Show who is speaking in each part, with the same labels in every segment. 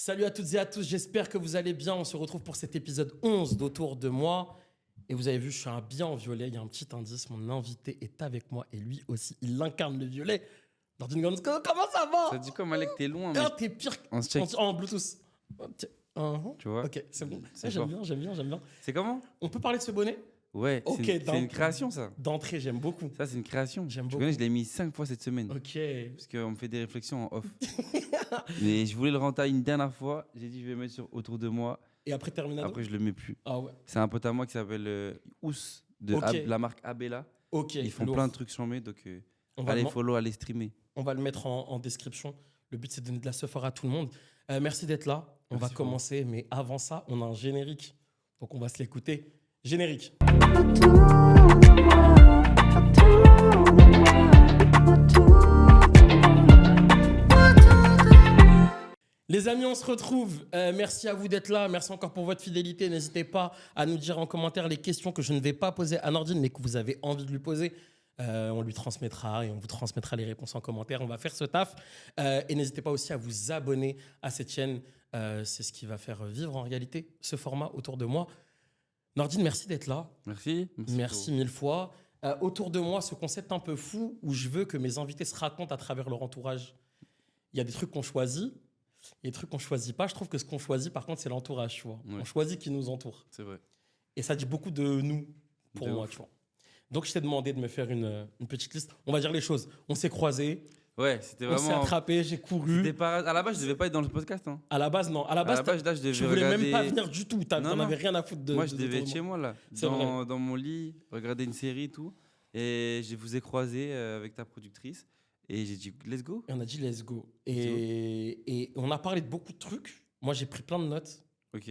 Speaker 1: Salut à toutes et à tous, j'espère que vous allez bien. On se retrouve pour cet épisode 11 d'Autour de moi. Et vous avez vu, je suis bien en violet. Il y a un petit indice, mon invité est avec moi et lui aussi, il incarne le violet. Nordine Gansko, comment ça va?
Speaker 2: Ça dit quoi, Malek? T'es loin, mais
Speaker 1: Ah, t'es pire
Speaker 2: on se check.
Speaker 1: en Bluetooth.
Speaker 2: Tu vois?
Speaker 1: Ok, c'est bon.
Speaker 2: C'est
Speaker 1: J'aime
Speaker 2: fort.
Speaker 1: bien.
Speaker 2: C'est comment?
Speaker 1: On peut parler de ce bonnet?
Speaker 2: Ouais,
Speaker 1: Ok,
Speaker 2: c'est une création, ça.
Speaker 1: D'entrée, j'aime beaucoup.
Speaker 2: Ça, c'est une création.
Speaker 1: J'aime
Speaker 2: Tu
Speaker 1: beaucoup.
Speaker 2: connais, je l'ai mis 5 fois cette semaine.
Speaker 1: Ok.
Speaker 2: Parce qu'on me fait des réflexions en off. Mais je voulais le rentailler une dernière fois. J'ai dit, je vais le mettre autour de moi.
Speaker 1: Et après Terminado?
Speaker 2: Après, je le mets plus.
Speaker 1: Ah ouais.
Speaker 2: C'est un pote à moi qui s'appelle Ous, de
Speaker 1: Ok.
Speaker 2: la marque Abella.
Speaker 1: Ok.
Speaker 2: Ils font
Speaker 1: lourd.
Speaker 2: plein de trucs sur mes, donc
Speaker 1: On va
Speaker 2: allez
Speaker 1: le-
Speaker 2: follow, allez streamer.
Speaker 1: On va le mettre en description. Le but, c'est de donner de la sephora à tout le monde. Merci d'être là. On
Speaker 2: Merci
Speaker 1: va commencer, mais avant ça, on a un générique. Donc, on va se l'écouter. Générique. Les amis, on se retrouve. Merci à vous d'être là. Merci encore pour votre fidélité. N'hésitez pas à nous dire en commentaire les questions que je ne vais pas poser à Nordine, mais que vous avez envie de lui poser. On lui transmettra et on vous transmettra les réponses en commentaire. On va faire ce taf. Et n'hésitez pas aussi à vous abonner à cette chaîne. C'est ce qui va faire vivre en réalité ce format autour de moi. Nordine, merci d'être là.
Speaker 2: Merci.
Speaker 1: Merci mille fois. Autour de moi, ce concept un peu fou où je veux que mes invités se racontent à travers leur entourage. Il y a des trucs qu'on choisit. Il y a des trucs qu'on choisit pas. Je trouve que ce qu'on choisit, par contre, c'est l'entourage. Tu vois.
Speaker 2: Ouais.
Speaker 1: On choisit qui nous entoure.
Speaker 2: C'est vrai.
Speaker 1: Et ça dit beaucoup de nous, pour
Speaker 2: De
Speaker 1: moi.
Speaker 2: ouf.
Speaker 1: Tu vois. Donc, je t'ai demandé de me faire une petite liste. On va dire les choses. On s'est croisés,
Speaker 2: Ouais, c'était
Speaker 1: on s'est
Speaker 2: vraiment.
Speaker 1: attrapés, j'ai couru.
Speaker 2: À la base, je devais pas être dans le podcast. Hein.
Speaker 1: À la base, non. À la base,
Speaker 2: là, je devais
Speaker 1: tu voulais même pas
Speaker 2: regarder-
Speaker 1: venir du tout. T'en
Speaker 2: Non.
Speaker 1: avais rien à foutre de
Speaker 2: Moi, je
Speaker 1: de
Speaker 2: devais
Speaker 1: ton
Speaker 2: être chez
Speaker 1: nom.
Speaker 2: moi, là,
Speaker 1: C'est vrai.
Speaker 2: dans mon lit, regarder une série et tout. Et je vous ai croisé avec ta productrice. Et j'ai dit, let's go.
Speaker 1: Et on a dit let's go. Et on a parlé de beaucoup de trucs. Moi, j'ai pris plein de notes.
Speaker 2: Ok.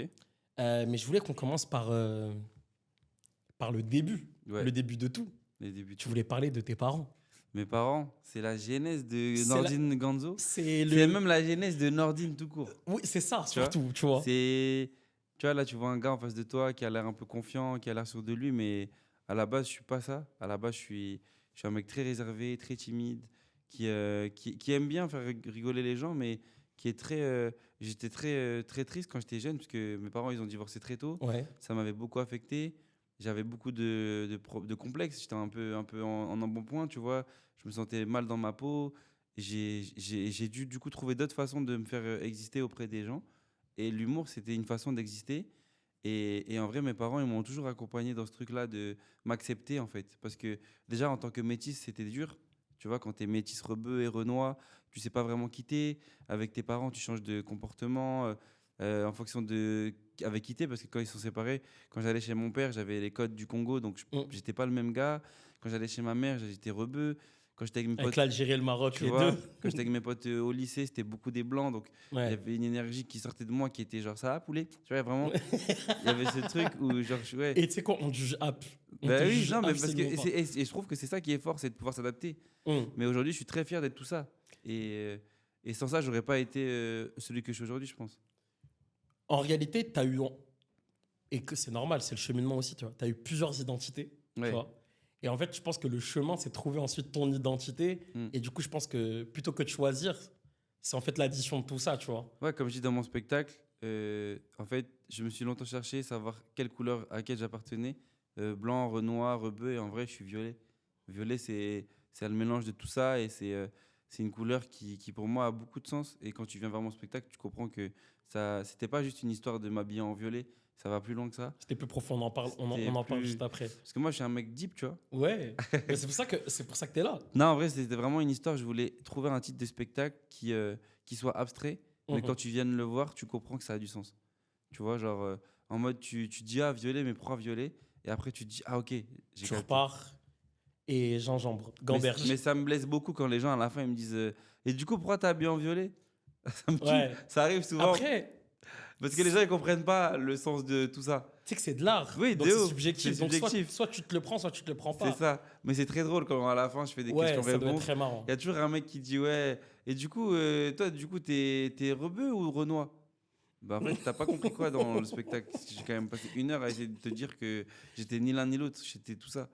Speaker 1: Mais je voulais qu'on commence par le début.
Speaker 2: Ouais.
Speaker 1: Le début de tout.
Speaker 2: Les débuts.
Speaker 1: Tu voulais parler de tes parents.
Speaker 2: Mes parents, c'est la genèse de
Speaker 1: C'est
Speaker 2: Nordine Ganzo.
Speaker 1: C'est
Speaker 2: C'est même la genèse de Nordine tout court.
Speaker 1: Oui, c'est ça,
Speaker 2: Tu vois,
Speaker 1: surtout, tu vois.
Speaker 2: C'est. Tu vois, là, tu vois un gars en face de toi qui a l'air un peu confiant, qui a l'air sûr de lui, mais à la base, je suis pas ça. À la base, je suis un mec très réservé, très timide, qui aime bien faire rigoler les gens, mais qui est très. J'étais très triste quand j'étais jeune, parce que mes parents, ils ont divorcé très tôt.
Speaker 1: Ouais.
Speaker 2: Ça m'avait beaucoup affecté. J'avais beaucoup de complexes. J'étais un peu en embonpoint, tu vois. Je me sentais mal dans ma peau. J'ai dû, du coup, trouver d'autres façons de me faire exister auprès des gens. Et l'humour, c'était une façon d'exister. Et en vrai, mes parents, ils m'ont toujours accompagné dans ce truc-là de m'accepter, en fait. Parce que déjà, en tant que métis, c'était dur. Tu vois, quand tu es métis rebeu et renois, tu sais pas vraiment quitter. Avec tes parents, tu changes de comportement en fonction de avec qui t'es. Parce que quand ils sont séparés, quand j'allais chez mon père, j'avais les codes du Congo, donc j'étais pas le même gars. Quand j'allais chez ma mère, j'étais rebeu. Quand j'étais avec mes
Speaker 1: Avec
Speaker 2: potes,
Speaker 1: l'Algérie et le Maroc,
Speaker 2: tu
Speaker 1: les
Speaker 2: vois,
Speaker 1: deux.
Speaker 2: quand j'étais avec mes potes au lycée, c'était beaucoup des blancs, donc il y
Speaker 1: Ouais.
Speaker 2: avait une énergie qui sortait de moi qui était genre ça va poulet, tu vois vraiment. Il y avait ce truc où genre ouais.
Speaker 1: Et tu sais quoi, on te juge up. On
Speaker 2: Bah
Speaker 1: te
Speaker 2: oui,
Speaker 1: juge
Speaker 2: non, mais parce que
Speaker 1: absolument pas.
Speaker 2: et je trouve que c'est ça qui est fort, c'est de pouvoir s'adapter. Mais aujourd'hui, je suis très fier d'être tout ça. Et sans ça, j'aurais pas été celui que je suis aujourd'hui, je pense.
Speaker 1: En réalité, tu as eu, et que c'est normal, c'est le cheminement aussi, tu vois. Tu as eu plusieurs identités, tu
Speaker 2: Ouais.
Speaker 1: vois. Et en fait, je pense que le chemin, c'est de trouver ensuite ton identité.
Speaker 2: Mm.
Speaker 1: Et du coup, je pense que plutôt que de choisir, c'est en fait l'addition de tout ça, tu vois.
Speaker 2: Ouais, comme je dis dans mon spectacle, en fait, je me suis longtemps cherché, savoir quelle couleur à laquelle j'appartenais. Blanc, renoir, rebeu, et en vrai, je suis violet. Violet, c'est le mélange de tout ça, et c'est une couleur qui, pour moi, a beaucoup de sens. Et quand tu viens voir mon spectacle, tu comprends que ça, c'était pas juste une histoire de m'habiller en violet, ça va plus loin que ça.
Speaker 1: C'était plus profond, on en parle,
Speaker 2: C'était
Speaker 1: on en parle
Speaker 2: plus-
Speaker 1: juste après.
Speaker 2: Parce que moi, je suis un mec deep, tu vois.
Speaker 1: Ouais, mais c'est pour ça que tu es là.
Speaker 2: Non, en vrai, c'était vraiment une histoire. Je voulais trouver un titre de spectacle qui soit abstrait, mais
Speaker 1: Mhm.
Speaker 2: quand tu viens de le voir, tu comprends que ça a du sens. Tu vois, genre, en mode, tu dis, ah, violet, mais pourquoi violet? Et après, tu te dis, ah, ok, j'ai
Speaker 1: Tu
Speaker 2: capté.
Speaker 1: repars et gingembre,
Speaker 2: Mais,
Speaker 1: gamberge.
Speaker 2: mais ça me blesse beaucoup quand les gens, à la fin, ils me disent, et du coup, pourquoi t'as habillé en violet? Ça me tue.
Speaker 1: Ouais.
Speaker 2: Ça arrive souvent.
Speaker 1: Après,
Speaker 2: Parce que les gens, ils comprennent pas le sens de tout ça.
Speaker 1: tu sais que c'est de l'art.
Speaker 2: Oui,
Speaker 1: donc
Speaker 2: de
Speaker 1: c'est
Speaker 2: ouf,
Speaker 1: subjectif.
Speaker 2: c'est
Speaker 1: Donc
Speaker 2: subjectif.
Speaker 1: soit tu te le prends, soit tu te le prends pas.
Speaker 2: C'est ça. Mais c'est très drôle quand, à la fin, je fais des
Speaker 1: Ouais,
Speaker 2: questions
Speaker 1: ça doit être
Speaker 2: réponses.
Speaker 1: très marrant.
Speaker 2: Il y a toujours un mec qui dit ouais. Et du coup, toi, t'es rebeu ou renois? Bah en fait, t'as pas compris quoi dans le spectacle. Parce que j'ai quand même passé 1 heure à essayer de te dire que j'étais ni l'un ni l'autre. J'étais tout ça.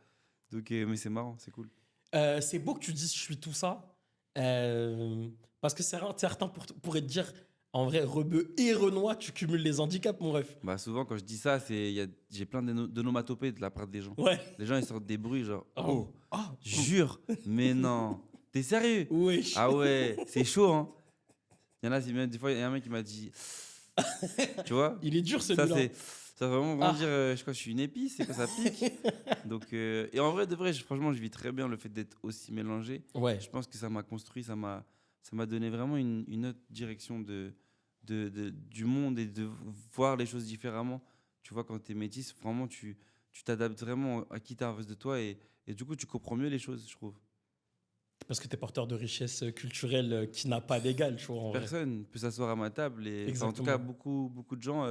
Speaker 2: Donc, mais c'est marrant, c'est cool.
Speaker 1: C'est beau que tu dises je suis tout ça. Parce que certains pourraient te dire En vrai, Rebeu et Renoir, tu cumules les handicaps, mon ref.
Speaker 2: Bah, souvent, quand je dis ça, j'ai plein d'onomatopées de la part des gens.
Speaker 1: Ouais.
Speaker 2: Les gens, ils sortent des bruits genre,
Speaker 1: Oh.
Speaker 2: oh,
Speaker 1: Ah.
Speaker 2: jure, mais non, t'es sérieux?
Speaker 1: Wesh.
Speaker 2: Ah ouais, c'est chaud, hein. Il y en a, des fois, il y a un mec qui m'a dit, tu vois,
Speaker 1: Il est dur
Speaker 2: ça,
Speaker 1: celui-là.
Speaker 2: ça va vraiment
Speaker 1: Ah.
Speaker 2: dire, je crois que je suis une épice, c'est que ça pique. Donc, et en vrai, de vrai, franchement, je vis très bien le fait d'être aussi mélangé.
Speaker 1: Ouais.
Speaker 2: Je pense que ça m'a construit, ça m'a donné vraiment une autre direction du monde et de voir les choses différemment. Tu vois, quand tu es métis, vraiment, tu t'adaptes vraiment à qui t'as en face de toi et du coup, tu comprends mieux les choses, je trouve.
Speaker 1: Parce que tu es porteur de richesse culturelle qui n'a pas d'égal, tu vois, en vrai.
Speaker 2: Personne peut s'asseoir à ma table et enfin, en tout cas,
Speaker 1: Exactement.
Speaker 2: beaucoup de gens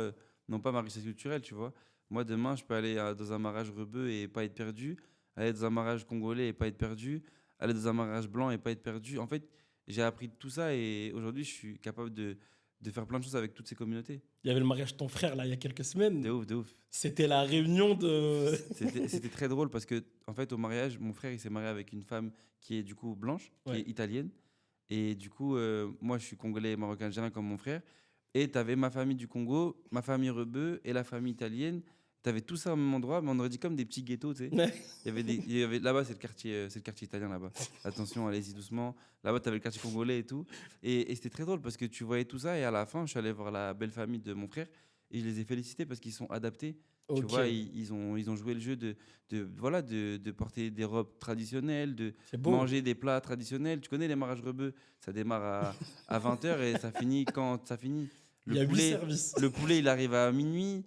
Speaker 2: n'ont pas ma richesse culturelle, tu vois. Moi, demain, je peux aller dans un mariage rebeu et pas être perdu, aller dans un mariage congolais et pas être perdu, aller dans un mariage blanc et pas être perdu. En fait, j'ai appris tout ça et aujourd'hui, je suis capable de faire plein de choses avec toutes ces communautés.
Speaker 1: Il y avait le mariage de ton frère, là, il y a quelques semaines.
Speaker 2: De ouf, de ouf.
Speaker 1: C'était la réunion de...
Speaker 2: C'était très drôle parce que, en fait, au mariage, mon frère, il s'est marié avec une femme qui est du coup blanche, qui
Speaker 1: Ouais.
Speaker 2: est italienne. Et du coup, moi, je suis congolais, marocain, algérien comme mon frère. Et tu avais ma famille du Congo, ma famille rebeu et la famille italienne. Tu avais tout ça au même endroit, mais on aurait dit comme des petits ghettos, tu sais. Là-bas, c'est le quartier italien là-bas. Attention, allez-y doucement. Là-bas, tu avais le quartier congolais et tout. Et c'était très drôle parce que tu voyais tout ça. Et à la fin, je suis allé voir la belle famille de mon frère et je les ai félicités parce qu'ils sont adaptés. Tu
Speaker 1: Ok.
Speaker 2: vois, ils ont joué le jeu voilà, de porter des robes traditionnelles, de
Speaker 1: C'est beau.
Speaker 2: manger des plats traditionnels. Tu connais les mariages rebeux, ça démarre à 20h et ça finit quand ça finit.
Speaker 1: Il y a 8 services.
Speaker 2: Le poulet, il arrive à minuit.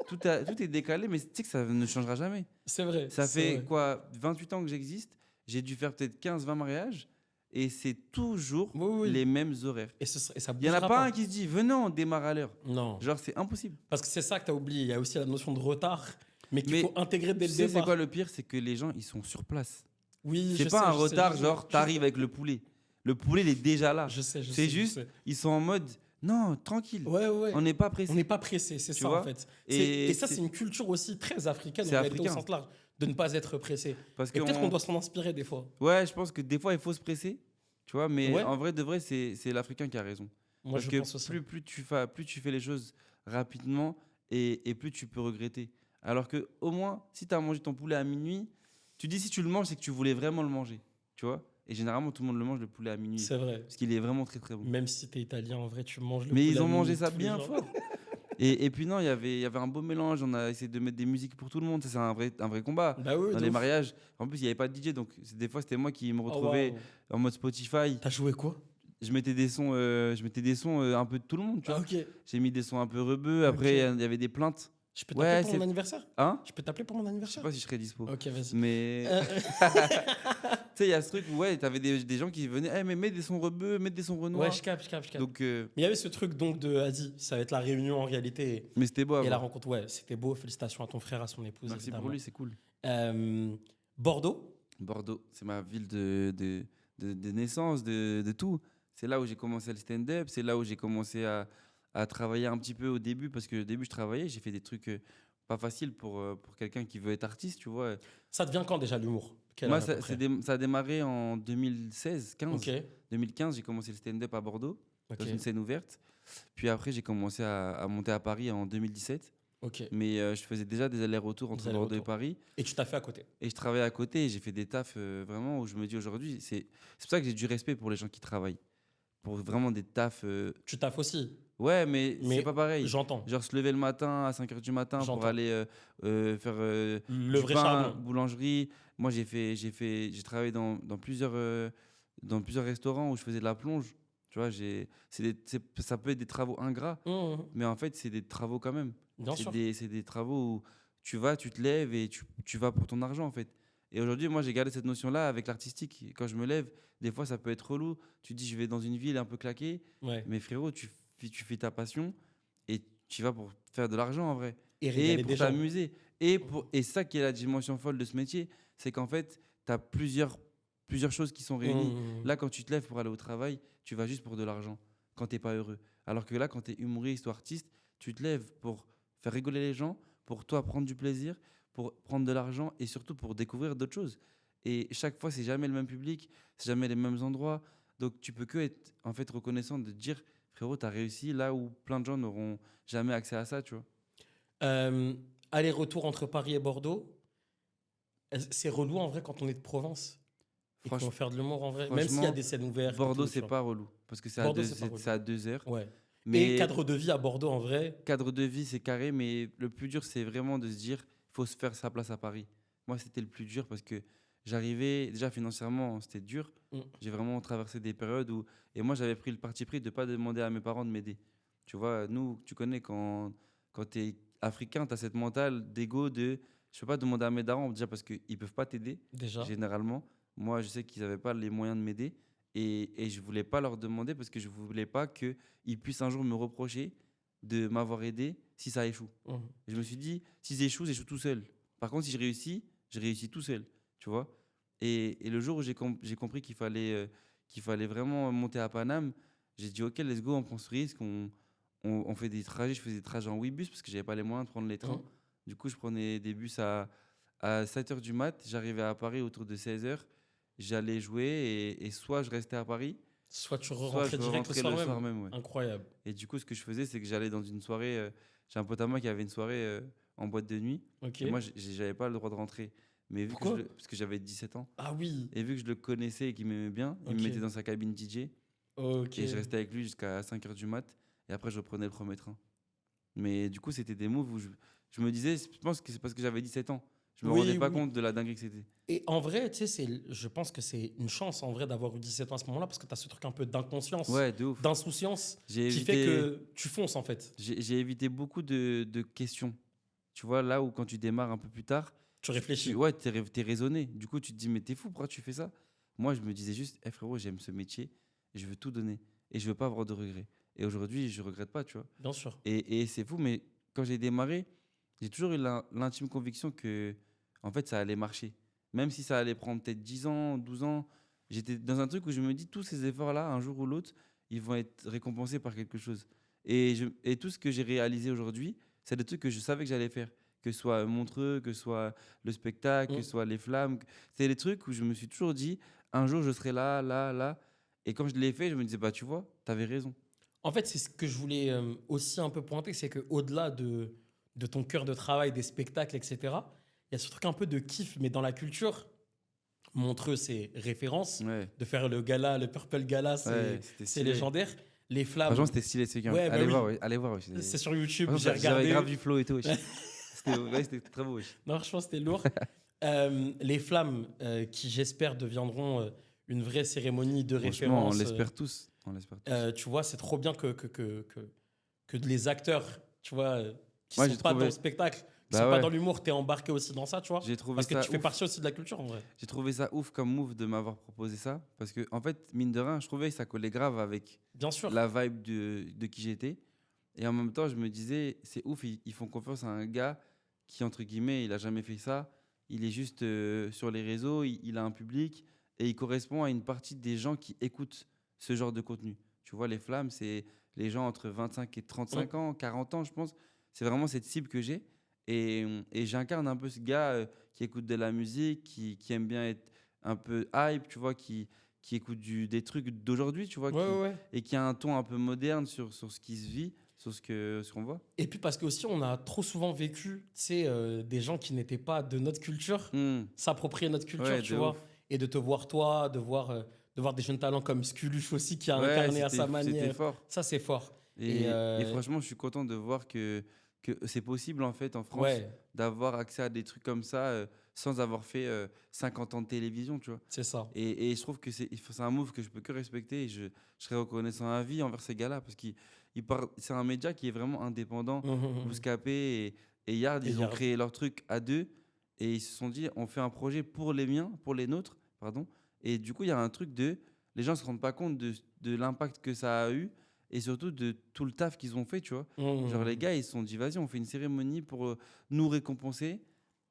Speaker 2: Tout est décalé, mais tu sais que ça ne changera jamais.
Speaker 1: C'est vrai.
Speaker 2: Ça
Speaker 1: c'est
Speaker 2: fait
Speaker 1: vrai.
Speaker 2: quoi, 28 ans que j'existe. J'ai dû faire peut-être 15-20 mariages et c'est toujours
Speaker 1: Oui, oui.
Speaker 2: les mêmes horaires.
Speaker 1: Et ça
Speaker 2: Il n'y en a
Speaker 1: bougera
Speaker 2: pas un qui se dit venez, on démarre à l'heure.
Speaker 1: Non.
Speaker 2: Genre, c'est impossible.
Speaker 1: Parce que c'est ça que tu as oublié. Il y a aussi la notion de retard, mais qu'il
Speaker 2: Mais
Speaker 1: faut intégrer dès
Speaker 2: Tu
Speaker 1: le
Speaker 2: sais, c'est
Speaker 1: départ.
Speaker 2: quoi le pire? C'est que les gens, ils sont sur place.
Speaker 1: Oui,
Speaker 2: C'est
Speaker 1: je
Speaker 2: pas
Speaker 1: sais,
Speaker 2: un
Speaker 1: je sais,
Speaker 2: retard,
Speaker 1: je sais.
Speaker 2: genre, t'arrives avec le poulet. Le poulet, il est déjà là.
Speaker 1: Je sais, je sais.
Speaker 2: C'est
Speaker 1: je
Speaker 2: juste,
Speaker 1: sais.
Speaker 2: ils sont en mode, non, tranquille.
Speaker 1: Ouais, ouais.
Speaker 2: On n'est pas
Speaker 1: On
Speaker 2: pressé.
Speaker 1: n'est pas pressé, c'est
Speaker 2: Tu
Speaker 1: ça
Speaker 2: vois
Speaker 1: en fait.
Speaker 2: Et
Speaker 1: Et ça, c'est une culture aussi très africaine,
Speaker 2: C'est
Speaker 1: en réalité, au
Speaker 2: africain.
Speaker 1: sens large, de ne pas être pressé.
Speaker 2: Parce
Speaker 1: Et peut-être
Speaker 2: on-
Speaker 1: qu'on doit s'en inspirer des fois.
Speaker 2: Ouais, je pense que des fois, il faut se presser. Tu vois, mais
Speaker 1: Ouais.
Speaker 2: en vrai, de vrai, c'est l'Africain qui a raison.
Speaker 1: Moi,
Speaker 2: Parce
Speaker 1: je
Speaker 2: que
Speaker 1: pense aussi.
Speaker 2: plus tu fais les choses rapidement et plus tu peux regretter. Alors que au moins, si tu as mangé ton poulet à minuit, tu dis si tu le manges, c'est que tu voulais vraiment le manger. Tu vois. Et généralement, tout le monde le mange le poulet à minuit.
Speaker 1: C'est vrai.
Speaker 2: Parce qu'il est vraiment très très bon.
Speaker 1: Même si t'es italien, en vrai, tu manges le
Speaker 2: Mais
Speaker 1: poulet
Speaker 2: ils
Speaker 1: à
Speaker 2: ont mangé
Speaker 1: minuit
Speaker 2: ça
Speaker 1: tous les
Speaker 2: bien
Speaker 1: jours.
Speaker 2: fort. Et puis non, il y avait un beau mélange. On a essayé de mettre des musiques pour tout le monde. Ça, c'est un vrai combat.
Speaker 1: Bah oui,
Speaker 2: Dans
Speaker 1: de
Speaker 2: les
Speaker 1: ouf.
Speaker 2: mariages, en plus, il n'y avait pas de DJ. Donc, des fois, c'était moi qui me
Speaker 1: Oh,
Speaker 2: retrouvais
Speaker 1: waouh.
Speaker 2: en mode Spotify.
Speaker 1: T'as joué quoi?
Speaker 2: Je mettais des sons, un peu de tout le monde, tu
Speaker 1: Ah,
Speaker 2: vois.
Speaker 1: ok.
Speaker 2: J'ai mis des sons un peu rebeux.
Speaker 1: Ok.
Speaker 2: Après, il y avait des plaintes.
Speaker 1: Je peux t'appeler
Speaker 2: Ouais,
Speaker 1: pour mon anniversaire?
Speaker 2: Hein?
Speaker 1: Je peux t'appeler pour mon
Speaker 2: Je sais
Speaker 1: anniversaire?
Speaker 2: pas si je serais dispo.
Speaker 1: Ok, vas-y.
Speaker 2: Mais tu sais, il y a ce truc où ouais, t'avais des gens qui venaient, eh, mais mets des sons rebeux, mets des sons renois.
Speaker 1: Ouais, je capte, je capte, je capte.
Speaker 2: Donc,
Speaker 1: Mais il y avait ce truc donc de Adi, ça va être la réunion en réalité.
Speaker 2: mais c'était beau à
Speaker 1: Et la
Speaker 2: voir.
Speaker 1: rencontre, ouais, c'était beau. Félicitations à ton frère, à son épouse.
Speaker 2: Merci
Speaker 1: évidemment.
Speaker 2: pour lui, c'est cool.
Speaker 1: Bordeaux?
Speaker 2: Bordeaux, c'est ma ville de naissance, de tout. C'est là où j'ai commencé le stand-up, c'est là où j'ai commencé à travailler un petit peu au début, parce que au début, je travaillais, j'ai fait des trucs pas faciles pour quelqu'un qui veut être artiste, tu vois.
Speaker 1: Ça devient quand déjà l'humour? Quel
Speaker 2: Moi,
Speaker 1: âge à peu près?
Speaker 2: ça a démarré en 2016, 15.
Speaker 1: Ok,
Speaker 2: 2015, j'ai commencé le stand-up à Bordeaux,
Speaker 1: ok,
Speaker 2: dans une scène ouverte. Puis après, j'ai commencé à monter à Paris en 2017.
Speaker 1: ok.
Speaker 2: Mais je faisais déjà des allers-retours entre
Speaker 1: Des
Speaker 2: Bordeaux et
Speaker 1: allers-retours.
Speaker 2: Paris.
Speaker 1: Et tu t'as fait à côté?
Speaker 2: Et je travaillais à côté et j'ai fait des tafs vraiment où je me dis aujourd'hui, c'est pour ça que j'ai du respect pour les gens qui travaillent. Pour vraiment des tafs.
Speaker 1: Tu taffes aussi?
Speaker 2: Ouais, mais
Speaker 1: Mais
Speaker 2: c'est pas pareil.
Speaker 1: J'entends.
Speaker 2: Genre se lever le matin à 5h du matin pour
Speaker 1: J'entends.
Speaker 2: aller faire
Speaker 1: Le
Speaker 2: du
Speaker 1: vrai
Speaker 2: pain,
Speaker 1: charbon.
Speaker 2: boulangerie. Moi, j'ai travaillé dans plusieurs restaurants où je faisais de la plonge. Tu vois, ça peut être des travaux ingrats,
Speaker 1: Mmh,
Speaker 2: mais en fait, c'est des travaux quand même.
Speaker 1: bien sûr.
Speaker 2: C'est des travaux où tu vas, tu te lèves et tu vas pour ton argent en fait. Et aujourd'hui, moi, j'ai gardé cette notion-là avec l'artistique. Quand je me lève, des fois, ça peut être relou. Tu te dis, je vais dans une ville un peu claquée,
Speaker 1: Ouais.
Speaker 2: mais frérot, tu fais ta passion et tu vas pour faire de l'argent en vrai.
Speaker 1: Et
Speaker 2: Et
Speaker 1: régaler
Speaker 2: pour
Speaker 1: des gens.
Speaker 2: t'amuser. Et ça qui est la dimension folle de ce métier, c'est qu'en fait, tu as plusieurs choses qui sont réunies.
Speaker 1: Mmh.
Speaker 2: Là, quand tu te lèves pour aller au travail, tu vas juste pour de l'argent, quand tu n'es pas heureux. Alors que là, quand tu es humoriste ou artiste, tu te lèves pour faire rigoler les gens, pour toi prendre du plaisir, pour prendre de l'argent et surtout pour découvrir d'autres choses. Et chaque fois, c'est jamais le même public, c'est jamais les mêmes endroits. Donc, tu peux que être en fait reconnaissant de te dire, frérot, tu as réussi là où plein de gens n'auront jamais accès à ça, tu vois.
Speaker 1: Euh, Aller-retour entre Paris et Bordeaux, c'est relou en vrai quand on est de province et qu'on veut
Speaker 2: Franch-
Speaker 1: faire de l'humour en vrai, même s'il y a
Speaker 2: Franchement,
Speaker 1: des scènes ouvertes et
Speaker 2: Bordeaux,
Speaker 1: tout, tu
Speaker 2: c'est
Speaker 1: vois.
Speaker 2: pas relou. Parce que
Speaker 1: Bordeaux, c'est pas relou.
Speaker 2: c'est à 2 heures.
Speaker 1: Ouais. Et
Speaker 2: Mais
Speaker 1: cadre de vie à Bordeaux en vrai,
Speaker 2: cadre de vie, c'est carré. Mais le plus dur, c'est vraiment de se dire, il faut se faire sa place à Paris. Moi, c'était le plus dur parce que j'arrivais, déjà financièrement, c'était dur.
Speaker 1: mm,
Speaker 2: J'ai vraiment traversé des périodes où. Et moi, j'avais pris le parti pris de ne pas demander à mes parents de m'aider. Tu vois, nous, tu connais, quand tu es africain, tu as cette mentale d'ego de. Je ne peux pas demander à mes darons, déjà parce qu'ils ne peuvent pas t'aider,
Speaker 1: déjà.
Speaker 2: généralement. Moi, je sais qu'ils n'avaient pas les moyens de m'aider. Et je ne voulais pas leur demander parce que je ne voulais pas qu'ils puissent un jour me reprocher de m'avoir aidé si ça échoue.
Speaker 1: Mm.
Speaker 2: Et je me suis dit, si j'échoue tout seul. Par contre, si je réussis tout seul, tu vois. Et le jour où j'ai compris qu'il fallait vraiment monter à Paname, j'ai dit, OK, let's go, on prend ce risque, on fait des trajets. Je faisais des trajets en 8 bus parce que j'avais pas les moyens de prendre les trains.
Speaker 1: Mm.
Speaker 2: Du coup, je prenais des bus à 7 h du mat. J'arrivais à Paris autour de 16 h. J'allais jouer et soit je restais à Paris,
Speaker 1: Soit tu
Speaker 2: soit
Speaker 1: rentrais
Speaker 2: je
Speaker 1: direct le
Speaker 2: rentrais
Speaker 1: soir
Speaker 2: le
Speaker 1: même.
Speaker 2: soir même. Ouais.
Speaker 1: Incroyable.
Speaker 2: Et du coup, ce que je faisais, c'est que j'allais dans une soirée. J'ai un pote à moi qui avait une soirée en boîte de nuit.
Speaker 1: Ok.
Speaker 2: Et moi, j'avais pas le droit de rentrer. Mais vu que
Speaker 1: Pourquoi?
Speaker 2: parce que j'avais 17 ans.
Speaker 1: Ah oui.
Speaker 2: Et vu que je le connaissais et qu'il m'aimait bien, il me
Speaker 1: Ok.
Speaker 2: mettait dans sa cabine DJ.
Speaker 1: Ok.
Speaker 2: Et je restais avec lui jusqu'à 5 h du mat. Et après, je reprenais le premier train. Mais du coup, c'était des moves où je me disais, je pense que c'est parce que j'avais 17 ans. Je me rendais
Speaker 1: Oui,
Speaker 2: pas
Speaker 1: oui.
Speaker 2: compte de la dinguerie que c'était.
Speaker 1: Et en vrai, tu sais, je pense que c'est une chance en vrai d'avoir eu 17 ans à ce moment-là parce que tu as ce truc un peu d'inconscience,
Speaker 2: Ouais, de ouf.
Speaker 1: d'insouciance
Speaker 2: J'ai
Speaker 1: qui fait
Speaker 2: évité,
Speaker 1: que tu fonces en fait.
Speaker 2: j'ai évité beaucoup de questions. Tu vois, là où quand tu démarres un peu plus tard,
Speaker 1: Tu réfléchis.
Speaker 2: ouais, t'es raisonné. Du coup, tu te dis, mais t'es fou, pourquoi tu fais ça? Moi, je me disais juste, eh frérot, j'aime ce métier, je veux tout donner et je veux pas avoir de regrets. Et aujourd'hui, je regrette pas, tu vois.
Speaker 1: Bien sûr.
Speaker 2: Et c'est fou, mais quand j'ai démarré, j'ai toujours eu l'intime conviction que, en fait, ça allait marcher. Même si ça allait prendre peut-être 10 ans, 12 ans, j'étais dans un truc où je me dis, tous ces efforts-là, un jour ou l'autre, ils vont être récompensés par quelque chose. Et tout ce que j'ai réalisé aujourd'hui, c'est des trucs que je savais que j'allais faire. Que ce soit Montreux, que ce soit le spectacle, que
Speaker 1: Mm.
Speaker 2: ce soit les flammes. C'est des trucs où je me suis toujours dit, un jour, je serai là, là, là. Et quand je l'ai fait, je me disais, bah, tu vois, t'avais raison.
Speaker 1: En fait, c'est ce que je voulais aussi un peu pointer, c'est qu'au-delà de ton cœur de travail, des spectacles, etc., il y a ce truc un peu de kiff, mais dans la culture, Montreux, c'est référence.
Speaker 2: Ouais,
Speaker 1: De faire le gala, le Purple Gala,
Speaker 2: ouais, c'était
Speaker 1: c'est
Speaker 2: stylé.
Speaker 1: légendaire. Les
Speaker 2: Franchement,
Speaker 1: flammes,
Speaker 2: c'était stylé ce week-end.
Speaker 1: ouais, bah
Speaker 2: Allez
Speaker 1: oui,
Speaker 2: voir, ouais. Allez voir. Ouais.
Speaker 1: c'est sur YouTube,
Speaker 2: Franchement,
Speaker 1: j'ai
Speaker 2: j'avais
Speaker 1: regardé.
Speaker 2: grave du flow et tout. Ouais. C'était très beau. Ouais.
Speaker 1: Non, franchement, c'était lourd. Les flammes, qui j'espère deviendront une vraie cérémonie de
Speaker 2: Franchement, on
Speaker 1: référence.
Speaker 2: l'espère tous. On l'espère tous.
Speaker 1: Tu vois, c'est trop bien que les acteurs, tu vois, qui
Speaker 2: Moi,
Speaker 1: sont
Speaker 2: j'ai
Speaker 1: pas dans
Speaker 2: trouvé.
Speaker 1: le spectacle, qui
Speaker 2: Bah
Speaker 1: sont pas
Speaker 2: ouais,
Speaker 1: dans l'humour, t'es embarqué aussi dans ça, tu vois.
Speaker 2: j'ai trouvé
Speaker 1: Parce que
Speaker 2: ça
Speaker 1: tu fais
Speaker 2: ouf.
Speaker 1: partie aussi de la culture, en vrai.
Speaker 2: J'ai trouvé ça ouf comme move de m'avoir proposé ça. Parce que, en fait, mine de rien, je trouvais que ça collait grave avec
Speaker 1: Bien sûr.
Speaker 2: la vibe de qui j'étais. Et en même temps, je me disais, c'est ouf, ils font confiance à un gars qui, entre guillemets, il a jamais fait ça. Il est juste sur les réseaux, il a un public et il correspond à une partie des gens qui écoutent ce genre de contenu. Tu vois, les flammes, c'est les gens entre 25 et 35 ans, 40 ans, je pense. C'est vraiment cette cible que j'ai. Et j'incarne un peu ce gars qui écoute de la musique, qui aime bien être un peu hype, tu vois, qui écoute des trucs d'aujourd'hui, tu vois,
Speaker 1: Ouais, ouais, ouais.
Speaker 2: et qui a un ton un peu moderne sur ce qui se vit, sur ce qu'on voit.
Speaker 1: Et puis parce que aussi, on a trop souvent vécu, tu sais, des gens qui n'étaient pas de notre culture,
Speaker 2: Hmm.
Speaker 1: s'approprier notre culture,
Speaker 2: Ouais,
Speaker 1: tu
Speaker 2: de
Speaker 1: vois.
Speaker 2: ouf.
Speaker 1: Et de te voir toi, de voir des jeunes talents comme Skulush aussi qui a
Speaker 2: Ouais,
Speaker 1: incarné à sa
Speaker 2: c'était
Speaker 1: manière.
Speaker 2: fort.
Speaker 1: Ça, c'est fort.
Speaker 2: Et franchement, je suis content de voir que c'est possible en fait en France
Speaker 1: Ouais,
Speaker 2: d'avoir accès à des trucs comme ça sans avoir fait 50 ans de télévision, tu vois.
Speaker 1: c'est ça.
Speaker 2: Et je trouve que c'est un move que je peux que respecter et je serais reconnaissant à vie envers ces gars-là parce c'est un média qui est vraiment indépendant. Bouscapé et Yard,
Speaker 1: Et
Speaker 2: ils ont
Speaker 1: Yard.
Speaker 2: créé leur truc à deux et ils se sont dit on fait un projet pour les miens, pour les nôtres, pardon. Et du coup, il y a un truc les gens se rendent pas compte de l'impact que ça a eu et surtout de tout le taf qu'ils ont fait, tu vois. Genre, les gars, ils se sont dit vas-y, on fait une cérémonie pour nous récompenser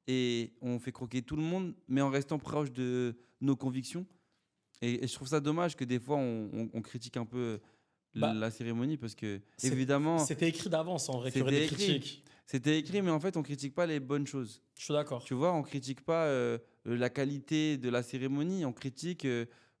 Speaker 2: et on fait croquer tout le monde, mais en restant proche de nos convictions. Et je trouve ça dommage que des fois, on critique un peu
Speaker 1: Bah,
Speaker 2: la cérémonie parce que,
Speaker 1: c'est-
Speaker 2: évidemment,
Speaker 1: C'était écrit d'avance en vrai qu'il y aurait
Speaker 2: c'était
Speaker 1: des
Speaker 2: écrit.
Speaker 1: critiques.
Speaker 2: C'était écrit, mais en fait, on critique pas les bonnes choses.
Speaker 1: Je suis d'accord.
Speaker 2: Tu vois, on critique pas la qualité de la cérémonie, on critique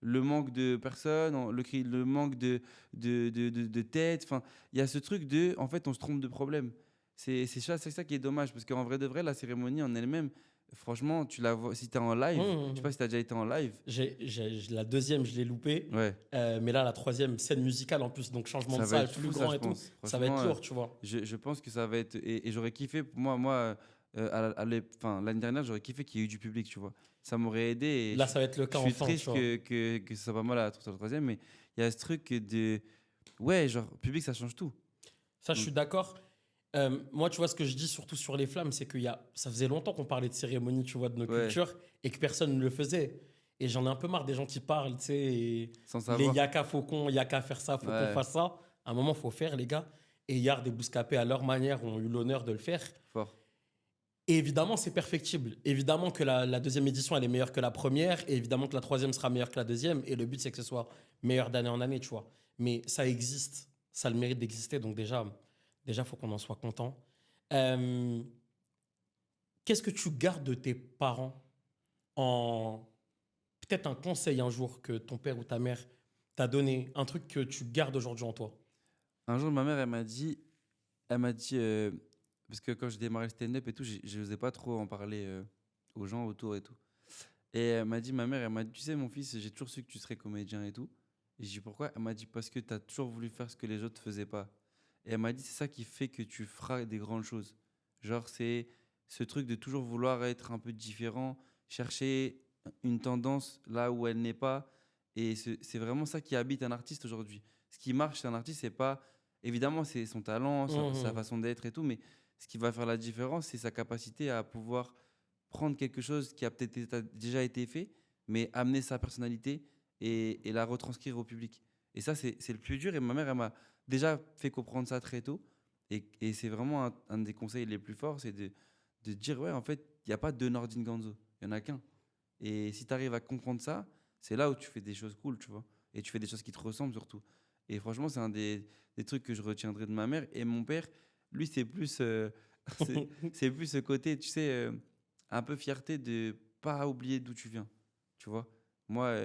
Speaker 2: le manque de personnes, le manque de tête. Enfin, il y a ce truc de, en fait, on se trompe de problème. C'est ça qui est dommage, parce qu'en vrai de vrai, la cérémonie en elle-même, franchement, tu la vois, si tu es en live, je sais pas si tu as déjà été en live.
Speaker 1: La deuxième, je l'ai loupée.
Speaker 2: Ouais,
Speaker 1: Mais là, la troisième, scène musicale en plus, donc changement de
Speaker 2: ça va
Speaker 1: salle,
Speaker 2: être
Speaker 1: plus
Speaker 2: fou, ça,
Speaker 1: grand
Speaker 2: je
Speaker 1: et tout.
Speaker 2: pense.
Speaker 1: Ça va être
Speaker 2: Franchement,
Speaker 1: lourd, tu vois.
Speaker 2: je pense que ça va être. Et j'aurais kiffé, pour moi enfin, l'année dernière, j'aurais kiffé qu'il y ait eu du public, tu vois. Ça m'aurait aidé. Et
Speaker 1: Là, ça va être le
Speaker 2: je
Speaker 1: cas
Speaker 2: suis
Speaker 1: enfin, tu
Speaker 2: triste
Speaker 1: vois.
Speaker 2: que ce soit pas mal à la troisième, mais il y a ce truc de. Ouais, genre, public, ça change tout.
Speaker 1: Ça, je
Speaker 2: Mm.
Speaker 1: suis d'accord. Moi, tu vois, ce que je dis surtout sur les flammes, c'est ça faisait longtemps qu'on parlait de cérémonie, tu vois, de nos
Speaker 2: Ouais,
Speaker 1: cultures, et que personne ne le faisait. Et j'en ai un peu marre des gens qui parlent, tu sais, et
Speaker 2: sans
Speaker 1: les
Speaker 2: savoir.
Speaker 1: yaka, yaka faire ça, faut qu'on
Speaker 2: Ouais,
Speaker 1: fasse ça. À un moment, faut faire, les gars. Et Yard et Bouscapé, à leur manière, ont eu l'honneur de le faire.
Speaker 2: fort.
Speaker 1: Et évidemment, c'est perfectible. Évidemment que la deuxième édition, elle est meilleure que la première. Et évidemment que la troisième sera meilleure que la deuxième. Et le but, c'est que ce soit meilleur d'année en année, tu vois. Mais ça existe. Ça a le mérite d'exister. Donc déjà, faut qu'on en soit content. Euh, Qu'est-ce que tu gardes de tes parents en peut-être un conseil un jour que ton père ou ta mère t'a donné, un truc que tu gardes aujourd'hui en toi?
Speaker 2: Un jour, ma mère, elle m'a dit, parce que quand j'ai démarré le stand-up et tout, je n'osais pas trop en parler aux gens autour et tout. Et ma mère, elle m'a dit, tu sais, mon fils, j'ai toujours su que tu serais comédien et tout. Et j'ai dit, pourquoi? Elle m'a dit, parce que tu as toujours voulu faire ce que les autres ne faisaient pas. Et elle m'a dit, c'est ça qui fait que tu feras des grandes choses. Genre, c'est ce truc de toujours vouloir être un peu différent, chercher une tendance là où elle n'est pas. Et c'est vraiment ça qui habite un artiste aujourd'hui. Ce qui marche chez un artiste, c'est pas. Évidemment, c'est son talent, sa
Speaker 1: Mhm.
Speaker 2: façon d'être et tout, mais ce qui va faire la différence, c'est sa capacité à pouvoir prendre quelque chose qui a peut-être déjà été fait, mais amener sa personnalité et la retranscrire au public. Et ça, c'est le plus dur. Et ma mère, elle m'a déjà fait comprendre ça très tôt. Et c'est vraiment un des conseils les plus forts, c'est de dire, ouais, en fait, il n'y a pas deux Nordin Ganzo, il n'y en a qu'un. Et si tu arrives à comprendre ça, c'est là où tu fais des choses cool, tu vois. Et tu fais des choses qui te ressemblent surtout. Et franchement, c'est un des trucs que je retiendrai de ma mère. Et mon père, lui, c'est plus, c'est plus ce côté, tu sais, un peu fierté de pas oublier d'où tu viens, tu vois. Moi,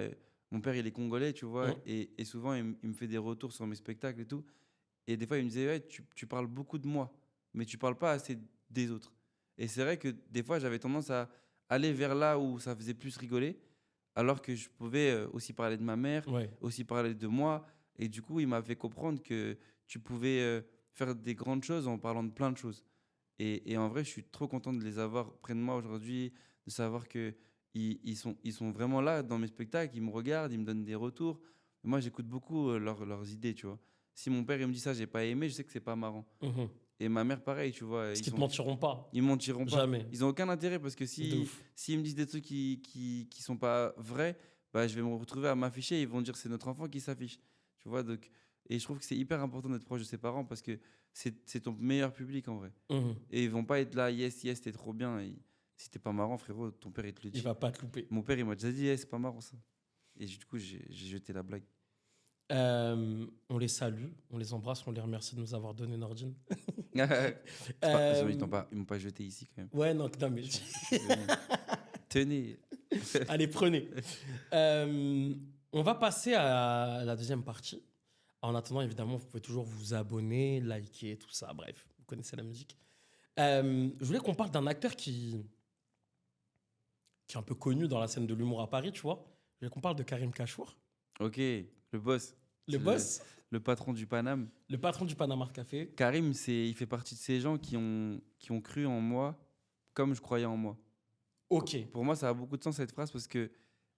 Speaker 2: mon père, il est congolais, tu vois,
Speaker 1: Mhm.
Speaker 2: et souvent, il me fait des retours sur mes spectacles et tout. Et des fois, il me disait, ouais, tu parles beaucoup de moi, mais tu parles pas assez des autres. Et c'est vrai que des fois, j'avais tendance à aller vers là où ça faisait plus rigoler, alors que je pouvais aussi parler de ma mère,
Speaker 1: Ouais.
Speaker 2: aussi parler de moi. Et du coup, il m'a fait comprendre que tu pouvais faire des grandes choses en parlant de plein de choses. Et en vrai, je suis trop content de les avoir près de moi aujourd'hui, de savoir que ils sont vraiment là dans mes spectacles, ils me regardent, ils me donnent des retours. Moi, j'écoute beaucoup leurs idées, tu vois. Si mon père il me dit ça, j'ai pas aimé, je sais que c'est pas marrant.
Speaker 1: Mhm.
Speaker 2: Et ma mère, pareil, tu vois,
Speaker 1: Parce qu'ils te mentiront pas.
Speaker 2: ils mentiront pas.
Speaker 1: Jamais.
Speaker 2: Ils ont aucun intérêt parce que
Speaker 1: De
Speaker 2: si
Speaker 1: ouf.
Speaker 2: s'ils me disent des trucs qui sont pas vrais, bah, je vais me retrouver à m'afficher. Ils vont dire c'est notre enfant qui s'affiche, tu vois. Donc, et je trouve que c'est hyper important d'être proche de ses parents parce que c'est ton meilleur public en vrai.
Speaker 1: Mhm.
Speaker 2: Et ils vont pas être là, yes, yes, t'es trop bien. Et si t'es pas marrant, frérot, ton père il te le
Speaker 1: Il
Speaker 2: dit.
Speaker 1: va pas te louper.
Speaker 2: Mon père il m'a déjà dit, yes, c'est pas marrant ça. Et du coup, j'ai jeté la blague.
Speaker 1: On les salue, on les embrasse, on les remercie de nous avoir donné Nordine.
Speaker 2: C'est pas,
Speaker 1: Euh,
Speaker 2: ils m'ont pas jeté ici quand même.
Speaker 1: ouais, non, non mais
Speaker 2: Venez. Tenez.
Speaker 1: allez, prenez. Euh, on va passer à la deuxième partie. En attendant, évidemment, vous pouvez toujours vous abonner, liker, tout ça. Bref, vous connaissez la musique. Je voulais qu'on parle d'un acteur qui est un peu connu dans la scène de l'humour à Paris, tu vois. Je voulais qu'on parle de Karim Kachour,
Speaker 2: Ok, le boss.
Speaker 1: le
Speaker 2: C'est
Speaker 1: boss,
Speaker 2: le patron du Paname.
Speaker 1: le patron du Panama Café.
Speaker 2: Karim, il fait partie de ces gens qui ont cru en moi comme je croyais en moi.
Speaker 1: Ok.
Speaker 2: Pour moi, ça a beaucoup de sens cette phrase parce que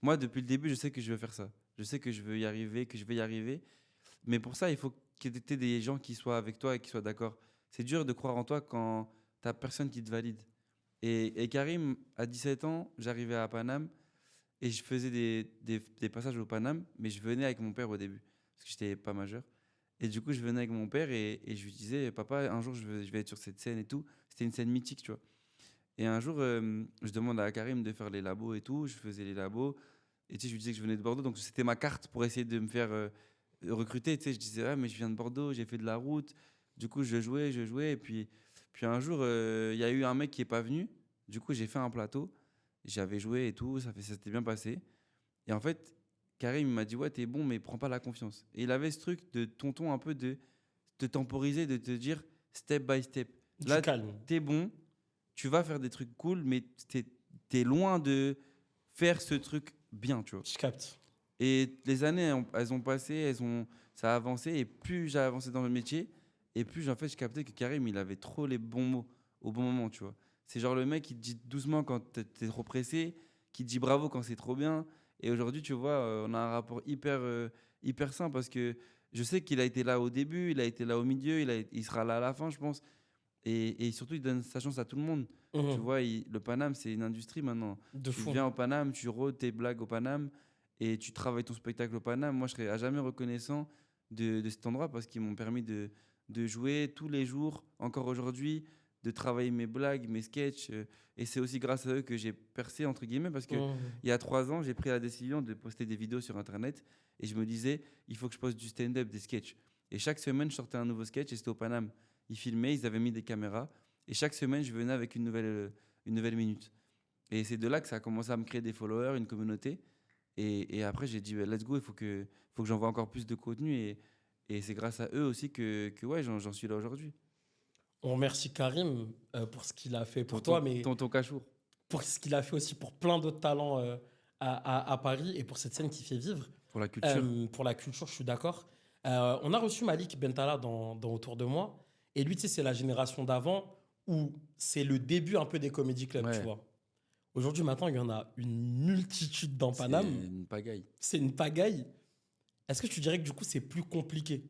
Speaker 2: moi, depuis le début, je sais que je veux faire ça. Je sais que je veux y arriver, que je vais y arriver. Mais pour ça, il faut qu'il y ait des gens qui soient avec toi et qui soient d'accord. C'est dur de croire en toi quand t'as personne qui te valide. Et Karim, à 17 ans, j'arrivais à Paname et je faisais des passages au Paname, mais je venais avec mon père au début parce que j'étais pas majeur. Et du coup, je venais avec mon père et je lui disais, papa, un jour, je vais être sur cette scène et tout. C'était une scène mythique, tu vois. Et un jour, je demande à Karim de faire les labos et tout. Je faisais les labos. Et tu sais, je lui disais que je venais de Bordeaux. Donc, c'était ma carte pour essayer de me faire recruter. Tu sais, je disais, ah, mais je viens de Bordeaux, j'ai fait de la route. Du coup, je jouais, je jouais. Et puis un jour, il y a eu un mec qui n'est pas venu. Du coup, j'ai fait un plateau. J'avais joué et tout. Ça s'était bien passé. Et en fait, Karim il m'a dit ouais t'es bon mais prends pas la confiance. Et il avait ce truc de tonton un peu de te temporiser, de te dire step by step.
Speaker 1: Du
Speaker 2: Là
Speaker 1: calme.
Speaker 2: t'es bon, tu vas faire des trucs cool mais t'es loin de faire ce truc bien, tu vois.
Speaker 1: Je capte.
Speaker 2: Et les années elles ont passé, ça a avancé et plus j'ai avancé dans le métier et plus en fait je captais que Karim il avait trop les bons mots au bon moment, tu vois. C'est genre le mec qui te dit doucement quand t'es trop pressé, qui te dit bravo quand c'est trop bien. Et aujourd'hui, tu vois, on a un rapport hyper sain parce que je sais qu'il a été là au début, il a été là au milieu, il sera là à la fin, je pense. Et surtout, il donne sa chance à tout le monde. Tu
Speaker 1: Mhm.
Speaker 2: vois, le Paname, c'est une industrie maintenant.
Speaker 1: De
Speaker 2: Tu
Speaker 1: fou.
Speaker 2: viens au Paname, tu rôdes tes blagues au Paname et tu travailles ton spectacle au Paname. Moi, je serai à jamais reconnaissant de cet endroit parce qu'ils m'ont permis de jouer tous les jours, encore aujourd'hui, de travailler mes blagues, mes sketchs. Et c'est aussi grâce à eux que j'ai percé, entre guillemets, parce que
Speaker 1: Mhm.
Speaker 2: il y a 3 ans, j'ai pris la décision de poster des vidéos sur Internet et je me disais, il faut que je poste du stand-up, des sketchs. Et chaque semaine, je sortais un nouveau sketch et c'était au Paname. Ils filmaient, ils avaient mis des caméras. Et chaque semaine, je venais avec une nouvelle minute. Et c'est de là que ça a commencé à me créer des followers, une communauté. Et après, j'ai dit, bah, let's go, faut que j'envoie encore plus de contenu. Et c'est grâce à eux aussi que ouais, j'en suis là aujourd'hui.
Speaker 1: On remercie Karim pour ce qu'il a fait pour toi, mais
Speaker 2: Tonton Cachour.
Speaker 1: pour ce qu'il a fait aussi pour plein d'autres talents à Paris et pour cette scène qui fait vivre.
Speaker 2: Pour la culture.
Speaker 1: Pour la culture, je suis d'accord. On a reçu Malik Bentala dans Autour de moi. Et lui, tu sais, c'est la génération d'avant où c'est le début un peu des comédie clubs, tu
Speaker 2: Ouais,
Speaker 1: vois. Aujourd'hui, maintenant, il y en a une multitude dans
Speaker 2: c'est
Speaker 1: Paname.
Speaker 2: une pagaille.
Speaker 1: C'est une pagaille. Est-ce que tu dirais que du coup, c'est plus compliqué?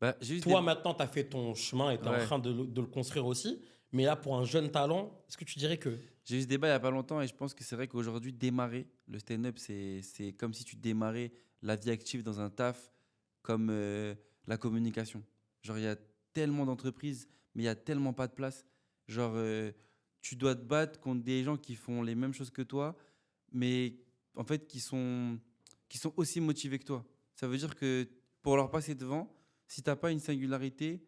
Speaker 2: Bah, j'ai juste
Speaker 1: Toi,
Speaker 2: des...
Speaker 1: maintenant, tu as fait ton chemin et tu es en
Speaker 2: Ouais.
Speaker 1: train de le construire aussi. Mais là, pour un jeune talent, est-ce que tu dirais que...
Speaker 2: J'ai eu ce débat il n'y a pas longtemps et je pense que c'est vrai qu'aujourd'hui, démarrer le stand-up, c'est comme si tu démarrais la vie active dans un taf comme la communication. Genre, il y a tellement d'entreprises, mais il y a tellement pas de place. Genre, tu dois te battre contre des gens qui font les mêmes choses que toi, mais en fait, qui sont aussi motivés que toi. Ça veut dire que pour leur passer devant, si tu n'as pas une singularité,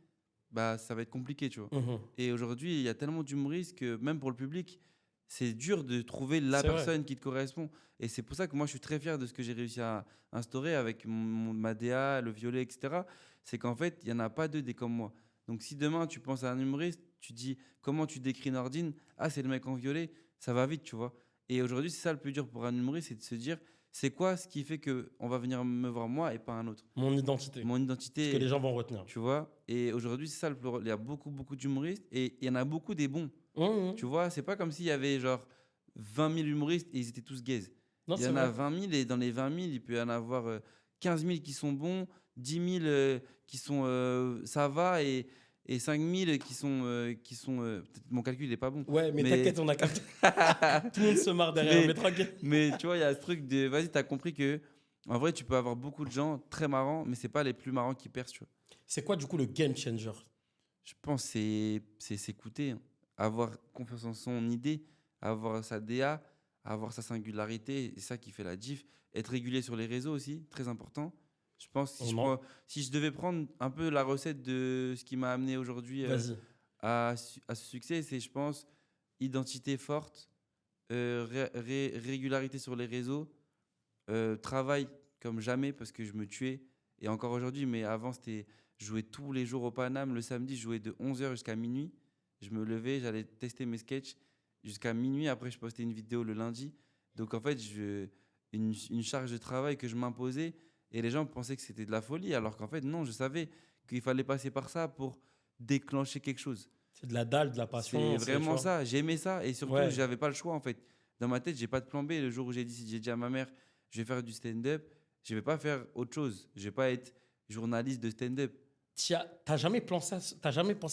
Speaker 2: bah, ça va être compliqué, tu vois.
Speaker 1: Mhm.
Speaker 2: Et aujourd'hui, il y a tellement d'humoristes que même pour le public, c'est dur de trouver la
Speaker 1: C'est vrai.
Speaker 2: personne qui te correspond. Et c'est pour ça que moi, je suis très fier de ce que j'ai réussi à instaurer avec ma DA, le violet, etc. C'est qu'en fait, il n'y en a pas deux des comme moi. Donc si demain, tu penses à un humoriste, tu dis comment tu décris Nordine, ah, c'est le mec en violet, ça va vite, tu vois. Et aujourd'hui, c'est ça le plus dur pour un humoriste, c'est de se dire, c'est quoi ce qui fait qu'on va venir me voir moi et pas un autre.
Speaker 1: Mon identité.
Speaker 2: Mon
Speaker 1: Ce que les
Speaker 2: identité,
Speaker 1: gens vont retenir.
Speaker 2: tu vois. Et aujourd'hui, c'est ça le plus. Il y a beaucoup d'humoristes et il y en a beaucoup des bons.
Speaker 1: Mhm.
Speaker 2: Tu vois, c'est pas comme s'il y avait genre 20 000 humoristes et ils étaient tous gays.
Speaker 1: Non,
Speaker 2: Il y
Speaker 1: c'est
Speaker 2: en a
Speaker 1: vrai.
Speaker 2: 20 000 et dans les 20 000, il peut y en avoir 15 000 qui sont bons, 10 000 qui sont ça va et 5 000 qui sont peut-être mon calcul, il est pas bon.
Speaker 1: Ouais, mais
Speaker 2: Mais,
Speaker 1: t'inquiète, on a capté. Tout le monde se marre derrière,
Speaker 2: mais,
Speaker 1: mais tranquille.
Speaker 2: mais tu vois, il y a ce truc de vas-y, t'as compris que en vrai, tu peux avoir beaucoup de gens très marrants, mais c'est pas les plus marrants qui percent, tu vois.
Speaker 1: C'est quoi, du coup, le game changer?
Speaker 2: Je pense que c'est s'écouter, hein. Avoir confiance en son idée, avoir sa DA, avoir sa singularité, c'est ça qui fait la diff. Être régulier sur les réseaux aussi, très important. Je pense que
Speaker 1: On en-
Speaker 2: si je devais prendre un peu la recette de ce qui m'a amené aujourd'hui
Speaker 1: Vas-y.
Speaker 2: à ce succès, c'est, je pense, identité forte, régularité sur les réseaux, travail comme jamais parce que je me tuais. Et encore aujourd'hui, mais avant, je jouais tous les jours au Paname. Le samedi, je jouais de 11h jusqu'à minuit. Je me levais, j'allais tester mes sketchs jusqu'à minuit. Après, je postais une vidéo le lundi. Donc, en fait, une charge de travail que je m'imposais. Et les gens pensaient que c'était de la folie. Alors qu'en fait, non, je savais qu'il fallait passer par ça pour déclencher quelque chose.
Speaker 1: C'est de la dalle, de la
Speaker 2: C'est
Speaker 1: passion, c'est, tu
Speaker 2: vraiment
Speaker 1: vois.
Speaker 2: ça. J'aimais ça. Et surtout,
Speaker 1: Ouais.
Speaker 2: j'avais pas le choix, en fait. Dans ma tête, j'ai pas de plan B. Le jour où j'ai dit à ma mère, je vais faire du stand-up, je vais pas faire autre chose. Je vais pas être journaliste de stand-up.
Speaker 1: T'as jamais pensé à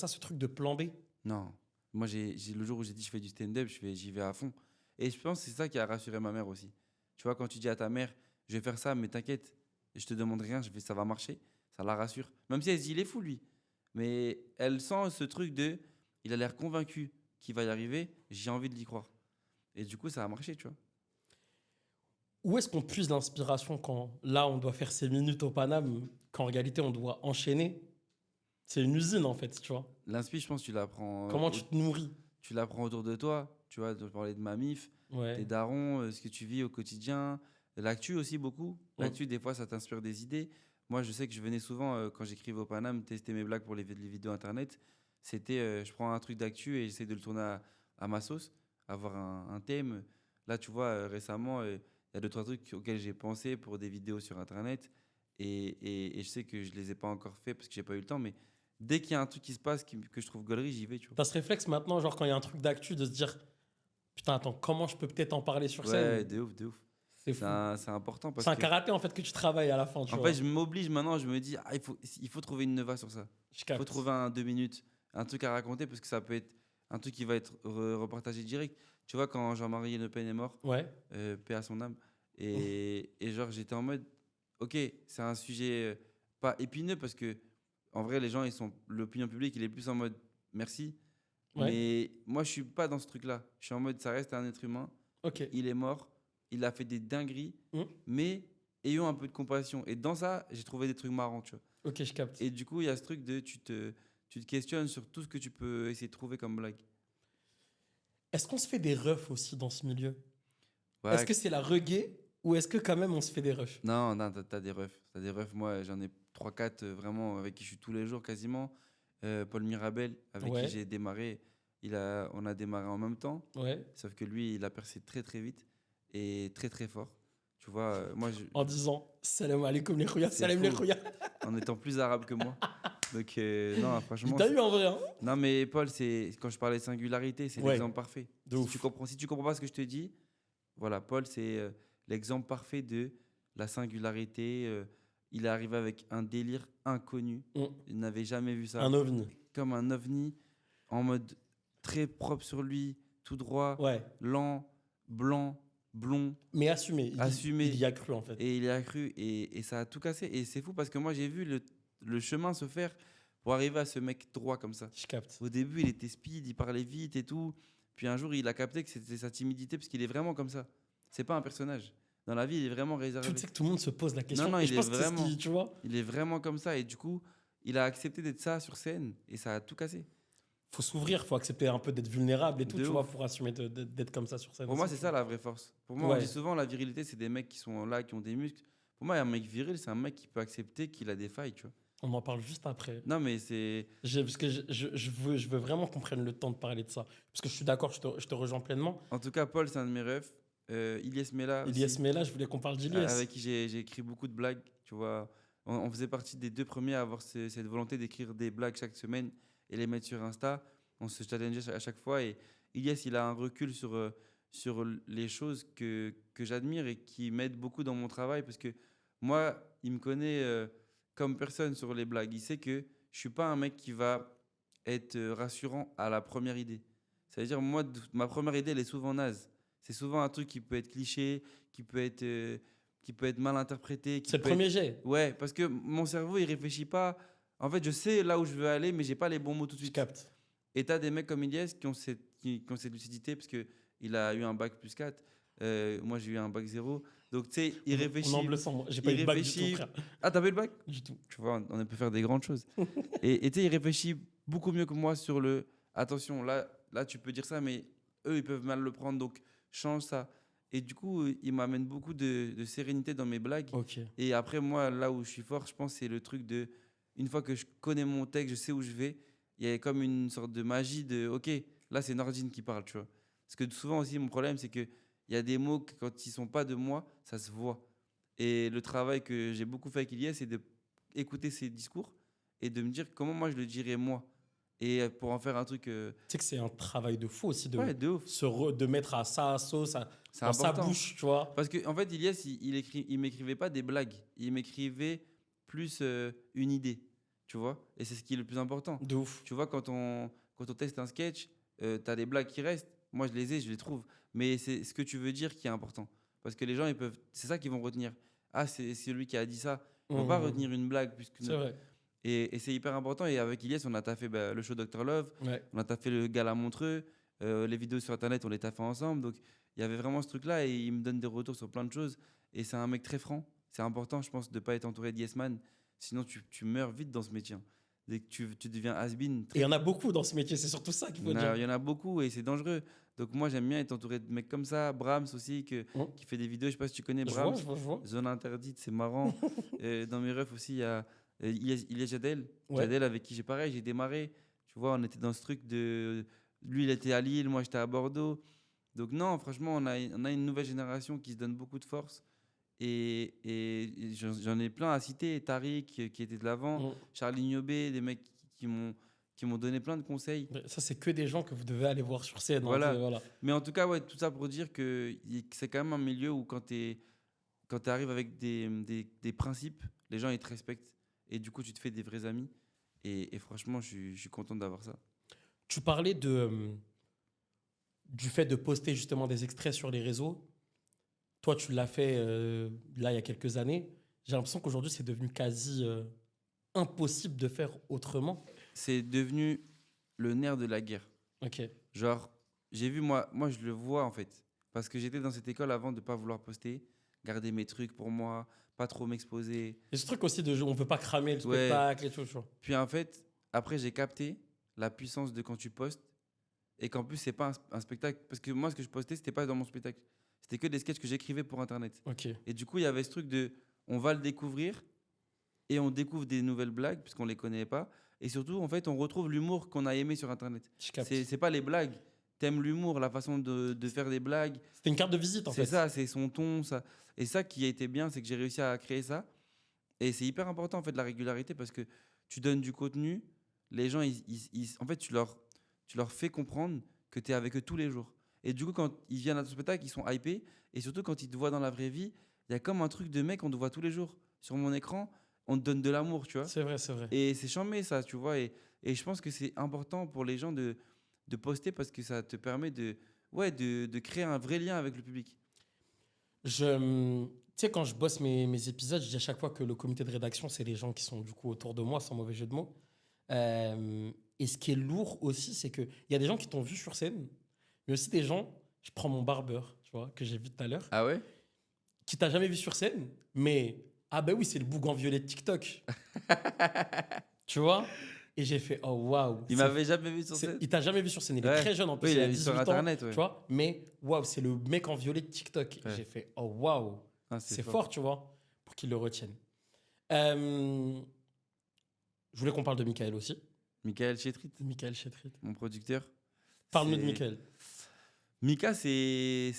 Speaker 1: ce truc de plan B?
Speaker 2: Non. Moi, le jour où j'ai dit je fais du stand-up, j'y vais à fond. Et je pense que c'est ça qui a rassuré ma mère aussi. Tu vois, quand tu dis à ta mère, je vais faire ça, mais t'inquiète, je te demande rien, ça va marcher, ça la rassure. Même si elle se dit, il est fou, lui. Mais elle sent ce truc de, il a l'air convaincu qu'il va y arriver, j'ai envie de l'y croire. Et du coup, ça a marché, tu vois.
Speaker 1: Où est-ce qu'on puise l'inspiration quand, là, on doit faire ses minutes au Paname, quand en réalité, on doit enchaîner? C'est une usine, en fait, tu vois.
Speaker 2: L'inspi, je pense,
Speaker 1: Comment tu te nourris?
Speaker 2: tu l'apprends autour de toi. Tu vois, de parler de ma mif,
Speaker 1: Ouais.
Speaker 2: tes darons, ce que tu vis au quotidien, L'actu aussi, beaucoup. L'actu, des fois, ça t'inspire des idées. Moi, je sais que je venais souvent, quand j'écrivais au Paname, tester mes blagues pour les vidéos internet. C'était, je prends un truc d'actu et j'essaie de le tourner à ma sauce, avoir un thème. Là, tu vois, récemment, il y a deux, trois trucs auxquels j'ai pensé pour des vidéos sur internet. Et je sais que je les ai pas encore fait parce que j'ai pas eu le temps. Mais dès qu'il y a un truc qui se passe que je trouve gaulerie, j'y vais, tu vois.
Speaker 1: T'as ce réflexe maintenant, genre quand il y a un truc d'actu, de se dire putain, attends, comment je peux peut-être en parler sur
Speaker 2: Ouais,
Speaker 1: scène?
Speaker 2: de ouf, de ouf.
Speaker 1: C'est fou.
Speaker 2: C'est important parce
Speaker 1: C'est un
Speaker 2: que,
Speaker 1: karaté en fait que tu travailles à la fin, tu
Speaker 2: en
Speaker 1: vois.
Speaker 2: fait, je m'oblige maintenant, je me dis, ah, il faut trouver une neva sur ça.
Speaker 1: Je
Speaker 2: Il faut
Speaker 1: capte.
Speaker 2: trouver un 2 minutes, un truc à raconter parce que ça peut être un truc qui va être repartagé direct. Tu vois, quand Jean-Marie Le Pen est mort,
Speaker 1: Ouais.
Speaker 2: paix à son âme, et genre, j'étais en mode, ok, c'est un sujet pas épineux parce que, en vrai, les gens, l'opinion publique, il est plus en mode merci.
Speaker 1: Ouais.
Speaker 2: Mais moi, je suis pas dans ce truc-là. Je suis en mode, ça reste un être humain.
Speaker 1: Ok.
Speaker 2: Il est mort, il a fait des dingueries,
Speaker 1: Hmm.
Speaker 2: mais ayons un peu de compassion. Et dans ça, j'ai trouvé des trucs marrants, tu vois.
Speaker 1: Ok, je capte.
Speaker 2: Et du coup, il y a ce truc de tu te questionnes sur tout ce que tu peux essayer de trouver comme blague.
Speaker 1: Est-ce qu'on se fait des refs aussi dans ce milieu?
Speaker 2: Ouais,
Speaker 1: Est-ce que c'est la reggae ou est-ce que quand même on se fait des refs?
Speaker 2: non, non, t'as des refs. T'as des refs. Moi, j'en ai 3 4 vraiment avec qui je suis tous les jours quasiment. Paul Mirabel, avec
Speaker 1: Ouais.
Speaker 2: qui j'ai démarré. On a démarré en même temps,
Speaker 1: Ouais.
Speaker 2: sauf que lui, il a percé très très vite et très très fort. Tu vois, moi,
Speaker 1: En disant salam alaikum les khouya,
Speaker 2: c'est
Speaker 1: salam les
Speaker 2: fou,
Speaker 1: khouya.
Speaker 2: en étant plus arabe que moi. Donc, non,
Speaker 1: Il
Speaker 2: franchement.
Speaker 1: t'a eu en vrai, hein?
Speaker 2: Non, mais Paul, quand je parlais de singularité, c'est
Speaker 1: Ouais.
Speaker 2: l'exemple parfait.
Speaker 1: De
Speaker 2: Si
Speaker 1: ouf.
Speaker 2: tu comprends pas ce que je te dis, voilà, Paul, c'est l'exemple parfait de la singularité. Il est arrivé avec un délire inconnu.
Speaker 1: Mm.
Speaker 2: Il n'avait jamais vu ça.
Speaker 1: Un ovni.
Speaker 2: Comme un ovni, en mode très propre sur lui, tout droit,
Speaker 1: Ouais.
Speaker 2: lent, blanc, blond,
Speaker 1: Mais assumé.
Speaker 2: assumé.
Speaker 1: Il y a cru en fait.
Speaker 2: Et il y a cru et ça a tout cassé. Et c'est fou parce que moi, j'ai vu le chemin se faire pour arriver à ce mec droit comme ça.
Speaker 1: Je capte.
Speaker 2: Au début, il était speed, il parlait vite et tout. Puis un jour, il a capté que c'était sa timidité parce qu'il est vraiment comme ça. C'est pas un personnage. Dans la vie, il est vraiment réservé.
Speaker 1: Tu sais que tout le monde se pose la question.
Speaker 2: Non,
Speaker 1: et
Speaker 2: il
Speaker 1: je
Speaker 2: est
Speaker 1: pense que c'est ce
Speaker 2: vraiment-
Speaker 1: qui, tu vois.
Speaker 2: Il est vraiment comme ça. Et du coup, il a accepté d'être ça sur scène et ça a tout cassé.
Speaker 1: Faut s'ouvrir, faut accepter un peu d'être vulnérable et tout,
Speaker 2: De
Speaker 1: tu
Speaker 2: ouf.
Speaker 1: vois, pour assumer d'être comme ça sur scène.
Speaker 2: Pour moi,
Speaker 1: aussi,
Speaker 2: c'est
Speaker 1: tu
Speaker 2: ça
Speaker 1: vois.
Speaker 2: la vraie force. Pour moi, on
Speaker 1: Ouais.
Speaker 2: dit souvent la virilité, c'est des mecs qui sont là, qui ont des muscles. Pour moi, un mec viril, c'est un mec qui peut accepter qu'il a des failles, tu vois.
Speaker 1: On en parle juste après.
Speaker 2: Non, mais c'est.
Speaker 1: Parce que je veux vraiment qu'on prenne le temps de parler de ça. Parce que je suis d'accord, je te rejoins pleinement.
Speaker 2: En tout cas, Paul, c'est un de mes refs. Ilyes Mela aussi,
Speaker 1: Ilyes Mela, je voulais qu'on parle d'Ilyes.
Speaker 2: avec qui j'ai écrit beaucoup de blagues. Tu vois, on faisait partie des 2 premiers à avoir cette volonté d'écrire des blagues chaque semaine et les mettre sur Insta. On se challengeait à chaque fois. Et Ilyes, il a un recul sur les choses que j'admire et qui m'aident beaucoup dans mon travail. Parce que moi, il me connaît comme personne sur les blagues. Il sait que je suis pas un mec qui va être rassurant à la première idée. Ça veut dire, moi, ma première idée, elle est souvent naze. C'est souvent un truc qui peut être cliché, qui peut être mal interprété.
Speaker 1: C'est le
Speaker 2: peut être-
Speaker 1: premier jet.
Speaker 2: Ouais, parce que mon cerveau, il réfléchit pas. En fait, je sais là où je veux aller, mais j'ai pas les bons mots tout de
Speaker 1: Je
Speaker 2: suite.
Speaker 1: capte.
Speaker 2: Et t'as des mecs comme Ilyes qui ont cette lucidité, parce qu'il a eu un bac +4. Moi, j'ai eu un bac 0. Donc, tu sais, il réfléchit.
Speaker 1: On en bleu sans moi. J'ai pas
Speaker 2: il
Speaker 1: eu de bac du tout,
Speaker 2: réfléchit.
Speaker 1: frère.
Speaker 2: Ah, t'avais le bac?
Speaker 1: Du tout.
Speaker 2: Tu vois, on peut faire des grandes choses. Et tu sais, il réfléchit beaucoup mieux que moi sur le. Attention, là, tu peux dire ça, mais eux, ils peuvent mal le prendre, donc change ça. Et du coup, il m'amène beaucoup de sérénité dans mes blagues.
Speaker 1: Ok.
Speaker 2: Et après, moi, là où je suis fort, je pense, c'est le truc de. Une fois que je connais mon texte, je sais où je vais, il y a comme une sorte de magie de. Ok, là, c'est Nordine qui parle, tu vois. Parce que souvent aussi, mon problème, c'est qu'il y a des mots que quand ils sont pas de moi, ça se voit. Et le travail que j'ai beaucoup fait avec Ilyes, c'est d'écouter ses discours et de me dire comment moi je le dirais moi. Et pour en faire un truc.
Speaker 1: Tu sais que c'est un travail de fou aussi
Speaker 2: Ouais, de ouf.
Speaker 1: de mettre à sa sauce,
Speaker 2: C'est
Speaker 1: dans sa
Speaker 2: important.
Speaker 1: bouche, tu vois.
Speaker 2: Parce qu'en fait, Ilyes, il m'écrivait pas des blagues. Il m'écrivait plus une idée. Tu vois. Et c'est ce qui est le plus important.
Speaker 1: De ouf.
Speaker 2: Tu vois, quand on teste un sketch, tu as des blagues qui restent. Moi, je les trouve. Mais c'est ce que tu veux dire qui est important. Parce que les gens, c'est ça qu'ils vont retenir. Ah, c'est celui qui a dit ça. Ils vont pas retenir une blague plus qu'une
Speaker 1: C'est
Speaker 2: autre.
Speaker 1: vrai.
Speaker 2: Et c'est hyper important. Et avec Ilyes, on a taffé le show Dr Love,
Speaker 1: Ouais.
Speaker 2: on a taffé le gala Montreux, les vidéos sur Internet, on les taffait ensemble. Donc, il y avait vraiment ce truc-là et il me donne des retours sur plein de choses. Et c'est un mec très franc. C'est important, je pense, de ne pas être entouré d'Yes Man. Sinon, tu meurs vite dans ce métier. dès que tu deviens has-been.
Speaker 1: Et il y en a beaucoup dans ce métier, c'est surtout ça qu'il faut dire.
Speaker 2: Il y en a beaucoup et c'est dangereux. Donc moi, j'aime bien être entouré de mecs comme ça. Brahms aussi,
Speaker 1: Hum.
Speaker 2: qui fait des vidéos. Je sais pas si tu connais
Speaker 1: Je
Speaker 2: Brahms.
Speaker 1: vois, je vois, je vois.
Speaker 2: Zone interdite, c'est marrant. Dans mes refs aussi, il y a Jadel.
Speaker 1: Ouais.
Speaker 2: Jadel avec qui j'ai démarré. Tu vois, on était dans ce truc de... Lui, il était à Lille, moi, j'étais à Bordeaux. Donc non, franchement, on a une nouvelle génération qui se donne beaucoup de force. Et j'en ai plein à citer. Tariq, qui était de l'avant.
Speaker 1: Hum.
Speaker 2: Charlie Niobé, des mecs qui m'ont donné plein de conseils.
Speaker 1: Mais ça, c'est que des gens que vous devez aller voir sur scène.
Speaker 2: Voilà.
Speaker 1: Hein, voilà.
Speaker 2: Mais en tout cas, ouais, tout ça pour dire que c'est quand même un milieu où quand tu arrives avec des principes, les gens ils te respectent. Et du coup, tu te fais des vrais amis. Et franchement, je suis content d'avoir ça.
Speaker 1: Tu parlais du fait de poster justement des extraits sur les réseaux. Toi, tu l'as fait là il y a quelques années. J'ai l'impression qu'aujourd'hui, c'est devenu quasi impossible de faire autrement.
Speaker 2: C'est devenu le nerf de la guerre.
Speaker 1: Ok.
Speaker 2: Genre, j'ai vu, moi, je le vois en fait. Parce que j'étais dans cette école avant de ne pas vouloir poster, garder mes trucs pour moi, pas trop m'exposer.
Speaker 1: Et ce truc aussi de on ne peut pas cramer le
Speaker 2: Ouais.
Speaker 1: spectacle et tout. Tu vois.
Speaker 2: Puis en fait, après, j'ai capté la puissance de quand tu postes et qu'en plus, c'est pas un spectacle. Parce que moi, ce que je postais, c'était pas dans mon spectacle. C'était que des sketchs que j'écrivais pour Internet.
Speaker 1: Ok.
Speaker 2: Et du coup, il y avait ce truc de on va le découvrir et on découvre des nouvelles blagues puisqu'on les connaît pas. Et surtout, en fait, on retrouve l'humour qu'on a aimé sur Internet.
Speaker 1: Je capte.
Speaker 2: C'est pas les blagues. T'aimes l'humour, la façon de faire des blagues.
Speaker 1: C'était une carte de visite en fait.
Speaker 2: C'est ça, c'est son ton. Ça. Et ça qui a été bien, c'est que j'ai réussi à créer ça. Et c'est hyper important en fait la régularité parce que tu donnes du contenu. Les gens, en fait, tu leur fais comprendre que tu es avec eux tous les jours. Et du coup, quand ils viennent à ton spectacle, ils sont hypés. Et surtout, quand ils te voient dans la vraie vie, il y a comme un truc de mec, on te voit tous les jours. Sur mon écran, on te donne de l'amour, tu vois.
Speaker 1: C'est vrai, c'est vrai.
Speaker 2: Et c'est charmé, ça, tu vois. Et je pense que c'est important pour les gens de poster parce que ça te permet de créer un vrai lien avec le public.
Speaker 1: Tu sais, quand je bosse mes épisodes, je dis à chaque fois que le comité de rédaction, c'est les gens qui sont du coup autour de moi, sans mauvais jeu de mots. Et ce qui est lourd aussi, c'est qu'il y a des gens qui t'ont vu sur scène, mais aussi des gens, je prends mon barbeur, tu vois, que j'ai vu tout à l'heure,
Speaker 2: Ah ouais?
Speaker 1: qui t'a jamais vu sur scène, mais ah ben oui, c'est le bougon violet de TikTok. Tu vois? Et j'ai fait, oh waouh.
Speaker 2: Il m'avait jamais vu sur scène.
Speaker 1: Il t'a jamais vu sur scène. Il est
Speaker 2: Ouais.
Speaker 1: très jeune en plus.
Speaker 2: Oui,
Speaker 1: il a
Speaker 2: il est
Speaker 1: 18
Speaker 2: sur
Speaker 1: ans,
Speaker 2: Internet, ouais.
Speaker 1: tu vois? Mais waouh, c'est le mec en violet de TikTok. Et
Speaker 2: Ouais.
Speaker 1: j'ai fait, oh waouh.
Speaker 2: Ah,
Speaker 1: C'est fort, tu vois, pour qu'ils le retiennent. Je voulais qu'on parle de Michael aussi.
Speaker 2: Michael Chetrit,
Speaker 1: Michael Chetrit.
Speaker 2: mon producteur.
Speaker 1: Parle-nous de
Speaker 2: C'est-
Speaker 1: Michael.
Speaker 2: Mika, c'est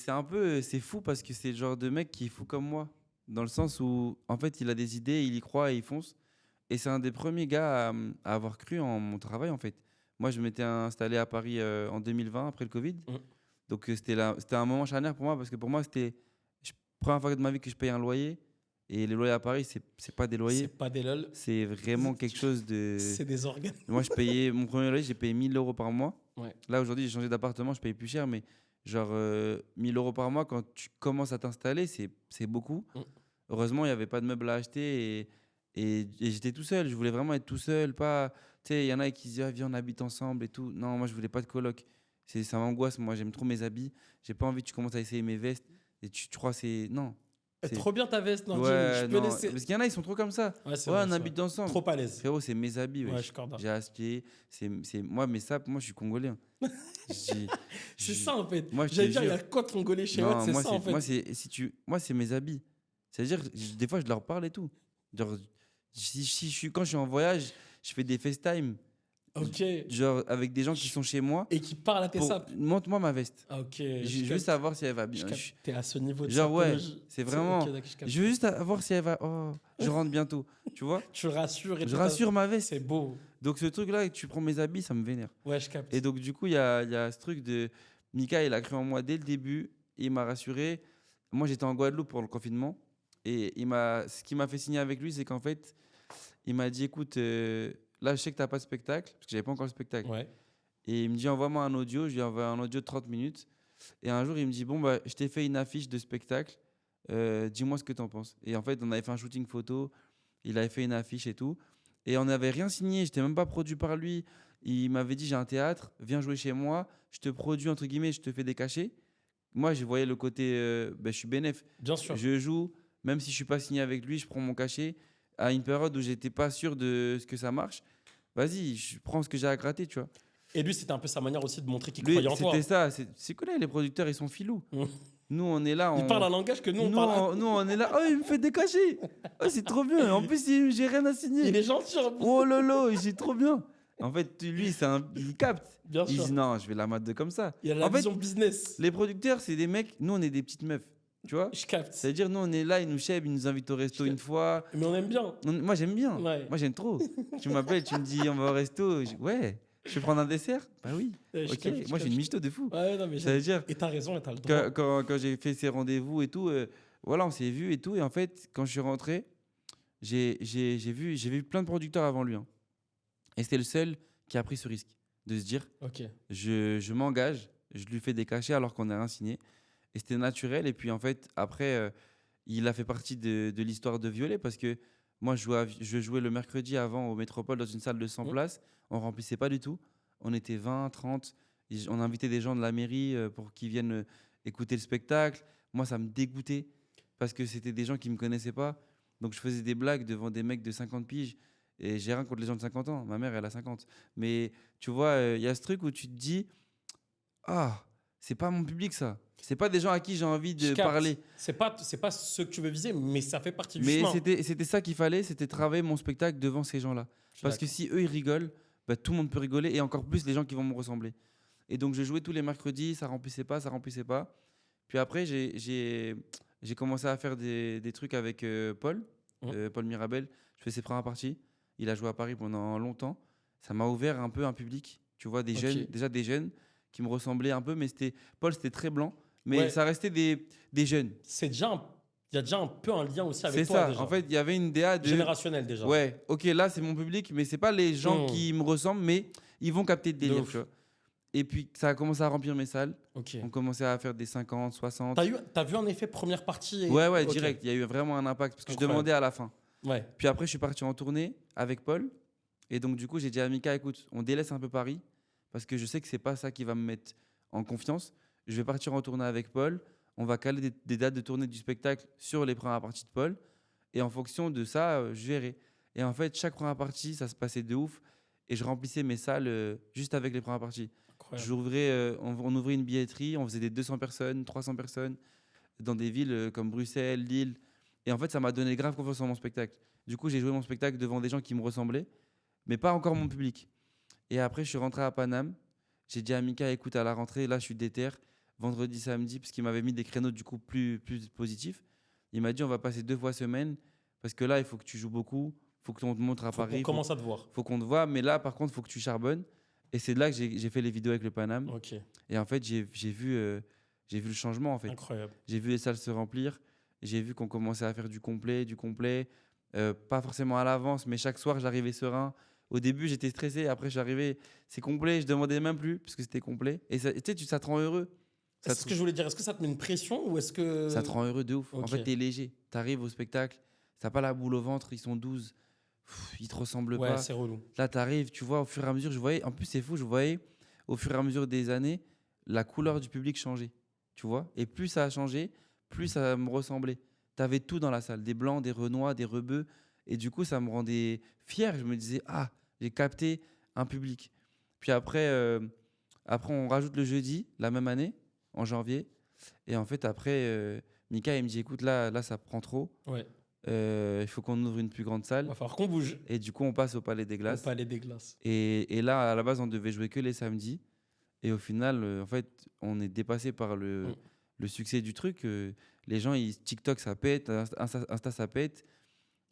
Speaker 2: fou parce que c'est le genre de mec qui est fou comme moi. Dans le sens où, en fait, il a des idées, il y croit et il fonce. Et c'est un des premiers gars à avoir cru en mon travail, en fait. Moi, je m'étais installé à Paris en 2020, après le Covid. Donc, c'était un moment charnière pour moi parce que pour moi, c'était la première fois de ma vie que je payais un loyer. Et les loyers à Paris, c'est pas des loyers.
Speaker 1: C'est pas des lol.
Speaker 2: C'est vraiment quelque chose de...
Speaker 1: C'est des organes.
Speaker 2: Moi, mon premier loyer, j'ai payé 1000 euros par mois.
Speaker 1: Ouais.
Speaker 2: Là, aujourd'hui, j'ai changé d'appartement, je paye plus cher, mais genre 1000 euros par mois, quand tu commences à t'installer, c'est beaucoup. Heureusement, il n'y avait pas de meubles à acheter et j'étais tout seul. Je voulais vraiment être tout seul. Pas, tu sais, il y en a qui se disent, ah, viens, on habite ensemble et tout. Non, moi, je voulais pas de coloc. Ça m'angoisse. Moi, j'aime trop mes habits. J'ai pas envie que tu commences à essayer mes vestes et tu crois c'est. Non.
Speaker 1: Trop bien ta veste, non,
Speaker 2: Ouais,
Speaker 1: je peux
Speaker 2: non,
Speaker 1: laisser.
Speaker 2: parce qu'il y en a, ils sont trop comme ça.
Speaker 1: Ouais, c'est
Speaker 2: Ouais,
Speaker 1: vrai,
Speaker 2: on
Speaker 1: c'est
Speaker 2: habite
Speaker 1: vrai.
Speaker 2: ensemble.
Speaker 1: Trop à l'aise.
Speaker 2: Frérot, c'est mes habits.
Speaker 1: Ouais,
Speaker 2: wesh.
Speaker 1: je corde.
Speaker 2: J'ai acheté. Moi, mes sapes, moi, je suis congolais. Hein.
Speaker 1: C'est ça en fait.
Speaker 2: Moi, je te
Speaker 1: J'allais dire, il y
Speaker 2: jure.
Speaker 1: a quoi de congolais chez
Speaker 2: Non,
Speaker 1: Watt, c'est
Speaker 2: moi,
Speaker 1: ça en fait.
Speaker 2: moi, c'est mes habits. C'est-à-dire, des fois, je leur parle et tout. Genre, quand je suis en voyage, je fais des FaceTime.
Speaker 1: Ok.
Speaker 2: Genre, avec des gens qui sont chez moi.
Speaker 1: Et qui parle à tes sapes.
Speaker 2: Montre-moi ma veste.
Speaker 1: Ok.
Speaker 2: Je veux savoir si elle va bien.
Speaker 1: T'es à ce niveau de
Speaker 2: Genre, ouais,
Speaker 1: sapologie.
Speaker 2: c'est vraiment.
Speaker 1: Ok, d'accord, capte.
Speaker 2: Je veux juste voir si elle va. Oh, je rentre bientôt. Tu vois?
Speaker 1: Tu rassures et
Speaker 2: Je
Speaker 1: tout.
Speaker 2: rassure ma veste.
Speaker 1: C'est beau.
Speaker 2: Donc, ce truc-là, tu prends mes habits, ça me vénère.
Speaker 1: Ouais, je capte.
Speaker 2: Et donc, du coup, il y a ce truc de. Mika, il a cru en moi dès le début. Il m'a rassuré. Moi, j'étais en Guadeloupe pour le confinement. Et ce qui m'a fait signer avec lui, c'est qu'en fait, il m'a dit écoute, là, je sais que tu n'as pas de spectacle, parce que j'avais pas encore le spectacle.
Speaker 1: Ouais.
Speaker 2: Et il me dit envoie-moi un audio. Je lui envoie un audio de 30 minutes. Et un jour, il me dit bon, bah, je t'ai fait une affiche de spectacle. Dis-moi ce que tu en penses. Et en fait, on avait fait un shooting photo. Il avait fait une affiche et tout. Et on n'avait rien signé. Je n'étais même pas produit par lui. Il m'avait dit j'ai un théâtre, viens jouer chez moi. Je te produis, entre guillemets, je te fais des cachets. Moi, je voyais le côté je suis bénéf.
Speaker 1: Bien sûr.
Speaker 2: Je joue, même si je suis pas signé avec lui, je prends mon cachet. À une période où j'étais pas sûr de ce que ça marche. vas-y, je prends ce que j'ai à gratter, tu vois.
Speaker 1: Et lui, c'était un peu sa manière aussi de montrer qu'il
Speaker 2: Lui,
Speaker 1: croyait en toi.
Speaker 2: c'était ça. C'est quoi, les producteurs, ils sont filous.
Speaker 1: Mm.
Speaker 2: Nous, on est là,
Speaker 1: Il parle un langage que nous, on
Speaker 2: nous,
Speaker 1: parle.
Speaker 2: nous, on est là. Oh, il me fait des cachets. Oh, c'est trop bien. En plus, j'ai rien à signer.
Speaker 1: Il est gentil, en plus.
Speaker 2: Oh lolo, c'est trop bien. En fait, lui, il capte.
Speaker 1: Bien
Speaker 2: Il
Speaker 1: sûr.
Speaker 2: dit non, je vais la mettre comme ça.
Speaker 1: Il a la
Speaker 2: En fait,
Speaker 1: vision business.
Speaker 2: les producteurs, c'est des mecs, nous, on est des petites meufs. Tu vois?
Speaker 1: Je capte.
Speaker 2: C'est-à-dire, nous, on est là, ils nous chèvent, ils nous invitent au resto une fois.
Speaker 1: Mais on aime bien.
Speaker 2: Moi, j'aime bien.
Speaker 1: Ouais.
Speaker 2: Moi, j'aime trop. Tu m'appelles, tu me dis, on va au resto. Ouais. Je vais prendre un dessert? Bah oui.
Speaker 1: Ouais, je
Speaker 2: Ok.
Speaker 1: capte, je
Speaker 2: Moi, j'ai une
Speaker 1: capte.
Speaker 2: michto de fou.
Speaker 1: Ouais, non, mais
Speaker 2: Ça veut dire,
Speaker 1: Et t'as raison, et t'as le droit.
Speaker 2: quand j'ai fait ces rendez-vous et tout, voilà, on s'est vus et tout. Et en fait, quand je suis rentré, j'ai vu plein de producteurs avant lui, hein. Et c'était le seul qui a pris ce risque de se dire,
Speaker 1: Ok.
Speaker 2: je m'engage, je lui fais des cachets alors qu'on n'a rien signé. Et c'était naturel. Et puis en fait, après, il a fait partie de l'histoire de Violet parce que moi, je jouais le mercredi avant au Métropole dans une salle de 100
Speaker 1: Mm.
Speaker 2: places. On remplissait pas du tout. On était 20, 30. On invitait des gens de la mairie pour qu'ils viennent écouter le spectacle. Moi, ça me dégoûtait parce que c'était des gens qui me connaissaient pas. Donc je faisais des blagues devant des mecs de 50 piges. Et j'ai rien contre les gens de 50 ans. Ma mère, elle a 50. Mais tu vois, il y a ce truc où tu te dis, ah, c'est pas mon public ça. C'est pas des gens à qui j'ai envie
Speaker 1: Je
Speaker 2: de
Speaker 1: capte.
Speaker 2: parler.
Speaker 1: C'est pas ce que tu veux viser, mais ça fait partie du
Speaker 2: Mais
Speaker 1: chemin.
Speaker 2: c'était ça qu'il fallait, c'était travailler mon spectacle devant ces gens-là.
Speaker 1: Je suis
Speaker 2: Parce que
Speaker 1: d'accord.
Speaker 2: si eux ils rigolent, bah, tout le monde peut rigoler et encore plus les gens qui vont me ressembler. Et donc je jouais tous les mercredis, ça remplissait pas, ça remplissait pas. Puis après j'ai commencé à faire des trucs avec Paul,
Speaker 1: Mhm.
Speaker 2: Paul Mirabel. Je fais ses premières parties. Il a joué à Paris pendant longtemps. Ça m'a ouvert un peu un public. Tu vois, des
Speaker 1: Ok.
Speaker 2: jeunes, déjà des jeunes qui me ressemblaient un peu, mais Paul c'était très blanc, mais
Speaker 1: Ouais.
Speaker 2: ça restait des jeunes.
Speaker 1: C'est déjà il y a déjà un peu un lien aussi avec
Speaker 2: C'est
Speaker 1: toi
Speaker 2: ça.
Speaker 1: déjà.
Speaker 2: En fait, il y avait une DA de
Speaker 1: Générationnel déjà.
Speaker 2: ouais, ok, là c'est mon public, mais c'est pas les gens
Speaker 1: Hmm.
Speaker 2: qui me ressemblent, mais ils vont capter le
Speaker 1: De
Speaker 2: délire,
Speaker 1: ouf.
Speaker 2: tu vois. Et puis ça a commencé à remplir mes salles.
Speaker 1: Ok.
Speaker 2: On commençait à faire des 50, 60.
Speaker 1: T'as vu en effet première partie
Speaker 2: Ouais,
Speaker 1: Ok.
Speaker 2: direct. Il y a eu vraiment un impact parce que je
Speaker 1: Incroyable.
Speaker 2: demandais à la fin.
Speaker 1: Ouais.
Speaker 2: Puis après, je suis parti en tournée avec Paul. Et donc, du coup, j'ai dit à Mika, écoute, on délaisse un peu Paris parce que je sais que c'est pas ça qui va me mettre en confiance. Je vais partir en tournée avec Paul. On va caler des dates de tournée du spectacle sur les premières parties de Paul. Et en fonction de ça, je verrai. Et en fait, chaque première partie, ça se passait de ouf. Et je remplissais mes salles juste avec les premières parties.
Speaker 1: Incroyable.
Speaker 2: On ouvrait une billetterie, on faisait des 200 personnes, 300 personnes dans des villes comme Bruxelles, Lille. Et en fait, ça m'a donné grave confiance en mon spectacle. Du coup, j'ai joué mon spectacle devant des gens qui me ressemblaient, mais pas encore mon public. Et après, je suis rentré à Paname. J'ai dit à Mika, écoute, à la rentrée, là, je suis déter. Vendredi, samedi, parce qu'il m'avait mis des créneaux du coup plus positifs. Il m'a dit, on va passer 2 fois semaine, parce que là, il faut que tu joues beaucoup, il faut que on te montre à
Speaker 1: Faut qu'on
Speaker 2: Paris,
Speaker 1: commence à te voir.
Speaker 2: faut qu'on te voit. Mais là, par contre, il faut que tu charbonnes. Et c'est de là que j'ai fait les vidéos avec le Paname.
Speaker 1: Ok.
Speaker 2: Et en fait, j'ai vu le changement, en fait.
Speaker 1: Incroyable.
Speaker 2: J'ai vu les salles se remplir. J'ai vu qu'on commençait à faire du complet. Pas forcément à l'avance, mais chaque soir, j'arrivais serein. Au début, j'étais stressé. Après, j'arrivais, c'est complet. Je demandais même plus, parce que c'était complet. Et ça, tu sais, ça te rend heureux. Ça
Speaker 1: C'est ce que je voulais dire. Est-ce que ça te met une pression ou est-ce que.
Speaker 2: ça te rend heureux de ouf. En
Speaker 1: Ok.
Speaker 2: fait, t'es léger. T'arrives au spectacle, t'as pas la boule au ventre, ils sont 12. Ils te ressemblent
Speaker 1: Ouais,
Speaker 2: pas.
Speaker 1: c'est relou.
Speaker 2: Là, t'arrives, tu vois, au fur et à mesure, je voyais. En plus, c'est fou, je voyais, au fur et à mesure des années, la couleur du public changer. Tu vois. Et plus ça a changé, plus ça me ressemblait. T'avais tout dans la salle, des blancs, des renois, des rebeux. Et du coup, ça me rendait fier. Je me disais, ah, j'ai capté un public. Puis après, on rajoute le jeudi, la même année, en janvier. Et en fait, après, Mika, il me dit, écoute, là, ça prend trop.
Speaker 1: Ouais.
Speaker 2: Il faut qu'on ouvre une plus grande salle.
Speaker 1: Va falloir qu'on bouge.
Speaker 2: Et du coup, on passe au Palais des
Speaker 1: Au
Speaker 2: Glaces.
Speaker 1: palais des glaces.
Speaker 2: Et là, à la base, on devait jouer que les samedis. Et au final, en fait, on est dépassé par le succès du truc. Les gens, TikTok, ça pète, Insta, ça pète.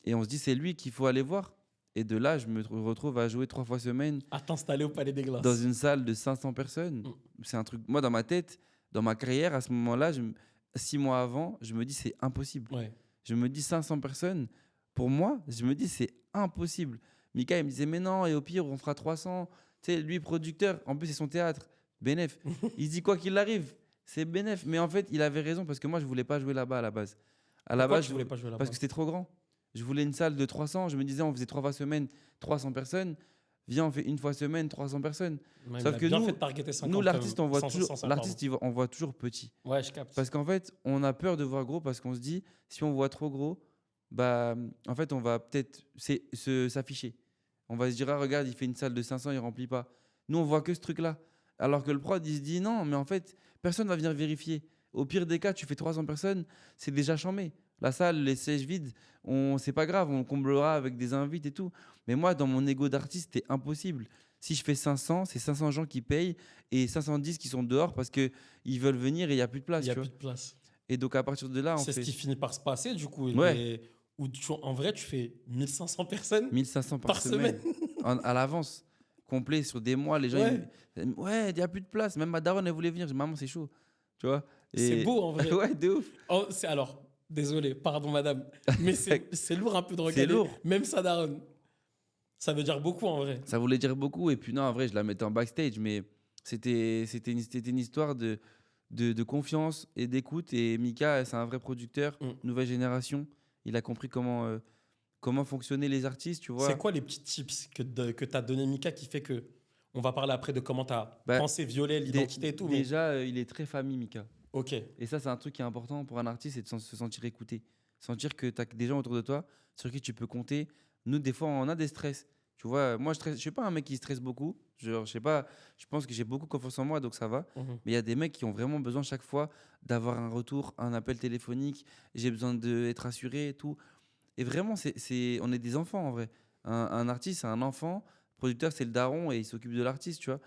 Speaker 2: Et on se dit, c'est lui qu'il faut aller voir. Et de là, je me retrouve à jouer 3 fois semaine
Speaker 1: À t'installer au palais des glaces.
Speaker 2: dans une salle de 500 personnes. C'est un truc. Moi, dans ma tête, dans ma carrière, à ce moment-là, 6 mois avant, je me dis, c'est impossible.
Speaker 1: Ouais.
Speaker 2: Je me dis 500 personnes. Pour moi, je me dis, c'est impossible. Mika, il me disait, mais non, et au pire, on fera 300. Tu sais, lui, producteur, en plus, c'est son théâtre. Bénef. Il se dit, quoi qu'il arrive, c'est bénef. Mais en fait, il avait raison parce que moi, je voulais pas jouer là-bas à la base. À la
Speaker 1: Pourquoi
Speaker 2: base,
Speaker 1: tu voulais pas jouer là-bas?
Speaker 2: parce que c'était trop grand. Je voulais une salle de 300. Je me disais, on faisait 3 fois semaine, 300 personnes. Viens, on fait une fois semaine, 300 personnes.
Speaker 1: Ouais,
Speaker 2: Sauf
Speaker 1: il a
Speaker 2: que
Speaker 1: bien
Speaker 2: nous-
Speaker 1: fait de targeter 50,
Speaker 2: Nous, l'artiste, on voit
Speaker 1: 100,
Speaker 2: toujours,
Speaker 1: 150,
Speaker 2: l'artiste, on voit toujours petit.
Speaker 1: pardon. Ouais, je capte.
Speaker 2: Parce qu'en fait, on a peur de voir gros parce qu'on se dit, si on voit trop gros, bah, en fait, on va peut-être s'afficher. On va se dire, ah, regarde, il fait une salle de 500, il remplit pas. Nous, on voit que ce truc-là. Alors que le prod, il se dit, non, mais en fait, personne va venir vérifier. Au pire des cas, tu fais 300 personnes, c'est déjà chambé. La salle, les sièges vides, c'est pas grave, on comblera avec des invites et tout. Mais moi, dans mon ego d'artiste, c'était impossible. Si je fais 500, c'est 500 gens qui payent et 510 qui sont dehors parce qu'ils veulent venir et il n'y a plus de
Speaker 1: Il
Speaker 2: place.
Speaker 1: n'y a
Speaker 2: Tu vois.
Speaker 1: plus de place.
Speaker 2: Et donc, à partir de là, on
Speaker 1: C'est ce
Speaker 2: fait
Speaker 1: qui finit par se passer, du coup.
Speaker 2: ouais,
Speaker 1: Où en vrai, tu fais 1500 personnes
Speaker 2: 1500 par
Speaker 1: par semaine.
Speaker 2: semaine à l'avance, complet sur des mois. Les gens,
Speaker 1: Ouais.
Speaker 2: ouais, il n'y a plus de place. Même ma daronne, elle voulait venir. J'ai dit, maman, c'est chaud. Tu vois.
Speaker 1: C'est
Speaker 2: Et
Speaker 1: beau, en vrai.
Speaker 2: ouais, de ouf.
Speaker 1: Oh, alors, désolé, pardon, madame. Mais c'est lourd un peu de
Speaker 2: C'est
Speaker 1: regarder.
Speaker 2: lourd.
Speaker 1: Même sa daronne. Ça veut dire beaucoup, en vrai.
Speaker 2: Ça voulait dire beaucoup. Et puis, non, en vrai, je la mettais en backstage. Mais c'était une histoire de confiance et d'écoute. Et Mika, c'est un vrai producteur,
Speaker 1: Mm.
Speaker 2: nouvelle génération. Il a compris comment fonctionnaient les artistes, tu vois.
Speaker 1: C'est quoi les petits tips que t'as donné Mika qui fait que. On va parler après de comment t'as
Speaker 2: Bah,
Speaker 1: pensé violer l'identité et tout. Mais...
Speaker 2: Déjà, il est très famille, Mika.
Speaker 1: Ok.
Speaker 2: Et ça, c'est un truc qui est important pour un artiste, c'est de se sentir écouté. Sentir que tu as des gens autour de toi sur qui tu peux compter. Nous, des fois, on a des stress. Tu vois, moi, je suis pas un mec qui stresse beaucoup. Genre, je sais pas, je pense que j'ai beaucoup confiance en moi, donc ça va.
Speaker 1: Mhm.
Speaker 2: Mais il y a des mecs qui ont vraiment besoin chaque fois d'avoir un retour, un appel téléphonique. J'ai besoin d'être assuré et tout. Et vraiment, on est des enfants en vrai. Un artiste, c'est un enfant. Le producteur, c'est le daron et il s'occupe de l'artiste, tu vois.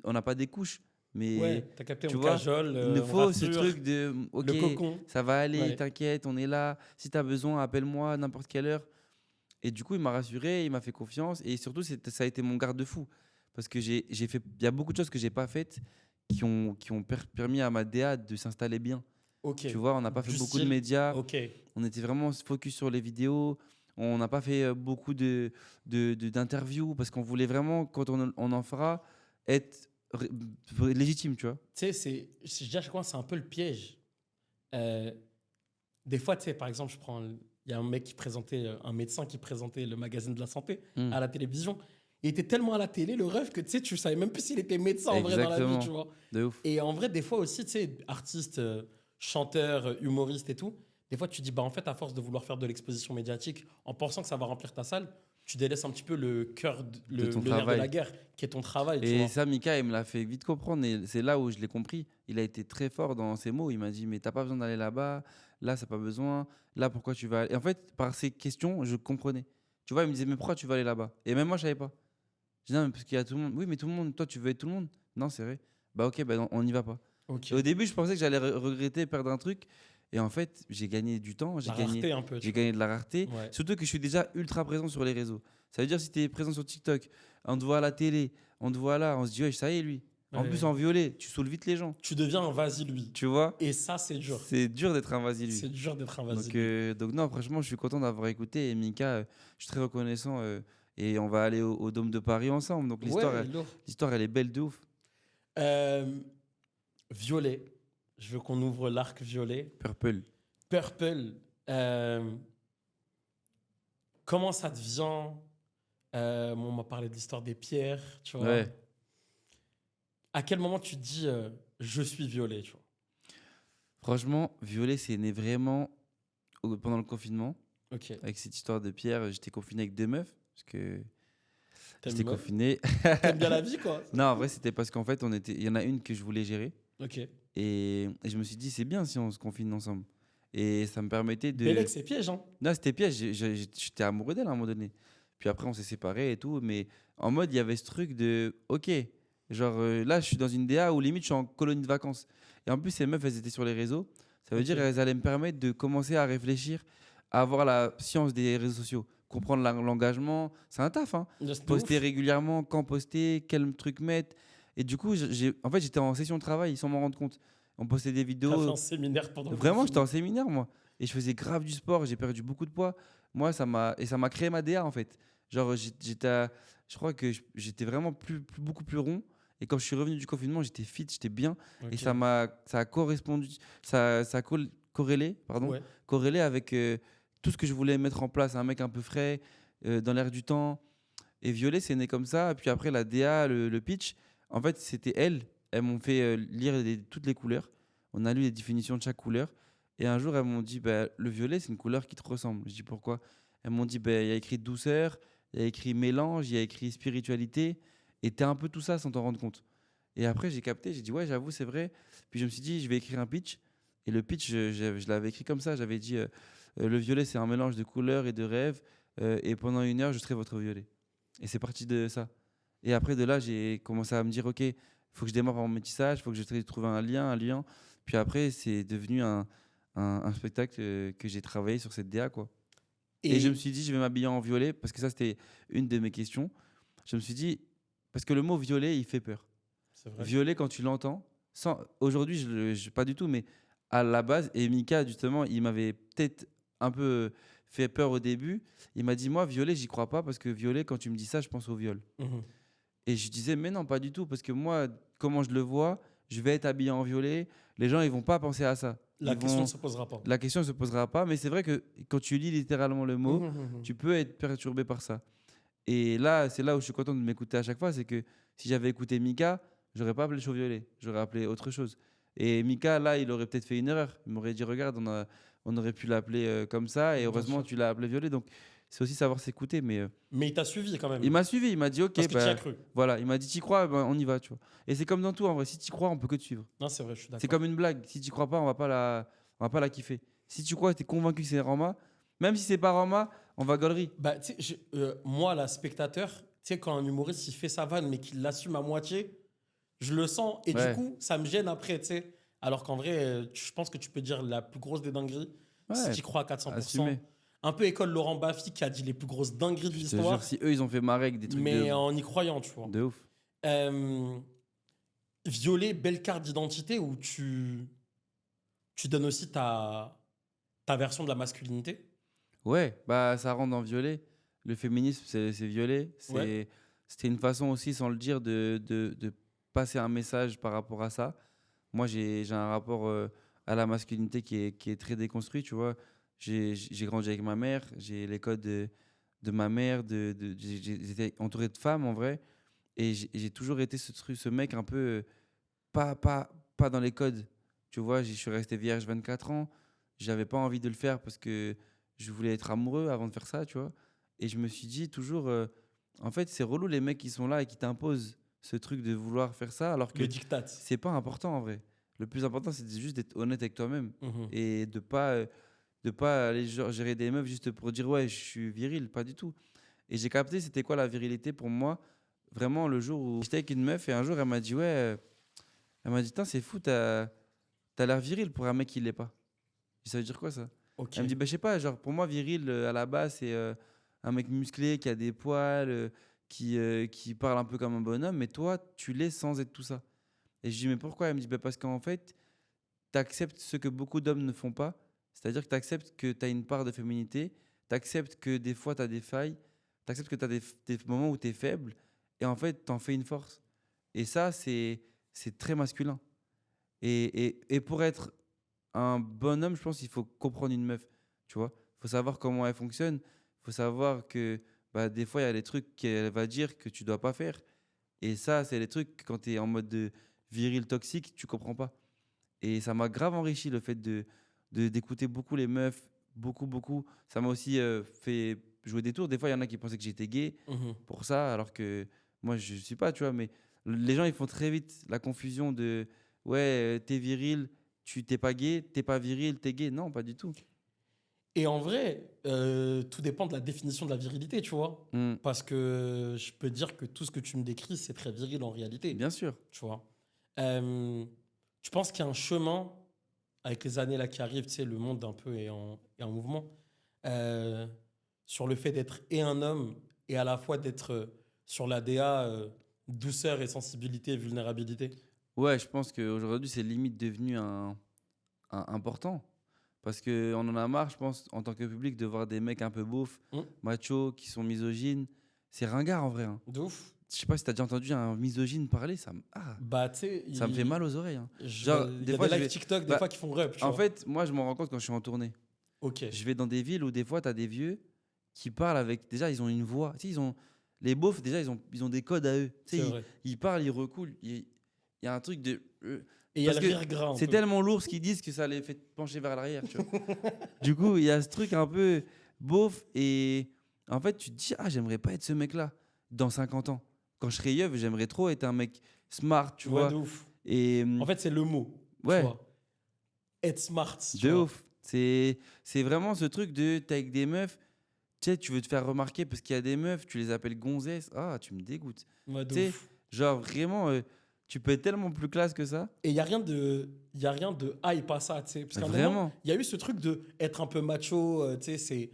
Speaker 2: On n'a pas des couches. Mais
Speaker 1: Ouais, t'as capté,
Speaker 2: tu
Speaker 1: on
Speaker 2: vois,
Speaker 1: cajole,
Speaker 2: il nous
Speaker 1: on
Speaker 2: faut ce
Speaker 1: rassure,
Speaker 2: truc de ok,
Speaker 1: le cocon.
Speaker 2: ça va aller,
Speaker 1: Ouais.
Speaker 2: t'inquiète, on est là. Si tu as besoin, appelle-moi à n'importe quelle heure. Et du coup, il m'a rassuré, il m'a fait confiance. Et surtout, ça a été mon garde-fou. Parce que j'ai fait. Il y a beaucoup de choses que j'ai pas faites qui ont permis à ma DA de s'installer bien.
Speaker 1: Ok.
Speaker 2: Tu vois, on n'a pas fait
Speaker 1: Du
Speaker 2: beaucoup de
Speaker 1: style,
Speaker 2: médias.
Speaker 1: ok.
Speaker 2: On était vraiment focus sur les vidéos. On n'a pas fait beaucoup d'interviews parce qu'on voulait vraiment, quand on en fera, être légitime, tu vois.
Speaker 1: Tu sais, je dis à chaque fois, c'est un peu le piège. Euh, des fois, tu sais, par exemple, il y a un mec qui présentait, un médecin qui présentait le magazine de la santé
Speaker 2: Mm.
Speaker 1: à la télévision. Il était tellement à la télé, le rêve, que tu sais, tu savais même plus s'il était médecin en vrai dans la vie,
Speaker 2: Exactement.
Speaker 1: tu vois.
Speaker 2: De ouf.
Speaker 1: Et en vrai, des fois aussi, tu sais, artiste, chanteur, humoriste et tout, des fois, tu dis, bah en fait, à force de vouloir faire de l'exposition médiatique en pensant que ça va remplir ta salle, tu délaisses un petit peu le cœur,
Speaker 2: De ton
Speaker 1: le nerf de
Speaker 2: travail.
Speaker 1: la guerre, qui est ton travail, tu
Speaker 2: Et
Speaker 1: vois.
Speaker 2: ça, Mika, il me l'a fait vite comprendre. Et c'est là où je l'ai compris. Il a été très fort dans ses mots. Il m'a dit, mais t'as pas besoin d'aller là-bas. Là, ça pas besoin. Là, pourquoi tu vas aller. Et en fait, par ces questions, je comprenais. Tu vois, il me disait, mais pourquoi tu vas aller là-bas? Et même moi, je savais pas. Je dis, non, mais parce qu'il y a tout le monde. Oui, mais tout le monde. Toi, tu veux être tout le monde? Non, c'est vrai. Bah, ok, bah, non, on n'y va pas.
Speaker 1: Ok.
Speaker 2: Et au début, je pensais que j'allais regretter perdre un truc. Et en fait, j'ai gagné du temps.
Speaker 1: La rareté un peu, tu
Speaker 2: J'ai gagné de la rareté.
Speaker 1: vois. Ouais.
Speaker 2: Surtout que je suis déjà ultra présent sur les réseaux. Ça veut dire si tu es présent sur TikTok, on te voit à la télé, on te voit là, on se dit, ouais, ça y est, lui. En
Speaker 1: Ouais.
Speaker 2: plus, en violet, tu sautes vite les gens.
Speaker 1: Tu deviens un vas-y lui.
Speaker 2: Tu vois.
Speaker 1: Et ça, c'est dur.
Speaker 2: C'est dur d'être un vas-y, lui.
Speaker 1: C'est dur d'être un vas-y
Speaker 2: Donc,
Speaker 1: lui.
Speaker 2: donc, non, franchement, je suis content d'avoir écouté. Et Mika, je suis très reconnaissant. Et on va aller au Dôme de Paris ensemble. Donc,
Speaker 1: Ouais, lourd.
Speaker 2: l'histoire, elle est belle de ouf.
Speaker 1: Violet. Je veux qu'on ouvre l'arc violet.
Speaker 2: Purple.
Speaker 1: Purple. Comment ça te vient on m'a parlé de l'histoire des pierres, tu vois.
Speaker 2: Ouais.
Speaker 1: À quel moment tu te dis je suis violet, tu vois.
Speaker 2: Franchement, violet, c'est né vraiment pendant le confinement.
Speaker 1: Ok.
Speaker 2: Avec cette histoire de Pierre, j'étais confiné avec 2 meufs. Parce que
Speaker 1: T'aimes
Speaker 2: j'étais
Speaker 1: meuf
Speaker 2: confiné.
Speaker 1: T'aimes bien la vie, quoi.
Speaker 2: Non, en vrai, c'était parce qu'en fait, il y en a une que je voulais gérer.
Speaker 1: Ok.
Speaker 2: Et je me suis dit, c'est bien si on se confine ensemble. Et ça me permettait de.
Speaker 1: Bellec, c'est piège, hein.
Speaker 2: Non, c'était piège. J'étais amoureux d'elle à un moment donné. Puis après, on s'est séparés et tout. Mais en mode, il y avait ce truc de. Ok. Genre, là, je suis dans une DA où limite, je suis en colonie de vacances. Et en plus, ces meufs, elles étaient sur les réseaux. Ça veut
Speaker 1: Ok.
Speaker 2: dire qu'elles allaient me permettre de commencer à réfléchir, à avoir la science des réseaux sociaux. Comprendre l'engagement. C'est un taf, hein.
Speaker 1: Just de
Speaker 2: Poster
Speaker 1: ouf.
Speaker 2: régulièrement, quand poster, quel truc mettre. Et du coup, en fait, j'étais en session de travail sans m'en rendre compte. On postait des
Speaker 1: T'as fait
Speaker 2: vidéos.
Speaker 1: un séminaire pendant le
Speaker 2: Vraiment, j'étais en
Speaker 1: confinement.
Speaker 2: séminaire, moi. Et je faisais grave du sport. J'ai perdu beaucoup de poids. Moi, ça m'a créé ma DA, en fait. Genre, je crois que j'étais vraiment beaucoup plus rond. Et quand je suis revenu du confinement, j'étais fit, j'étais bien. Et
Speaker 1: Ok.
Speaker 2: ça a correspondu, ça a corrélé, pardon,
Speaker 1: Ouais.
Speaker 2: corrélé avec tout ce que je voulais mettre en place. Un mec un peu frais, dans l'air du temps. Et Violet, c'est né comme ça. Puis après, la DA, le pitch, en fait, c'était elles. Elles m'ont fait lire toutes les couleurs. On a lu les définitions de chaque couleur. Et un jour, elles m'ont dit, bah, le violet, c'est une couleur qui te ressemble. Je dis pourquoi? Elles m'ont dit, bah, il y a écrit douceur, il y a écrit mélange, il y a écrit spiritualité. Et t'es un peu tout ça sans t'en rendre compte. Et après, j'ai capté, j'ai dit, ouais, j'avoue, c'est vrai. Puis je me suis dit, je vais écrire un pitch. Et le pitch, je l'avais écrit comme ça. J'avais dit, le violet, c'est un mélange de couleurs et de rêves. Et pendant 1 heure, je serai votre violet. Et c'est parti de ça. Et après, de là, j'ai commencé à me dire, OK, il faut que je démarre par mon métissage, il faut que j'essaie de trouver un lien. Puis après, c'est devenu un spectacle que j'ai travaillé sur cette DA, quoi. Et je me
Speaker 1: Et
Speaker 2: suis dit, je vais m'habiller en violet, parce que ça, c'était une de mes questions. Je me suis dit, parce que le mot violet, il fait peur.
Speaker 1: c'est vrai.
Speaker 2: Violet, quand tu l'entends, aujourd'hui, pas du tout, mais à la base, et Mika, justement, il m'avait peut-être un peu fait peur au début. Il m'a dit, moi, violet, j'y crois pas, parce que violet, quand tu me dis ça, je pense au viol.
Speaker 1: Mhm.
Speaker 2: Et je disais, mais non, pas du tout, parce que moi, comment je le vois, je vais être habillé en violet, les gens, ils vont pas penser à ça.
Speaker 1: La question ne se posera pas.
Speaker 2: La question ne se posera pas, mais c'est vrai que quand tu lis littéralement le mot,
Speaker 1: Mhm, mhm.
Speaker 2: tu peux être perturbé par ça. Et là, c'est là où je suis content de m'écouter à chaque fois, c'est que si j'avais écouté Mika, j'aurais pas appelé Chaud Violet, j'aurais appelé autre chose. Et Mika, là, il aurait peut-être fait une erreur. Il m'aurait dit, regarde, on aurait pu l'appeler comme ça, et
Speaker 1: Bien
Speaker 2: heureusement,
Speaker 1: sûr.
Speaker 2: tu l'as appelé Violet. Donc, c'est aussi savoir s'écouter. Mais
Speaker 1: Mais il t'a suivi quand
Speaker 2: il
Speaker 1: même.
Speaker 2: m'a suivi, il m'a dit, ok,
Speaker 1: Parce que tu y as
Speaker 2: bah,
Speaker 1: cru.
Speaker 2: voilà. Il m'a dit, t'y crois, bah, on y va, tu vois. Et c'est comme dans tout, en vrai. Si t'y crois, on peut que te suivre.
Speaker 1: Non, c'est vrai, je suis
Speaker 2: C'est
Speaker 1: d'accord.
Speaker 2: comme une blague. Si tu crois pas, on va pas la kiffer. Si tu crois, tu es convaincu que c'est Rama, même si c'est pas Rama, on va gaulerie.
Speaker 1: Bah, tu sais, moi, là, spectateur, tu sais, quand un humoriste, il fait sa vanne, mais qu'il l'assume à moitié, je le sens. Et du
Speaker 2: Ouais,
Speaker 1: coup, ça me gêne après, tu sais. Alors qu'en vrai, je pense que tu peux dire la plus grosse des dingueries, si
Speaker 2: ouais,
Speaker 1: tu y crois à 400%.
Speaker 2: assumer.
Speaker 1: Un peu école Laurent Baffy qui a dit les plus grosses dingueries de
Speaker 2: Je te jure,
Speaker 1: l'histoire,
Speaker 2: si eux ils ont fait marrer avec des trucs
Speaker 1: mais en y croyant, tu vois.
Speaker 2: de ouf.
Speaker 1: Euh, Violet, belle carte d'identité où tu donnes aussi ta version de la masculinité.
Speaker 2: Ouais, bah ça rentre dans violet. Le féminisme, c'est violet.
Speaker 1: Ouais.
Speaker 2: C'était une façon aussi, sans le dire, de passer un message par rapport à ça. Moi, j'ai un rapport à la masculinité qui est très déconstruit, tu vois. J'ai grandi avec ma mère, j'ai les codes de ma mère, j'étais entouré de femmes en vrai. Et j'ai toujours été ce mec un peu pas dans les codes. Tu vois, je suis resté vierge 24 ans. J'avais pas envie de le faire parce que je voulais être amoureux avant de faire ça, tu vois. Et je me suis dit toujours, en fait, c'est relou les mecs qui sont là et qui t'imposent ce truc de vouloir faire ça alors que
Speaker 1: Le diktat.
Speaker 2: c'est pas important en vrai. Le plus important, c'est juste d'être honnête avec toi-même
Speaker 1: Mhm.
Speaker 2: et de pas aller gérer des meufs juste pour dire ouais, je suis viril, pas du tout. Et j'ai capté c'était quoi la virilité pour moi, vraiment le jour où j'étais avec une meuf et un jour elle m'a dit ouais, elle m'a dit tiens, c'est fou, t'as l'air viril pour un mec qui l'est pas. Ça veut dire quoi ça?
Speaker 1: Ok.
Speaker 2: Elle me dit bah je sais pas, genre pour moi viril à la base c'est un mec musclé qui a des poils, qui parle un peu comme un bonhomme, mais toi tu l'es sans être tout ça. Et je dis mais pourquoi? Elle me dit bah parce qu'en fait tu acceptes ce que beaucoup d'hommes ne font pas, c'est-à-dire que tu acceptes que tu as une part de féminité, tu acceptes que des fois tu as des failles, tu acceptes que tu as des moments où tu es faible, et en fait tu en fais une force. Et ça, c'est très masculin. Et pour être un bon homme, je pense qu'il faut comprendre une meuf, tu vois. Il faut savoir comment elle fonctionne, il faut savoir que bah, des fois il y a des trucs qu'elle va dire que tu dois pas faire. Et ça, c'est les trucs, quand tu es en mode de viril toxique, tu comprends pas. Et ça m'a grave enrichi le fait d'écouter beaucoup les meufs, beaucoup. Ça m'a aussi fait jouer des tours. Des fois, il y en a qui pensaient que j'étais gay
Speaker 1: Mhm.
Speaker 2: pour ça, alors que moi, je suis pas, tu vois. Mais les gens, ils font très vite la confusion de ouais, t'es viril, tu t'es pas gay, t'es pas viril, t'es gay. Non, pas du tout.
Speaker 1: Et en vrai, tout dépend de la définition de la virilité, tu vois.
Speaker 2: Hmm,
Speaker 1: Parce que je peux dire que tout ce que tu me décris, c'est très viril en réalité,
Speaker 2: bien sûr.
Speaker 1: tu vois. Euh, tu penses qu'il y a un chemin avec les années là qui arrivent, tu sais, le monde un peu est en mouvement, euh, sur le fait d'être et un homme et à la fois d'être sur la DA douceur et sensibilité et vulnérabilité.
Speaker 2: Ouais, je pense qu'aujourd'hui, c'est limite devenu important. Parce qu'on en a marre, je pense, en tant que public, de voir des mecs un peu beaufs,
Speaker 1: Hmm.
Speaker 2: machos, qui sont misogynes. C'est ringard en vrai, hein.
Speaker 1: De ouf.
Speaker 2: Je sais pas si t'as déjà entendu un misogyne parler,
Speaker 1: Bah, tu sais,
Speaker 2: ça me fait mal aux oreilles, hein. Genre,
Speaker 1: il y
Speaker 2: des
Speaker 1: a
Speaker 2: fois,
Speaker 1: des lives TikTok des
Speaker 2: bah,
Speaker 1: fois qui font rep, tu
Speaker 2: en
Speaker 1: vois.
Speaker 2: fait, moi, je m'en rends compte quand je suis en tournée.
Speaker 1: Ok,
Speaker 2: Je vais dans des villes où des fois, t'as des vieux qui parlent avec. Déjà, ils ont une voix. Tu sais, les beaufs, déjà, ils ont des codes à eux. Tu sais,
Speaker 1: c'est vrai.
Speaker 2: ils parlent, ils recoulent. Il y a un truc de.
Speaker 1: Et il y a
Speaker 2: Parce
Speaker 1: le
Speaker 2: que
Speaker 1: rire gras un
Speaker 2: c'est
Speaker 1: peu.
Speaker 2: tellement lourd ce qu'ils disent que ça les fait pencher vers l'arrière, tu vois. Du coup, il y a ce truc un peu beauf et En fait, tu te dis, ah, j'aimerais pas être ce mec-là dans 50 ans. Quand je serai yeuf, j'aimerais trop être un mec smart, tu
Speaker 1: Ouais,
Speaker 2: vois.
Speaker 1: de ouf.
Speaker 2: Et
Speaker 1: En fait, c'est le mot. Tu
Speaker 2: ouais,
Speaker 1: vois. Être smart, tu
Speaker 2: de
Speaker 1: vois.
Speaker 2: ouf. C'est vraiment ce truc de, t'es avec des meufs, tu sais, tu veux te faire remarquer parce qu'il y a des meufs, tu les appelles gonzesses. Ah, tu me dégoûtes.
Speaker 1: Ouais, de
Speaker 2: Tu sais,
Speaker 1: ouf.
Speaker 2: genre vraiment, tu peux être tellement plus classe que ça.
Speaker 1: Et il n'y a rien de, y a rien de hype à ça, tu sais. Parce qu'à un moment,
Speaker 2: Vraiment.
Speaker 1: il y a eu ce truc de être un peu macho, tu sais, c'est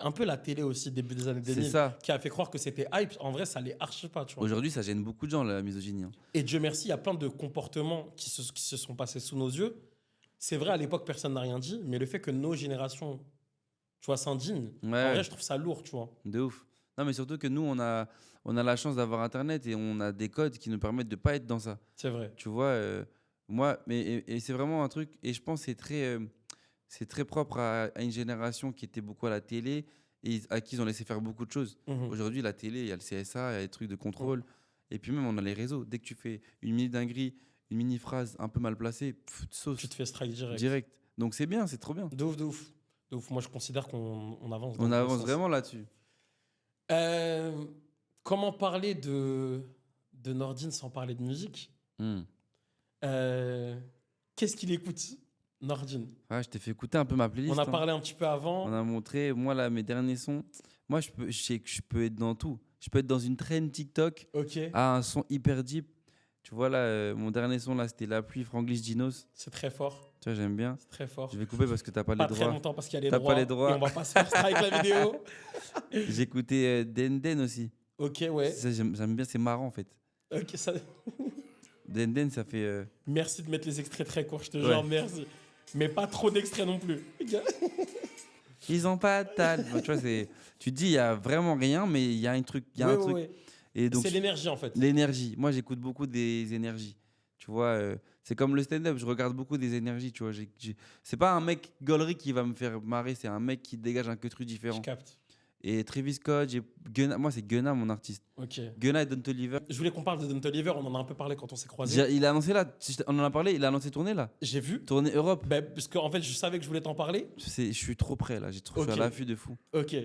Speaker 1: un peu la télé aussi, début des années
Speaker 2: C'est
Speaker 1: 2000,
Speaker 2: ça.
Speaker 1: qui a fait croire que c'était hype. En vrai, ça l'est archi pas, tu vois.
Speaker 2: Aujourd'hui, ça gêne beaucoup de gens, la misogynie, hein.
Speaker 1: Et Dieu merci, il y a plein de comportements qui se sont passés sous nos yeux. C'est vrai, à l'époque, personne n'a rien dit, mais le fait que nos générations, tu vois, s'indignent, en
Speaker 2: Ouais,
Speaker 1: vrai, je trouve ça lourd, tu vois.
Speaker 2: de ouf. Non, mais surtout que nous, on a la chance d'avoir Internet et on a des codes qui nous permettent de pas être dans ça.
Speaker 1: C'est vrai.
Speaker 2: Tu vois, moi, et c'est vraiment un truc, et je pense que c'est très propre à une génération qui était beaucoup à la télé et à qui ils ont laissé faire beaucoup de choses.
Speaker 1: Mhm.
Speaker 2: Aujourd'hui, la télé, il y a le CSA, il y a les trucs de contrôle, et puis même on a les réseaux. Dès que tu fais une mini dinguerie, une mini phrase un peu mal placée, sauce,
Speaker 1: Tu te fais strike direct.
Speaker 2: direct. Donc c'est bien, c'est trop bien.
Speaker 1: De ouf, de ouf. De ouf. Moi, je considère qu'on avance dans
Speaker 2: On
Speaker 1: le bon
Speaker 2: avance
Speaker 1: sens.
Speaker 2: vraiment là-dessus.
Speaker 1: Euh, comment parler de Nordine sans parler de musique?
Speaker 2: Hmm.
Speaker 1: Qu'est-ce qu'il écoute, Nordine?
Speaker 2: Ouais, je t'ai fait écouter un peu ma
Speaker 1: On
Speaker 2: playlist,
Speaker 1: a
Speaker 2: hein.
Speaker 1: parlé un petit peu avant.
Speaker 2: On a montré, moi là, mes derniers sons. Moi, je sais que je peux être dans tout. Je peux être dans une trend TikTok
Speaker 1: Ok,
Speaker 2: à un son hyper deep. Tu vois, là, mon dernier son, là, c'était La pluie, Franglish Dinos.
Speaker 1: c'est très fort.
Speaker 2: Tu vois, j'aime bien.
Speaker 1: C'est très fort.
Speaker 2: Je vais couper parce que t'as pas
Speaker 1: Pas
Speaker 2: les
Speaker 1: très
Speaker 2: droits.
Speaker 1: longtemps parce qu'il y a les
Speaker 2: T'as
Speaker 1: droits.
Speaker 2: pas les droits.
Speaker 1: Et on va pas se faire strike la vidéo.
Speaker 2: J'ai écouté Denden aussi.
Speaker 1: Ok, ouais.
Speaker 2: Ça, j'aime bien, c'est marrant en fait.
Speaker 1: Ok, ça...
Speaker 2: Denden, ça fait.
Speaker 1: Merci de mettre les extraits très courts, je te
Speaker 2: Ouais.
Speaker 1: jure, merci. Mais pas trop d'extraits non plus.
Speaker 2: Ils ont pas de talent. Tu vois, tu te dis, il y a vraiment rien, mais il y a un truc. Il y a
Speaker 1: Ouais,
Speaker 2: un
Speaker 1: ouais,
Speaker 2: truc.
Speaker 1: ouais.
Speaker 2: Et donc,
Speaker 1: C'est l'énergie en fait.
Speaker 2: l'énergie. Moi, j'écoute beaucoup des énergies. Tu vois, c'est comme le stand-up. Je regarde beaucoup des énergies. Tu vois, c'est pas un mec gaulerie qui va me faire marrer. C'est un mec qui dégage un truc
Speaker 1: Je
Speaker 2: différent.
Speaker 1: capte.
Speaker 2: Et Travis Scott, moi, c'est Gunna, mon artiste.
Speaker 1: Ok.
Speaker 2: Gunna et Don Toliver.
Speaker 1: Je voulais qu'on parle de Don Toliver, on en a un peu parlé quand on s'est croisés.
Speaker 2: Il a annoncé là, on en a parlé, il a annoncé tournée là.
Speaker 1: J'ai vu.
Speaker 2: Tournée Europe.
Speaker 1: Bah, parce qu'en fait, je savais que je voulais t'en parler.
Speaker 2: Je suis trop prêt là. Je suis
Speaker 1: Ok.
Speaker 2: à l'affût de fou.
Speaker 1: Ok.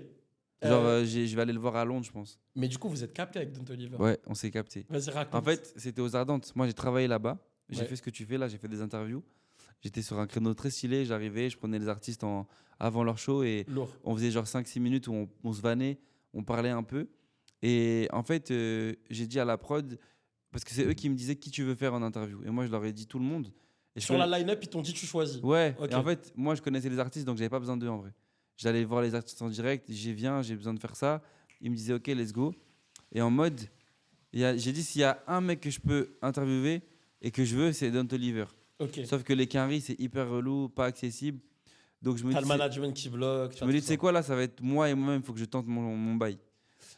Speaker 2: Genre, je vais aller le voir à Londres, je pense.
Speaker 1: Mais du coup, vous êtes capté avec Don Toliver.
Speaker 2: Ouais, on s'est capté.
Speaker 1: Vas-y, raconte.
Speaker 2: En fait, c'était aux Ardentes. Moi, j'ai travaillé là-bas. J'ai
Speaker 1: Ouais.
Speaker 2: fait ce que tu fais là. J'ai fait des interviews. J'étais sur un créneau très stylé. J'arrivais, je prenais les artistes avant leur show et
Speaker 1: Lourd.
Speaker 2: on faisait genre 5-6 minutes où on se vannait, on parlait un peu. Et en fait, j'ai dit à la prod, parce que c'est eux qui me disaient qui tu veux faire en interview. Et moi, je leur ai dit tout le monde. Et
Speaker 1: Sur la line-up, ils t'ont dit tu choisis.
Speaker 2: Ouais,
Speaker 1: Ok.
Speaker 2: et en fait, moi, je connaissais les artistes, donc j'avais pas besoin d'eux en vrai. J'allais voir les artistes en direct, j'ai besoin de faire ça. Ils me disaient, OK, let's go. Et en mode, j'ai dit, s'il y a un mec que je peux interviewer et que je veux, c'est Don Toliver.
Speaker 1: Ok.
Speaker 2: Sauf que les quinries, c'est hyper relou, pas accessible. Donc je me
Speaker 1: T'as
Speaker 2: dis,
Speaker 1: le management qui bloque.
Speaker 2: je me dis, tu sais quoi, là, ça va être moi et moi-même, il faut que je tente mon bail.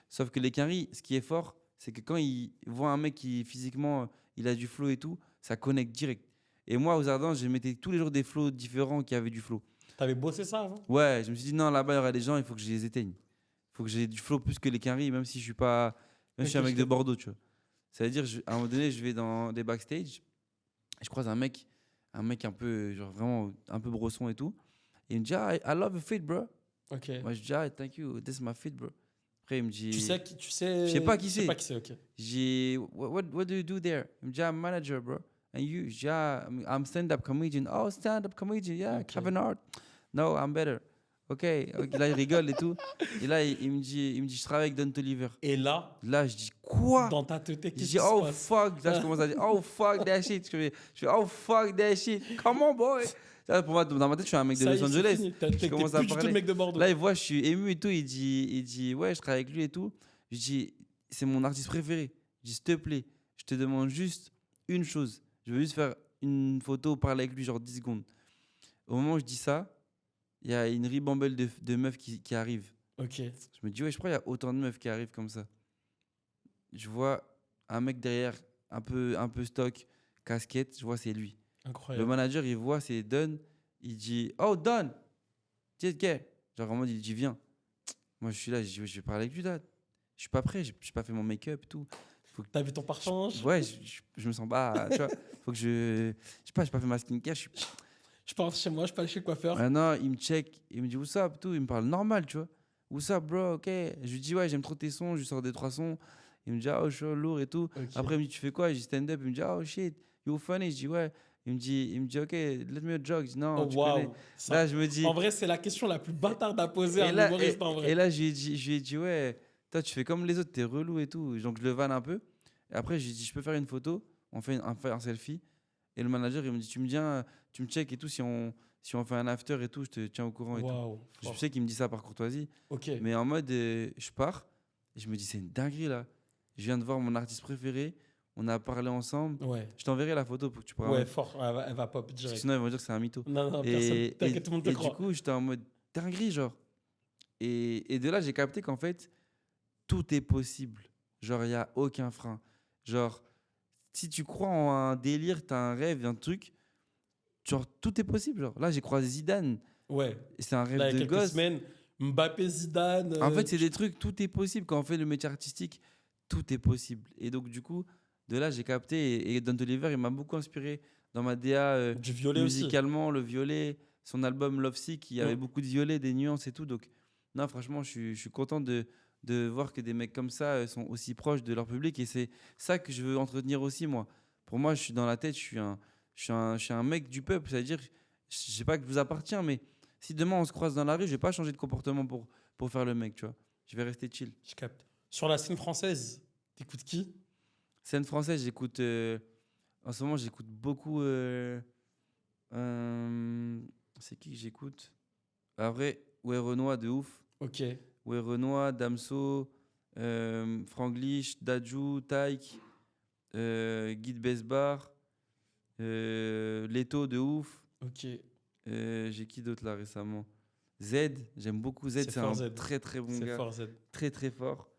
Speaker 2: Sauf que les quinries, ce qui est fort, c'est que quand ils voient un mec qui, physiquement, il a du flow et tout, ça connecte direct. Et moi, aux Ardents, je mettais tous les jours des flows différents qui avaient du flow.
Speaker 1: T'avais bossé ça avant?
Speaker 2: Ouais, je me suis dit, non, là-bas, il y aura des gens, il faut que je les éteigne. Il faut que j'ai du flow plus que les quinries, même si je suis pas. Même si je suis un
Speaker 1: Ok,
Speaker 2: mec
Speaker 1: je
Speaker 2: de Bordeaux, tu vois. Ça veut dire, à un moment donné, je vais dans des backstage, je croise un mec un peu, genre vraiment, un peu brosson et tout. Et il me dit, ah, I love your fit, bro.
Speaker 1: Ok.
Speaker 2: Moi, je dis, ah, thank you, this is my fit, bro. Après, il me dit.
Speaker 1: Tu sais qui tu sais.
Speaker 2: Je sais pas qui
Speaker 1: Je sais
Speaker 2: c'est.
Speaker 1: pas qui c'est, ok.
Speaker 2: J'ai, what do you do there? Il me dit, I'm manager, bro. And you? Je dis, ah, I'm stand-up comedian. Oh, stand-up comedian, yeah,
Speaker 1: Ok.
Speaker 2: Kevin Hart. No, I'm better. Ok, là, il rigole et tout. Et là, il me dit, je travaille avec Don Toliver.
Speaker 1: Et là,
Speaker 2: Là, je dis, quoi?
Speaker 1: dans ta tête,
Speaker 2: Je
Speaker 1: qu'est-ce qui
Speaker 2: dis,
Speaker 1: se
Speaker 2: oh
Speaker 1: passe?
Speaker 2: fuck. Là, je commence à dire, oh fuck that shit. Je fais, oh fuck that shit. Come on, boy. Là, pour moi, dans ma tête, je suis un mec de
Speaker 1: Ça y
Speaker 2: Los
Speaker 1: est, c'est
Speaker 2: Angeles.
Speaker 1: fini. T'es
Speaker 2: commence à
Speaker 1: plus du tout
Speaker 2: parler.
Speaker 1: le mec de Bordeaux.
Speaker 2: Là, il voit, je suis ému et tout. Il dit, ouais, je travaille avec lui et tout. Je dis, c'est mon artiste préféré. Je dis, s'il te plaît, je te demande juste une chose. Je veux juste faire une photo, parler avec lui, genre 10 secondes. Au moment où je dis ça, il y a une ribambelle de meufs qui arrivent.
Speaker 1: Ok.
Speaker 2: Je me dis, ouais, je crois qu'il y a autant de meufs qui arrivent comme ça. Je vois un mec derrière, un peu stock, casquette, je vois, c'est lui. Le
Speaker 1: Incroyable.
Speaker 2: manager, il voit, c'est Don. Il dit, oh, Don, just get. Genre, en mode, il dit, viens. Moi, je suis là, je vais parler avec lui, là. Je suis pas prêt, j'ai pas fait mon make-up et tout.
Speaker 1: T'as vu ton parfum?
Speaker 2: Ouais, je me sens pas, tu vois. Faut que je sais pas, j'ai pas fait ma skincare.
Speaker 1: Je pense chez moi, je suis pas chez le coiffeur.
Speaker 2: Maintenant, il me check, il me dit, what's up, tout. Il me parle normal, tu vois. What's up, bro? Ok. Je lui dis, ouais, j'aime trop tes sons. Je lui sors 2-3 sons. Il me dit, oh, chaud, lourd et tout.
Speaker 1: Ok.
Speaker 2: Après, il me dit, tu fais quoi? Je dis stand-up. Il me dit, oh shit, you funny. Je dis, ouais. Il me dit, ok, let me a joke. Je dis,
Speaker 1: Oh,
Speaker 2: non, tu connais.
Speaker 1: waouh.
Speaker 2: Là, je me
Speaker 1: En
Speaker 2: dis,
Speaker 1: vrai, c'est la question la plus bâtarde à poser à
Speaker 2: et
Speaker 1: un
Speaker 2: là,
Speaker 1: humoriste, en vrai.
Speaker 2: et là je lui ai dit, ouais, toi, tu fais comme les autres, t'es relou et tout. Donc, je le vanne un peu. Et après, je lui ai dit, je peux faire une photo. On fait un selfie. Et le manager, il me dit, tu me viens, tu me check et tout. Si on fait un after et tout, je te tiens au courant et tout.
Speaker 1: Waouh.
Speaker 2: Je
Speaker 1: Fort.
Speaker 2: sais qu'il me dit ça par courtoisie.
Speaker 1: Ok.
Speaker 2: Mais en mode, je pars. Et je me dis, c'est une dinguerie là. Je viens de voir mon artiste préféré. On a parlé ensemble.
Speaker 1: Ouais.
Speaker 2: Je t'enverrai la photo pour que tu pourras.
Speaker 1: Ouais, fort. Elle va pop
Speaker 2: Parce que
Speaker 1: direct.
Speaker 2: sinon, ils vont dire que c'est un mytho.
Speaker 1: Non, non, personne.
Speaker 2: Et,
Speaker 1: T'inquiète, tout le monde te
Speaker 2: du
Speaker 1: croit.
Speaker 2: coup, j'étais en mode dinguerie, genre. Et de là, j'ai capté qu'en fait, tout est possible. Genre, il n'y a aucun frein. Genre, si tu crois en un délire, tu as un rêve, un truc, genre, tout est possible. Genre, là, j'ai croisé Zidane.
Speaker 1: Ouais.
Speaker 2: Et c'est un rêve
Speaker 1: Là, il y a
Speaker 2: de
Speaker 1: quelques
Speaker 2: gosse.
Speaker 1: semaines, Mbappé, Zidane.
Speaker 2: En fait, c'est des trucs, tout est possible. Quand on fait le métier artistique, tout est possible. Et donc, du coup, de là, j'ai capté. Et Don Toliver, il m'a beaucoup inspiré dans ma DA
Speaker 1: du violet aussi.
Speaker 2: musicalement, le violet, son album Love Sick, il y avait
Speaker 1: Mm.
Speaker 2: beaucoup de violet, des nuances et tout. Donc, non, franchement, je suis content de voir que des mecs comme ça sont aussi proches de leur public. Et c'est ça que je veux entretenir aussi, moi. Pour moi, je suis dans la tête, je suis un mec du peuple. C'est-à-dire, je sais pas que je vous appartiens, mais si demain on se croise dans la rue, je vais pas changer de comportement pour faire le mec, tu vois. Je vais rester chill.
Speaker 1: Je capte. Sur la scène française, t'écoutes qui?
Speaker 2: Scène française, j'écoute. En ce moment, j'écoute beaucoup. C'est qui que j'écoute? En vrai, ouais, Renoir de ouf.
Speaker 1: Ok.
Speaker 2: Ouais, Renoir, Damso, Franglish, Dadju, Taïk, Guide Besbar, Leto de ouf.
Speaker 1: Ok.
Speaker 2: J'ai qui d'autre là récemment? Z, j'aime beaucoup Z,
Speaker 1: C'est
Speaker 2: c'est
Speaker 1: fort,
Speaker 2: un
Speaker 1: Z.
Speaker 2: très très bon
Speaker 1: C'est
Speaker 2: gars.
Speaker 1: fort, Z.
Speaker 2: Très très fort.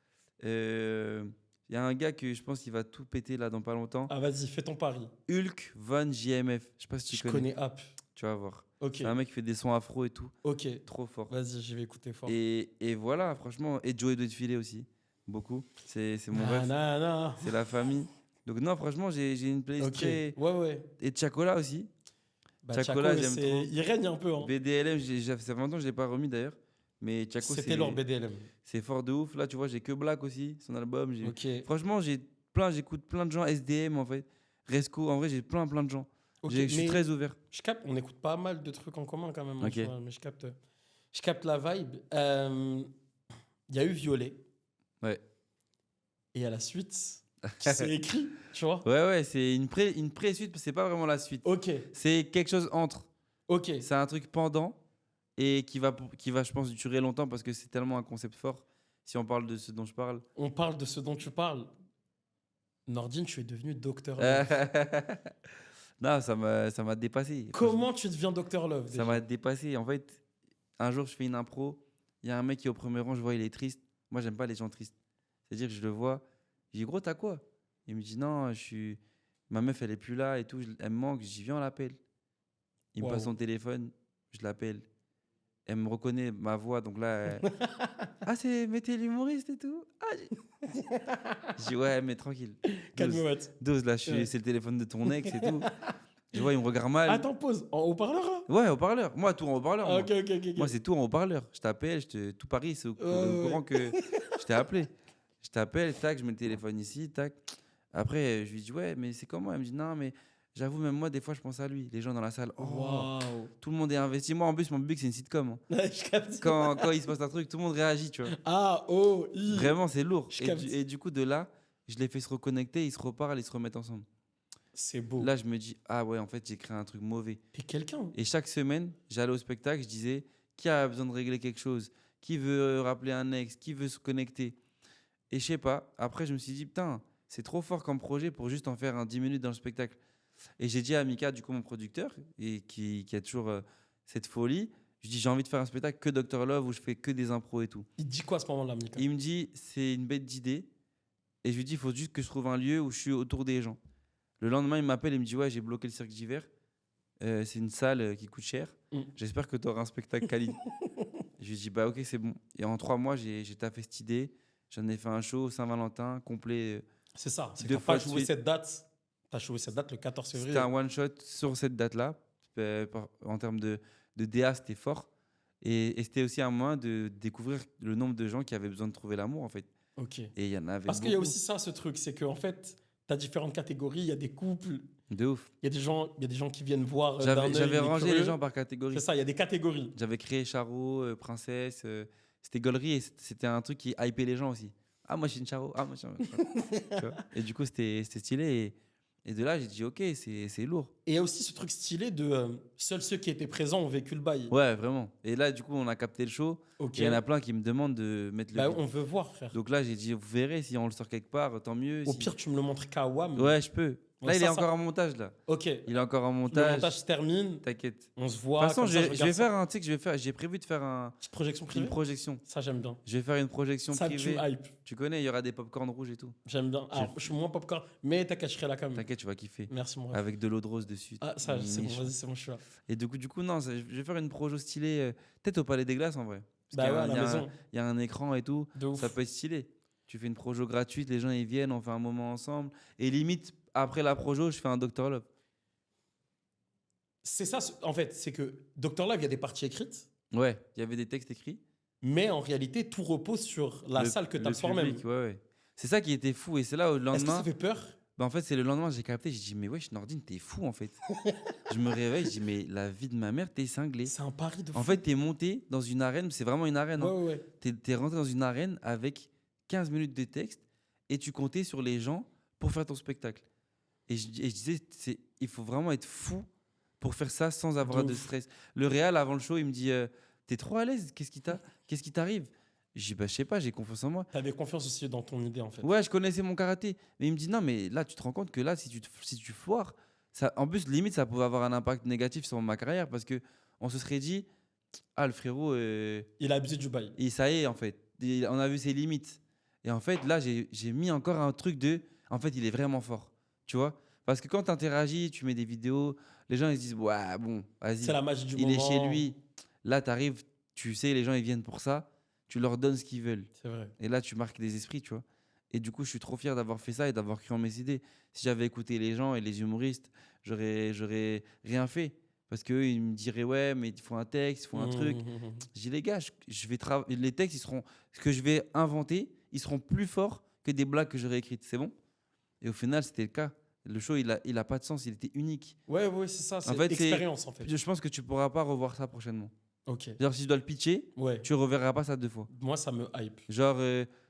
Speaker 2: Il y a un gars que je pense qu'il va tout péter là dans pas longtemps.
Speaker 1: Ah, vas-y, fais ton pari.
Speaker 2: Hulk Von JMF. Je sais pas si tu
Speaker 1: Je
Speaker 2: connais.
Speaker 1: connais App.
Speaker 2: Tu vas voir.
Speaker 1: Ok.
Speaker 2: C'est un mec qui fait des sons afro et tout.
Speaker 1: Ok.
Speaker 2: Trop fort.
Speaker 1: Vas-y, je vais écouter fort.
Speaker 2: Et voilà, franchement. Et Joey Filet aussi. Beaucoup. C'est mon rêve.
Speaker 1: Non.
Speaker 2: C'est la famille. Donc, non, franchement, j'ai une playlist
Speaker 1: Ok.
Speaker 2: très.
Speaker 1: Ouais.
Speaker 2: Et Chacola aussi.
Speaker 1: Bah,
Speaker 2: Chacola,
Speaker 1: Chaco,
Speaker 2: j'aime trop.
Speaker 1: il règne un peu. Hein.
Speaker 2: BDLM, ça fait longtemps que je l'ai pas remis d'ailleurs. Mais Chaco,
Speaker 1: C'était leur BDLM.
Speaker 2: c'est fort de ouf. Là, tu vois, j'ai que Black aussi, son album.
Speaker 1: Ok.
Speaker 2: Franchement, j'écoute plein de gens. SDM en fait. Resco, en vrai, j'ai plein de gens.
Speaker 1: Ok,
Speaker 2: Je suis
Speaker 1: mais
Speaker 2: très ouvert.
Speaker 1: je capte, on écoute pas mal de trucs en commun quand même. En
Speaker 2: Ok.
Speaker 1: soi, mais je capte la vibe. Il y a eu Violet.
Speaker 2: Ouais.
Speaker 1: Et à la suite, qui s'est écrit, tu vois.
Speaker 2: Ouais, c'est une pré-suite, c'est pas vraiment la suite.
Speaker 1: Ok.
Speaker 2: C'est quelque chose entre.
Speaker 1: Ok.
Speaker 2: C'est un truc pendant et qui va, je pense, durer longtemps parce que c'est tellement un concept fort. Si on parle de ce dont je parle.
Speaker 1: On parle de ce dont tu parles. Nordine, tu es devenu Docteur
Speaker 2: Euh,
Speaker 1: Love.
Speaker 2: Non, ça m'a dépassé.
Speaker 1: Comment tu deviens Docteur Love
Speaker 2: Ça
Speaker 1: déjà
Speaker 2: m'a dépassé. En fait, un jour, je fais une impro. Il y a un mec qui est au premier rang, je vois, il est triste. Moi, j'aime pas les gens tristes. C'est-à-dire que je le vois. Je dis, gros, t'as quoi? Il me dit, non, ma meuf, elle est plus là et tout. Elle me manque. Je dis, viens, on l'appelle. Il me passe son téléphone. Je l'appelle. Elle me reconnaît ma voix. Donc là, ah, mais t'es l'humoriste et tout. Ah, je dis, ouais, mais tranquille.
Speaker 1: Calme-toi.
Speaker 2: Dose, là,
Speaker 1: Ouais.
Speaker 2: c'est le téléphone de ton ex et tout. Je vois, il me regarde mal.
Speaker 1: Attends, pause. En haut-parleur hein
Speaker 2: Ouais, haut-parleur. Moi, tout en haut-parleur.
Speaker 1: Ah,
Speaker 2: moi.
Speaker 1: ok.
Speaker 2: Moi, c'est tout en haut-parleur. Je t'appelle, tout Paris, c'est au courant que je t'ai appelé. Je t'appelle, tac, je mets le téléphone ici, tac. Après, je lui dis, ouais, mais c'est comment? Elle me dit, non, mais j'avoue, même moi, des fois, je pense à lui. Les gens dans la salle, oh,
Speaker 1: Waouh.
Speaker 2: tout le monde est investi. Moi, en plus, mon public, c'est une sitcom. Hein.
Speaker 1: Je capte.
Speaker 2: Quand il se passe un truc, tout le monde réagit, tu vois.
Speaker 1: Ah, oh, i.
Speaker 2: Vraiment, c'est lourd.
Speaker 1: Je capte.
Speaker 2: Et du coup, de là, je les fais se reconnecter, ils se reparlent, ils se remettent ensemble.
Speaker 1: C'est beau.
Speaker 2: Là, je me dis, ah ouais, en fait, j'ai créé un truc mauvais.
Speaker 1: Et quelqu'un.
Speaker 2: Et chaque semaine, j'allais au spectacle, je disais, qui a besoin de régler quelque chose? Qui veut rappeler un ex? Qui veut se connecter? Et je sais pas, après, je me suis dit, putain, c'est trop fort comme projet pour juste en faire un 10 minutes dans le spectacle. Et j'ai dit à Mika, du coup, mon producteur, et qui a toujours cette folie, je dis, j'ai envie de faire un spectacle que Dr Love où je fais que des impros et tout.
Speaker 1: Il dit quoi à ce moment-là, Mika?
Speaker 2: Il me dit, c'est une bête d'idée. Et je lui dis, il faut juste que je trouve un lieu où je suis autour des gens. Le lendemain, il m'appelle et il me dit, ouais, j'ai bloqué le cirque d'hiver. C'est une salle qui coûte cher. J'espère que tu auras un spectacle quali. Je lui dis, bah ok, c'est bon. Et en 3 mois, j'ai taffé cette idée. J'en ai fait un show Saint-Valentin complet.
Speaker 1: C'est ça. C'est
Speaker 2: 2
Speaker 1: que
Speaker 2: fois
Speaker 1: t'as
Speaker 2: de
Speaker 1: joué
Speaker 2: suite.
Speaker 1: cette date. T'as joué cette date le 14 février.
Speaker 2: C'était un one-shot sur cette date-là. En termes de DA, c'était fort. Et c'était aussi un moyen de découvrir le nombre de gens qui avaient besoin de trouver l'amour, en fait.
Speaker 1: Ok.
Speaker 2: Et il y en avait
Speaker 1: Parce qu'il y a
Speaker 2: beaucoup.
Speaker 1: aussi ça, ce truc, c'est qu'en fait, tu as différentes catégories. Il y a des couples,
Speaker 2: De ouf.
Speaker 1: il y a des gens qui viennent voir d'un
Speaker 2: J'avais
Speaker 1: œil
Speaker 2: j'avais
Speaker 1: les
Speaker 2: rangé les
Speaker 1: curieux.
Speaker 2: gens par
Speaker 1: C'est
Speaker 2: catégorie.
Speaker 1: ça, il y a des catégories.
Speaker 2: J'avais créé Charo, Princesse. C'était gaulerie et c'était un truc qui hypait les gens aussi. Ah, moi, je suis une Charo. Ah, moi, je suis une Charo. Tu vois. Et du coup, c'était stylé. Et de là, j'ai dit, ok, c'est lourd.
Speaker 1: Et il y a aussi ce truc stylé de seuls ceux qui étaient présents ont vécu le bail.
Speaker 2: Ouais, vraiment. Et là, du coup, on a capté le show.
Speaker 1: Ok.
Speaker 2: Et il y en a plein qui me demandent de mettre le
Speaker 1: Bah,
Speaker 2: clip.
Speaker 1: on veut voir, frère.
Speaker 2: Donc là, j'ai dit, vous verrez, si on le sort quelque part, tant mieux.
Speaker 1: Au
Speaker 2: Si-
Speaker 1: pire, tu me le montres qu'à WAM.
Speaker 2: Ouais, je peux.
Speaker 1: Ouais,
Speaker 2: Là, il
Speaker 1: ça,
Speaker 2: est
Speaker 1: ça-
Speaker 2: encore en montage, là.
Speaker 1: Ok.
Speaker 2: Il est encore en
Speaker 1: Le
Speaker 2: montage.
Speaker 1: montage se termine.
Speaker 2: T'inquiète.
Speaker 1: On se
Speaker 2: De
Speaker 1: voit.
Speaker 2: toute façon,
Speaker 1: comme ça,
Speaker 2: je vais
Speaker 1: regarde ça.
Speaker 2: faire un, tu sais que je vais faire, j'ai prévu de faire
Speaker 1: Petite projection
Speaker 2: une
Speaker 1: privée.
Speaker 2: projection.
Speaker 1: Ça, j'aime bien.
Speaker 2: Je vais faire une projection
Speaker 1: Ça,
Speaker 2: privée.
Speaker 1: tu hype.
Speaker 2: Tu connais, il y aura des pop-corn rouges et tout.
Speaker 1: J'aime bien. Alors, je suis moins popcorn, mais t'inquiète, je serai là quand même.
Speaker 2: T'inquiète, tu vas kiffer.
Speaker 1: Merci, mon ref.
Speaker 2: Avec de l'eau de rose dessus.
Speaker 1: Ah, ça, c'est bon,
Speaker 2: Méchant.
Speaker 1: vas-y, c'est bon, je suis là.
Speaker 2: Et du coup, non, je vais faire une projo stylée, peut-être au Palais des Glaces en vrai. Parce
Speaker 1: Bah
Speaker 2: qu'il y
Speaker 1: ouais,
Speaker 2: a
Speaker 1: à
Speaker 2: un-
Speaker 1: la
Speaker 2: il y a un-
Speaker 1: maison.
Speaker 2: il y a un écran et tout.
Speaker 1: De ouf.
Speaker 2: Ça peut être stylé. Tu fais une projo gratuite, les gens ils viennent, on fait un moment ensemble. Et limite, après la projo, je fais un Dr Love.
Speaker 1: C'est ça, en fait, c'est que Dr. Love, il y a des parties écrites,
Speaker 2: Ouais, il y avait des textes écrits.
Speaker 1: mais en réalité, tout repose sur la salle que tu as le soir même.
Speaker 2: public, ouais, ouais. C'est ça qui était fou. Et c'est là, au
Speaker 1: Est-ce que
Speaker 2: lendemain,
Speaker 1: ça fait peur?
Speaker 2: bah, en fait, c'est le lendemain, j'ai capté, j'ai dit, mais wesh, Nordine, t'es fou en fait. Je me réveille, je dis, mais la vie de ma mère, t'es cinglé.
Speaker 1: C'est un pari de fou.
Speaker 2: En fait, t'es monté dans une arène, c'est vraiment une arène.
Speaker 1: ouais,
Speaker 2: Hein.
Speaker 1: ouais, ouais.
Speaker 2: T'es rentré dans une arène avec 15 minutes de texte et tu comptais sur les gens pour faire ton spectacle. Et je disais, il faut vraiment être fou pour faire ça sans avoir
Speaker 1: De
Speaker 2: de
Speaker 1: ouf.
Speaker 2: stress. Le réal, avant le show, il me dit, t'es trop à l'aise, qu'est-ce qui t'arrive? Je dis, bah, je sais pas, j'ai confiance en moi.
Speaker 1: T'avais confiance aussi dans ton idée, en fait.
Speaker 2: Ouais, je connaissais mon karaté. Mais il me dit, non, mais là, tu te rends compte que là, si tu foires, ça, en plus, limite, ça pouvait avoir un impact négatif sur ma carrière parce que on se serait dit, ah, le frérot,
Speaker 1: Il a abusé du bail.
Speaker 2: et ça y est, en fait. On a vu ses limites. Et en fait, là, j'ai mis encore un truc de, en fait, il est vraiment fort. Tu vois? Parce que quand tu interagis, tu mets des vidéos, les gens, ils se disent, ouais, bon, vas-y,
Speaker 1: C'est la magie du
Speaker 2: il
Speaker 1: moment.
Speaker 2: est chez lui. Là, tu arrives, tu sais, les gens, ils viennent pour ça. Tu leur donnes ce qu'ils veulent.
Speaker 1: C'est vrai.
Speaker 2: Et là, tu marques des esprits, tu vois. Et du coup, je suis trop fier d'avoir fait ça et d'avoir cru en mes idées. Si j'avais écouté les gens et les humoristes, j'aurais rien fait. Parce qu'eux, ils me diraient, ouais, mais il faut un texte, il faut un truc. Je dis, les gars, les textes, ce que je vais inventer, ils seront plus forts que des blagues que j'aurais écrites. C'est bon? Et au final, c'était le cas. Le show, il a pas de sens, il était unique.
Speaker 1: Ouais, ouais, c'est ça. C'est
Speaker 2: fait, c'est-
Speaker 1: l'expérience, en fait.
Speaker 2: Je pense que tu pourras pas revoir ça prochainement.
Speaker 1: Ok.
Speaker 2: Genre, si je dois le pitcher,
Speaker 1: Ouais.
Speaker 2: tu reverras pas ça 2 fois.
Speaker 1: Moi, ça me hype.
Speaker 2: Genre,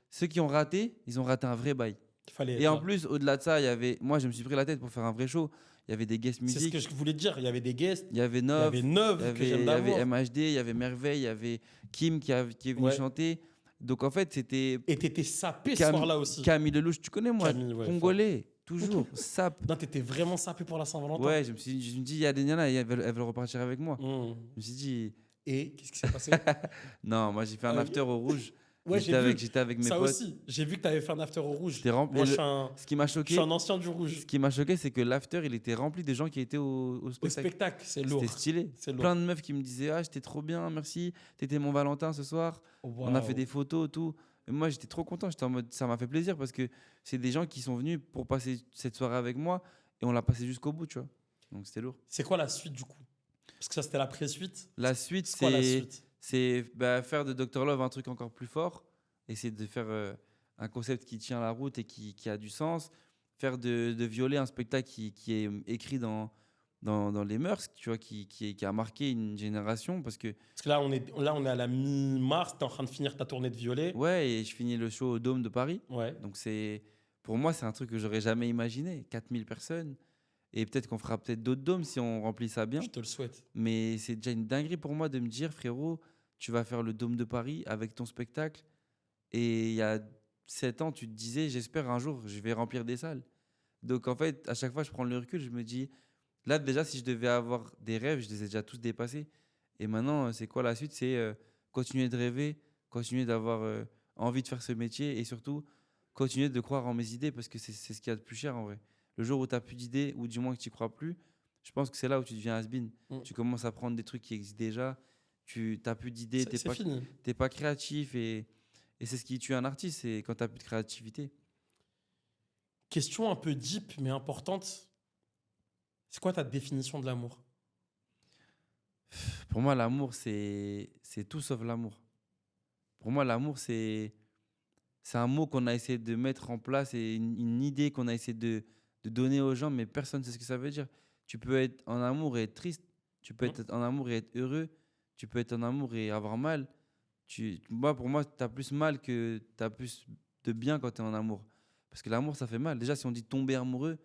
Speaker 2: ceux qui ont raté, ils ont raté un vrai bail.
Speaker 1: Il fallait être
Speaker 2: Et en
Speaker 1: là.
Speaker 2: plus, au-delà de ça, moi, je me suis pris la tête pour faire un vrai show. Il y avait des guest
Speaker 1: C'est ce
Speaker 2: music,
Speaker 1: que je voulais te dire. Il y avait des guests.
Speaker 2: il y avait
Speaker 1: Il y
Speaker 2: Nov,
Speaker 1: avait Neuve que j'aime
Speaker 2: il y avait
Speaker 1: d'amour.
Speaker 2: MHD, il y avait Merveille, il y avait Kim qui est venu
Speaker 1: Ouais.
Speaker 2: chanter. Donc en fait, c'était
Speaker 1: Et t'étais sapé ce
Speaker 2: Cam-
Speaker 1: soir-là aussi.
Speaker 2: Camille Lelouch, tu connais moi,
Speaker 1: Camille, ouais,
Speaker 2: congolais, toujours, sap.
Speaker 1: Non, t'étais vraiment sapé pour la Saint-Valentin.
Speaker 2: Ouais, je me suis dit, il y a des nanas, elles veulent repartir avec moi.
Speaker 1: Mmh.
Speaker 2: Je me suis dit,
Speaker 1: Et qu'est-ce qui s'est passé?
Speaker 2: non, moi j'ai fait un
Speaker 1: Ah,
Speaker 2: after au rouge.
Speaker 1: Ouais, j'ai vu.
Speaker 2: J'étais avec mes
Speaker 1: Ça
Speaker 2: potes.
Speaker 1: aussi. J'ai vu que t'avais fait un after au rouge.
Speaker 2: J'étais rempli.
Speaker 1: Moi,
Speaker 2: Et
Speaker 1: je suis un,
Speaker 2: Ce qui m'a
Speaker 1: je
Speaker 2: choqué,
Speaker 1: suis un ancien du rouge.
Speaker 2: ce qui m'a choqué, c'est que l'after, il était rempli de gens qui étaient au
Speaker 1: Au
Speaker 2: spectacle.
Speaker 1: spectacle, c'est lourd.
Speaker 2: C'était stylé.
Speaker 1: C'est lourd.
Speaker 2: Plein de meufs qui me disaient, ah, j'étais trop bien, merci. T'étais mon Valentin ce soir. On a fait des photos, tout. Et moi, j'étais trop content. J'étais en mode, ça m'a fait plaisir parce que c'est des gens qui sont venus pour passer cette soirée avec moi et on l'a passé jusqu'au bout, tu vois. Donc c'était lourd.
Speaker 1: C'est quoi la suite du coup? Parce que ça, c'était la pré-suite.
Speaker 2: La suite,
Speaker 1: C'est quoi la suite?
Speaker 2: c'est faire de Dr Love un truc encore plus fort. Essayer de faire un concept qui tient la route et qui a du sens. Faire de Violet un spectacle qui est écrit dans les mœurs, tu vois, qui a marqué une génération. Parce que,
Speaker 1: Parce que là, on est à la mi-mars. T'es en train de finir ta tournée de violet.
Speaker 2: ouais, et je finis le show au Dôme de Paris.
Speaker 1: Ouais.
Speaker 2: Donc pour moi, c'est un truc que j'aurais jamais imaginé. 4000 personnes. Et peut-être qu'on fera peut-être d'autres dômes si on remplit ça bien.
Speaker 1: Je te le souhaite.
Speaker 2: Mais c'est déjà une dinguerie pour moi de me dire, frérot, tu vas faire le Dôme de Paris avec ton spectacle. Et il y a 7 ans, tu te disais, j'espère un jour, je vais remplir des salles. Donc en fait, à chaque fois, je prends le recul, je me dis, là déjà, si je devais avoir des rêves, je les ai déjà tous dépassés. Et maintenant, c'est quoi la suite? C'est continuer de rêver, continuer d'avoir envie de faire ce métier et surtout continuer de croire en mes idées parce que c'est ce qu'il y a de plus cher en vrai. Le jour où tu n'as plus d'idées ou du moins que tu n'y crois plus, je pense que c'est là où tu deviens has-been.
Speaker 1: Mm.
Speaker 2: Tu commences à prendre des trucs qui existent déjà, tu n'as plus d'idées, tu
Speaker 1: C'est fini.
Speaker 2: n'es pas créatif et c'est ce qui tue un artiste, c'est quand tu n'as plus de créativité.
Speaker 1: Question un peu deep, mais importante. C'est quoi ta définition de l'amour?
Speaker 2: Pour moi, l'amour, c'est tout sauf l'amour. Pour moi, l'amour, c'est un mot qu'on a essayé de mettre en place et une idée qu'on a essayé de donner aux gens, mais personne ne sait ce que ça veut dire. Tu peux être en amour et être triste. Tu peux
Speaker 1: Mhm.
Speaker 2: être en amour et être heureux. Tu peux être en amour et avoir mal. Pour moi, tu as plus mal que tu as plus de bien quand tu es en amour. Parce que l'amour, ça fait mal. Déjà, si on dit tomber amoureux,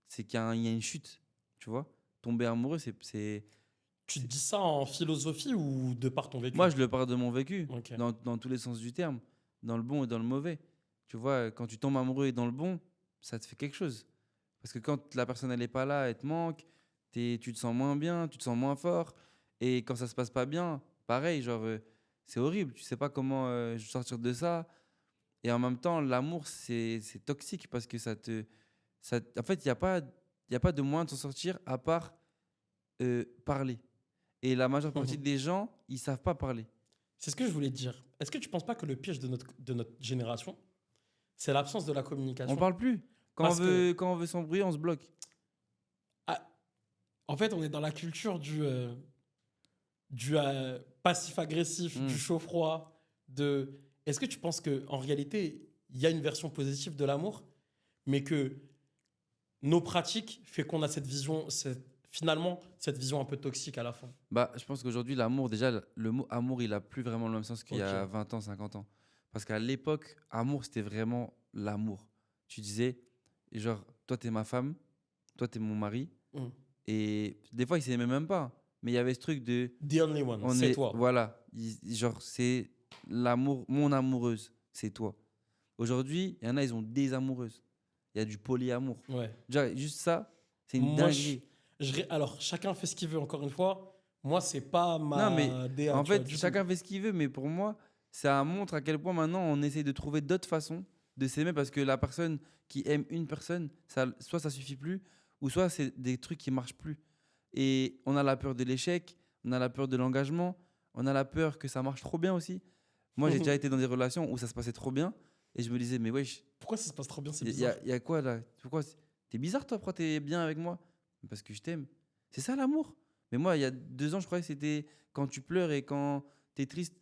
Speaker 2: c'est il y a une chute. Tu vois? Tomber amoureux,
Speaker 1: Tu te
Speaker 2: c'est-
Speaker 1: dis ça en philosophie ou de par ton vécu?
Speaker 2: moi, je le parle de mon vécu,
Speaker 1: Ok.
Speaker 2: dans tous les sens du terme, dans le bon et dans le mauvais. Tu vois, quand tu tombes amoureux et dans le bon, ça te fait quelque chose. Parce que quand la personne, elle n'est pas là, elle te manque, tu te sens moins bien, tu te sens moins fort. Et quand ça se passe pas bien, pareil, genre, c'est horrible. Tu sais pas comment sortir de ça. Et en même temps, l'amour, c'est toxique parce que en fait, il y a pas de moyen de s'en sortir à part parler. Et la majeure partie
Speaker 1: Mhm.
Speaker 2: des gens, ils savent pas parler.
Speaker 1: C'est ce que je voulais te dire. Est-ce que tu penses pas que le piège de notre génération, c'est l'absence de la
Speaker 2: On
Speaker 1: communication?
Speaker 2: parle plus.
Speaker 1: Parce que,
Speaker 2: Quand on veut s'embrouiller, on se bloque.
Speaker 1: ah, en fait, on est dans la culture du passif-agressif, du
Speaker 2: Hmm.
Speaker 1: chaud-froid, de... Est-ce que tu penses que en réalité, il y a une version positive de l'amour, mais que nos pratiques fait qu'on a finalement cette vision un peu toxique à la fin?
Speaker 2: Bah, je pense qu'aujourd'hui, l'amour, déjà, le mot amour, il a plus vraiment le même sens qu'il y
Speaker 1: Ok.
Speaker 2: a 20 ans, 50 ans. Parce qu'à l'époque, amour, c'était vraiment l'amour. Tu disais, genre, toi, t'es ma femme, toi, t'es mon mari.
Speaker 1: Mm.
Speaker 2: Et des fois, ils s'aimaient même pas. Mais il y avait ce truc de,
Speaker 1: The only one, c'est toi.
Speaker 2: voilà, genre, c'est l'amour, mon amoureuse, c'est toi. Aujourd'hui, il y en a, ils ont des amoureuses. Il y a du polyamour.
Speaker 1: Ouais.
Speaker 2: Déjà, juste ça, c'est une
Speaker 1: Moi,
Speaker 2: dinguerie.
Speaker 1: alors, chacun fait ce qu'il veut, encore une fois. Moi, c'est pas
Speaker 2: Non, mais
Speaker 1: ma DA,
Speaker 2: en
Speaker 1: tu vois,
Speaker 2: fait,
Speaker 1: du tout.
Speaker 2: chacun fait ce qu'il veut, mais pour moi, ça montre à quel point maintenant on essaie de trouver d'autres façons de s'aimer parce que la personne qui aime une personne, soit ça suffit plus, ou soit c'est des trucs qui marchent plus. Et on a la peur de l'échec, on a la peur de l'engagement, on a la peur que ça marche trop bien aussi. Moi, j'ai déjà été dans des relations où ça se passait trop bien et je me disais, mais wesh,
Speaker 1: Pourquoi ça se passe trop bien, c'est
Speaker 2: il y,
Speaker 1: bizarre.
Speaker 2: y a quoi là? Pourquoi t'es bizarre toi, pourquoi t'es bien avec moi? Parce que je t'aime. C'est ça l'amour. Mais moi, il y a 2 ans, je croyais que c'était quand tu pleures et quand t'es triste.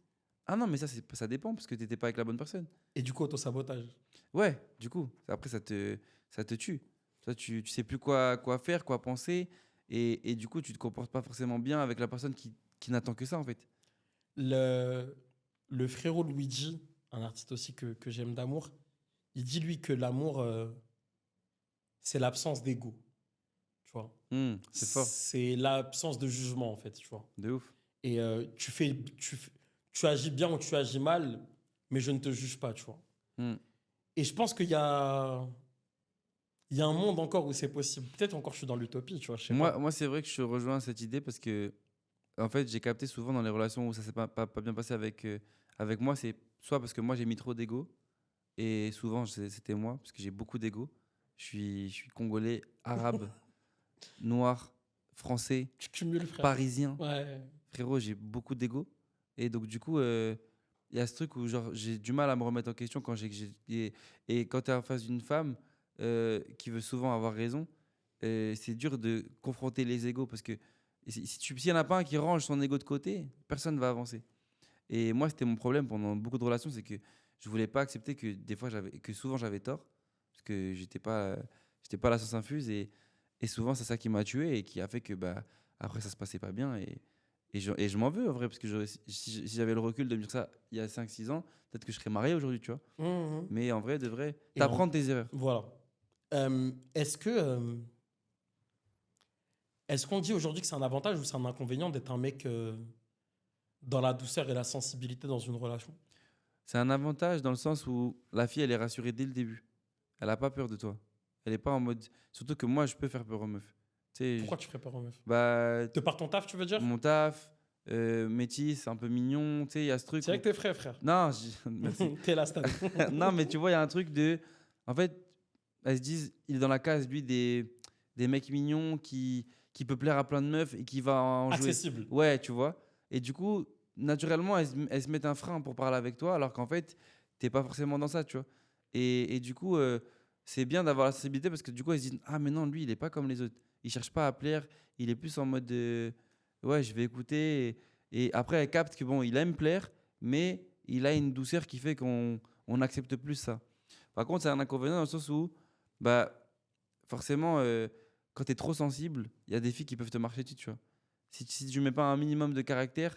Speaker 2: Ah non, mais ça dépend parce que t'étais pas avec la bonne personne.
Speaker 1: Et du coup, auto-sabotage.
Speaker 2: Ouais, du coup, après, ça te tue. Toi, tu sais plus quoi faire, quoi penser. Et du coup, tu te comportes pas forcément bien avec la personne qui n'attend que ça, en fait.
Speaker 1: Le, le frérot Luigi, un artiste aussi que j'aime d'amour, il dit lui que l'amour, c'est l'absence d'ego, tu vois.
Speaker 2: C'est fort,
Speaker 1: C'est l'absence de jugement, en fait, tu vois.
Speaker 2: de ouf.
Speaker 1: Et tu agis bien ou tu agis mal, mais je ne te juge pas, tu vois.
Speaker 2: Hmm.
Speaker 1: Et je pense il y a un monde encore où c'est possible. Peut-être encore je suis dans l'utopie, tu vois, je sais pas.
Speaker 2: Moi c'est vrai que je rejoins cette idée parce que en fait, j'ai capté souvent dans les relations où ça s'est pas bien passé avec moi, c'est soit parce que moi j'ai mis trop d'ego, et souvent c'était moi, parce que j'ai beaucoup d'ego. Je suis congolais, arabe, noir, français,
Speaker 1: Tu cumules, frère.
Speaker 2: parisien.
Speaker 1: Ouais.
Speaker 2: Frérot, j'ai beaucoup d'ego. Et donc, du coup, il y a ce truc où genre, j'ai du mal à me remettre en question quand et quand tu es en face d'une femme qui veut souvent avoir raison, c'est dur de confronter les égos parce que s'il n'y en a pas un qui range son ego de côté, personne ne va avancer. Et moi, c'était mon problème pendant beaucoup de relations, c'est que je voulais pas accepter que que souvent j'avais tort, parce que j'étais pas la science infuse, et souvent c'est ça qui m'a tué et qui a fait que bah après ça se passait pas bien, et je m'en veux en vrai, parce que si j'avais le recul de me dire ça il y a 5 6 ans, peut-être que je serais marié aujourd'hui, tu vois.
Speaker 1: Mhm.
Speaker 2: Mais en vrai, de vrai,
Speaker 1: Et
Speaker 2: t'apprends de tes erreurs.
Speaker 1: voilà. Est-ce qu'on dit aujourd'hui que c'est un avantage ou c'est un inconvénient d'être un mec dans la douceur et la sensibilité dans une relation?
Speaker 2: C'est un avantage dans le sens où la fille, elle est rassurée dès le début. Elle a pas peur de toi. Elle est pas en mode. Surtout que moi, je peux faire peur aux meufs. Tu sais,
Speaker 1: Pourquoi tu ferais peur aux meufs?
Speaker 2: bah,
Speaker 1: De par ton taf, tu veux dire?
Speaker 2: mon taf, métis, un peu mignon, tu sais, il y a ce truc
Speaker 1: C'est
Speaker 2: où.
Speaker 1: avec tes frères, frère.
Speaker 2: Non, merci.
Speaker 1: T'es là, Stan.
Speaker 2: Non, mais tu vois, il y a un truc de. En fait, elles se disent, il est dans la case, lui, des mecs mignons qui peut plaire à plein de meufs et qui va en jouer.
Speaker 1: Accessible.
Speaker 2: Ouais, tu vois. Et du coup, naturellement, elles se mettent un frein pour parler avec toi, alors qu'en fait, t'es pas forcément dans ça, tu vois. Et du coup, c'est bien d'avoir la sensibilité parce que du coup, elles se disent, ah, mais non, lui, il est pas comme les autres. Il cherche pas à plaire, il est plus en mode ouais, je vais écouter. Et après, elle capte que bon, il aime plaire, mais il a une douceur qui fait qu'on accepte plus ça. Par contre, c'est un inconvénient dans le sens où, bah, forcément, quand tu es trop sensible, il y a des filles qui peuvent te marcher dessus, tu vois. Si tu mets pas un minimum de caractère,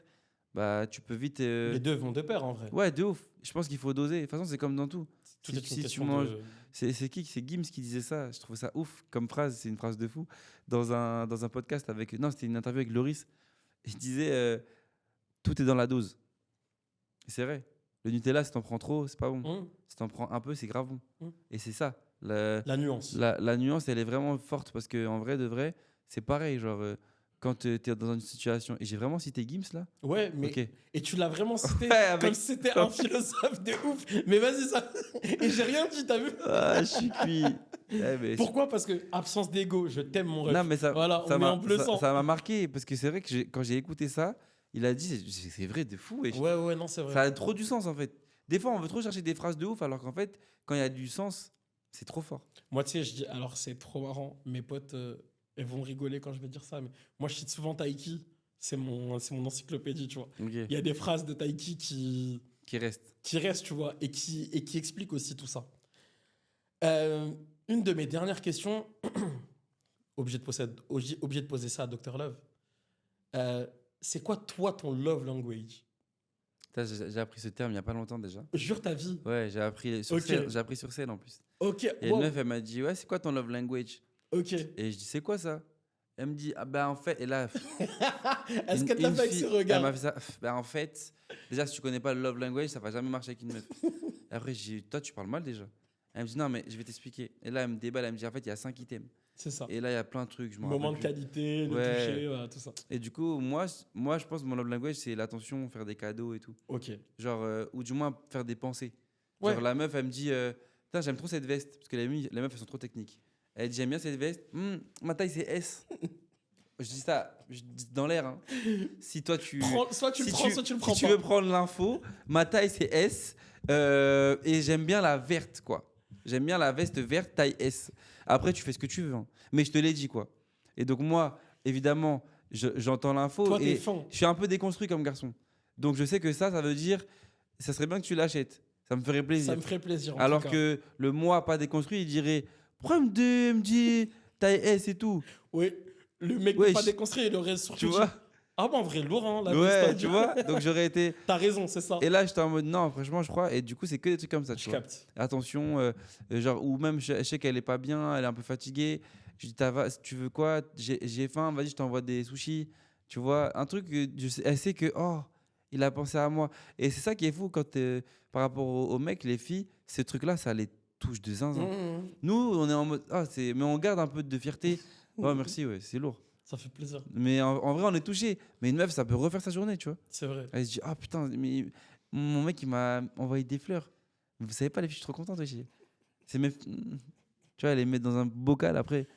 Speaker 2: bah, tu peux vite.
Speaker 1: Les deux vont de pair en vrai.
Speaker 2: Ouais, de ouf. Je pense qu'il faut doser. De toute façon, c'est comme dans tout.
Speaker 1: Tout
Speaker 2: Si,
Speaker 1: est une
Speaker 2: si tu
Speaker 1: question
Speaker 2: manges.
Speaker 1: de.
Speaker 2: C'est Gims qui disait ça. Je trouve ça ouf comme phrase. C'est une phrase de fou. Dans un podcast avec. Non, c'était une interview avec Loris. Il disait tout est dans la dose. Et c'est vrai. Le Nutella, si t'en prends trop, c'est pas bon. Si t'en prends un peu, c'est grave bon. Et c'est ça.
Speaker 1: La nuance.
Speaker 2: La nuance, elle est vraiment forte parce qu'en vrai, de vrai, c'est pareil. Genre, quand t'es dans une situation. Et j'ai vraiment cité Gims là.
Speaker 1: Ouais, mais.
Speaker 2: Ok.
Speaker 1: Et tu l'as vraiment cité
Speaker 2: Ouais, avec-
Speaker 1: comme si c'était un philosophe de ouf. Mais vas-y, ça. Et j'ai rien dit, t'as vu?
Speaker 2: Ah, je suis cuit.
Speaker 1: Pourquoi? Parce que absence d'ego, je t'aime mon ref.
Speaker 2: Non, mais ça,
Speaker 1: Voilà,
Speaker 2: ça
Speaker 1: on met
Speaker 2: m'a
Speaker 1: en bleu sang.
Speaker 2: ça m'a marqué parce que c'est vrai que quand j'ai écouté ça, il a dit c'est vrai de fou. Et
Speaker 1: Ouais, non, c'est vrai.
Speaker 2: ça a trop du sens en fait. Des fois, on veut trop chercher des phrases de ouf alors qu'en fait, quand il y a du sens, c'est trop fort.
Speaker 1: Moi, tu sais, je dis, alors c'est trop marrant. Mes potes, elles vont rigoler quand je vais dire ça, mais moi, je cite souvent Taiki. C'est mon encyclopédie, tu vois.
Speaker 2: Ok.
Speaker 1: Il y a des phrases de Taiki
Speaker 2: Qui reste.
Speaker 1: qui restent, tu vois, et qui expliquent aussi tout ça. Une de mes dernières questions, obligé de poser ça à Dr Love. C'est quoi, toi, ton love language?
Speaker 2: Putain, j'ai appris ce terme il y a pas longtemps déjà.
Speaker 1: Jure ta vie.
Speaker 2: Ouais, j'ai appris sur
Speaker 1: Ok.
Speaker 2: scène. J'ai appris sur scène en plus.
Speaker 1: Ok,
Speaker 2: Et
Speaker 1: wow.
Speaker 2: une meuf, elle m'a dit ouais, c'est quoi ton love language?
Speaker 1: Ok.
Speaker 2: Et je dis c'est quoi ça? Elle me dit ah bah en fait et là.
Speaker 1: Est-ce qu'elle t'a
Speaker 2: une
Speaker 1: fait avec
Speaker 2: fille,
Speaker 1: ce
Speaker 2: elle
Speaker 1: regard?
Speaker 2: m'a fait ça. Bah en fait, déjà si tu connais pas le love language, ça va jamais marcher avec une meuf. Et après j'ai dit toi tu parles mal déjà. Elle me dit non mais je vais t'expliquer. Et là elle me déballe, elle me dit en fait il y a 5 items.
Speaker 1: C'est ça.
Speaker 2: Et là il y a plein de trucs, je me
Speaker 1: Moment de
Speaker 2: rappelle plus.
Speaker 1: qualité, le
Speaker 2: Ouais.
Speaker 1: toucher, voilà, tout ça.
Speaker 2: Et du coup moi je pense que mon love language c'est l'attention, faire des cadeaux et tout.
Speaker 1: Ok.
Speaker 2: Genre ou du moins faire des pensées.
Speaker 1: Ouais.
Speaker 2: Genre la meuf elle me dit putain j'aime trop cette veste parce que les meufs elles sont trop techniques. Elle dit j'aime bien cette veste. Ma taille c'est S. Je dis ça dans l'air. Hein. Si toi tu.
Speaker 1: Soit tu le prends, soit tu le prends
Speaker 2: si
Speaker 1: pas.
Speaker 2: tu veux prendre l'info, ma taille c'est S. Et j'aime bien la verte, quoi. J'aime bien la veste verte, taille S. Après, tu fais ce que tu veux. Hein. Mais je te l'ai dit, quoi. Et donc, moi, évidemment, j'entends l'info.
Speaker 1: Toi, t'es
Speaker 2: Et
Speaker 1: fin.
Speaker 2: je suis un peu déconstruit comme garçon. Donc, je sais que ça veut dire. Ça serait bien que tu l'achètes. Ça me ferait plaisir.
Speaker 1: Ça me ferait plaisir. En
Speaker 2: Alors
Speaker 1: tout cas.
Speaker 2: que le moi pas déconstruit, il dirait pourquoi me dit taille S et tout.
Speaker 1: Oui, le mec
Speaker 2: Ouais,
Speaker 1: n'est pas déconstruit, il aurait surtout
Speaker 2: Tu
Speaker 1: dit,
Speaker 2: vois?
Speaker 1: ah bon, en vrai, lourd, hein, la
Speaker 2: Ouais,
Speaker 1: veste,
Speaker 2: tu vois? Donc j'aurais été.
Speaker 1: T'as raison, c'est ça.
Speaker 2: Et là, j'étais en mode non, franchement, je crois. Et du coup, c'est que des trucs comme ça.
Speaker 1: Je
Speaker 2: Tu vois.
Speaker 1: capte.
Speaker 2: Attention, genre, ou même je sais qu'elle est pas bien, elle est un peu fatiguée. Je dis, tu veux quoi? J'ai faim, vas-y, je t'envoie des sushis. Tu vois? Un truc, elle sait que, oh, il a pensé à moi. Et c'est ça qui est fou quand, par rapport aux mecs, les filles, ces trucs-là, ça les touche de zinzin. Nous, on est en mode, mais on garde un peu de fierté. Oh, merci, ouais, c'est lourd.
Speaker 1: Ça fait plaisir.
Speaker 2: Mais en vrai, on est touché. Mais une meuf, ça peut refaire sa journée, tu vois.
Speaker 1: C'est vrai.
Speaker 2: Elle se dit, ah putain, mais mon mec, il m'a envoyé des fleurs. Vous savez pas, les filles, je suis trop contente aussi. C'est mes... Tu vois, elle les met dans un bocal après.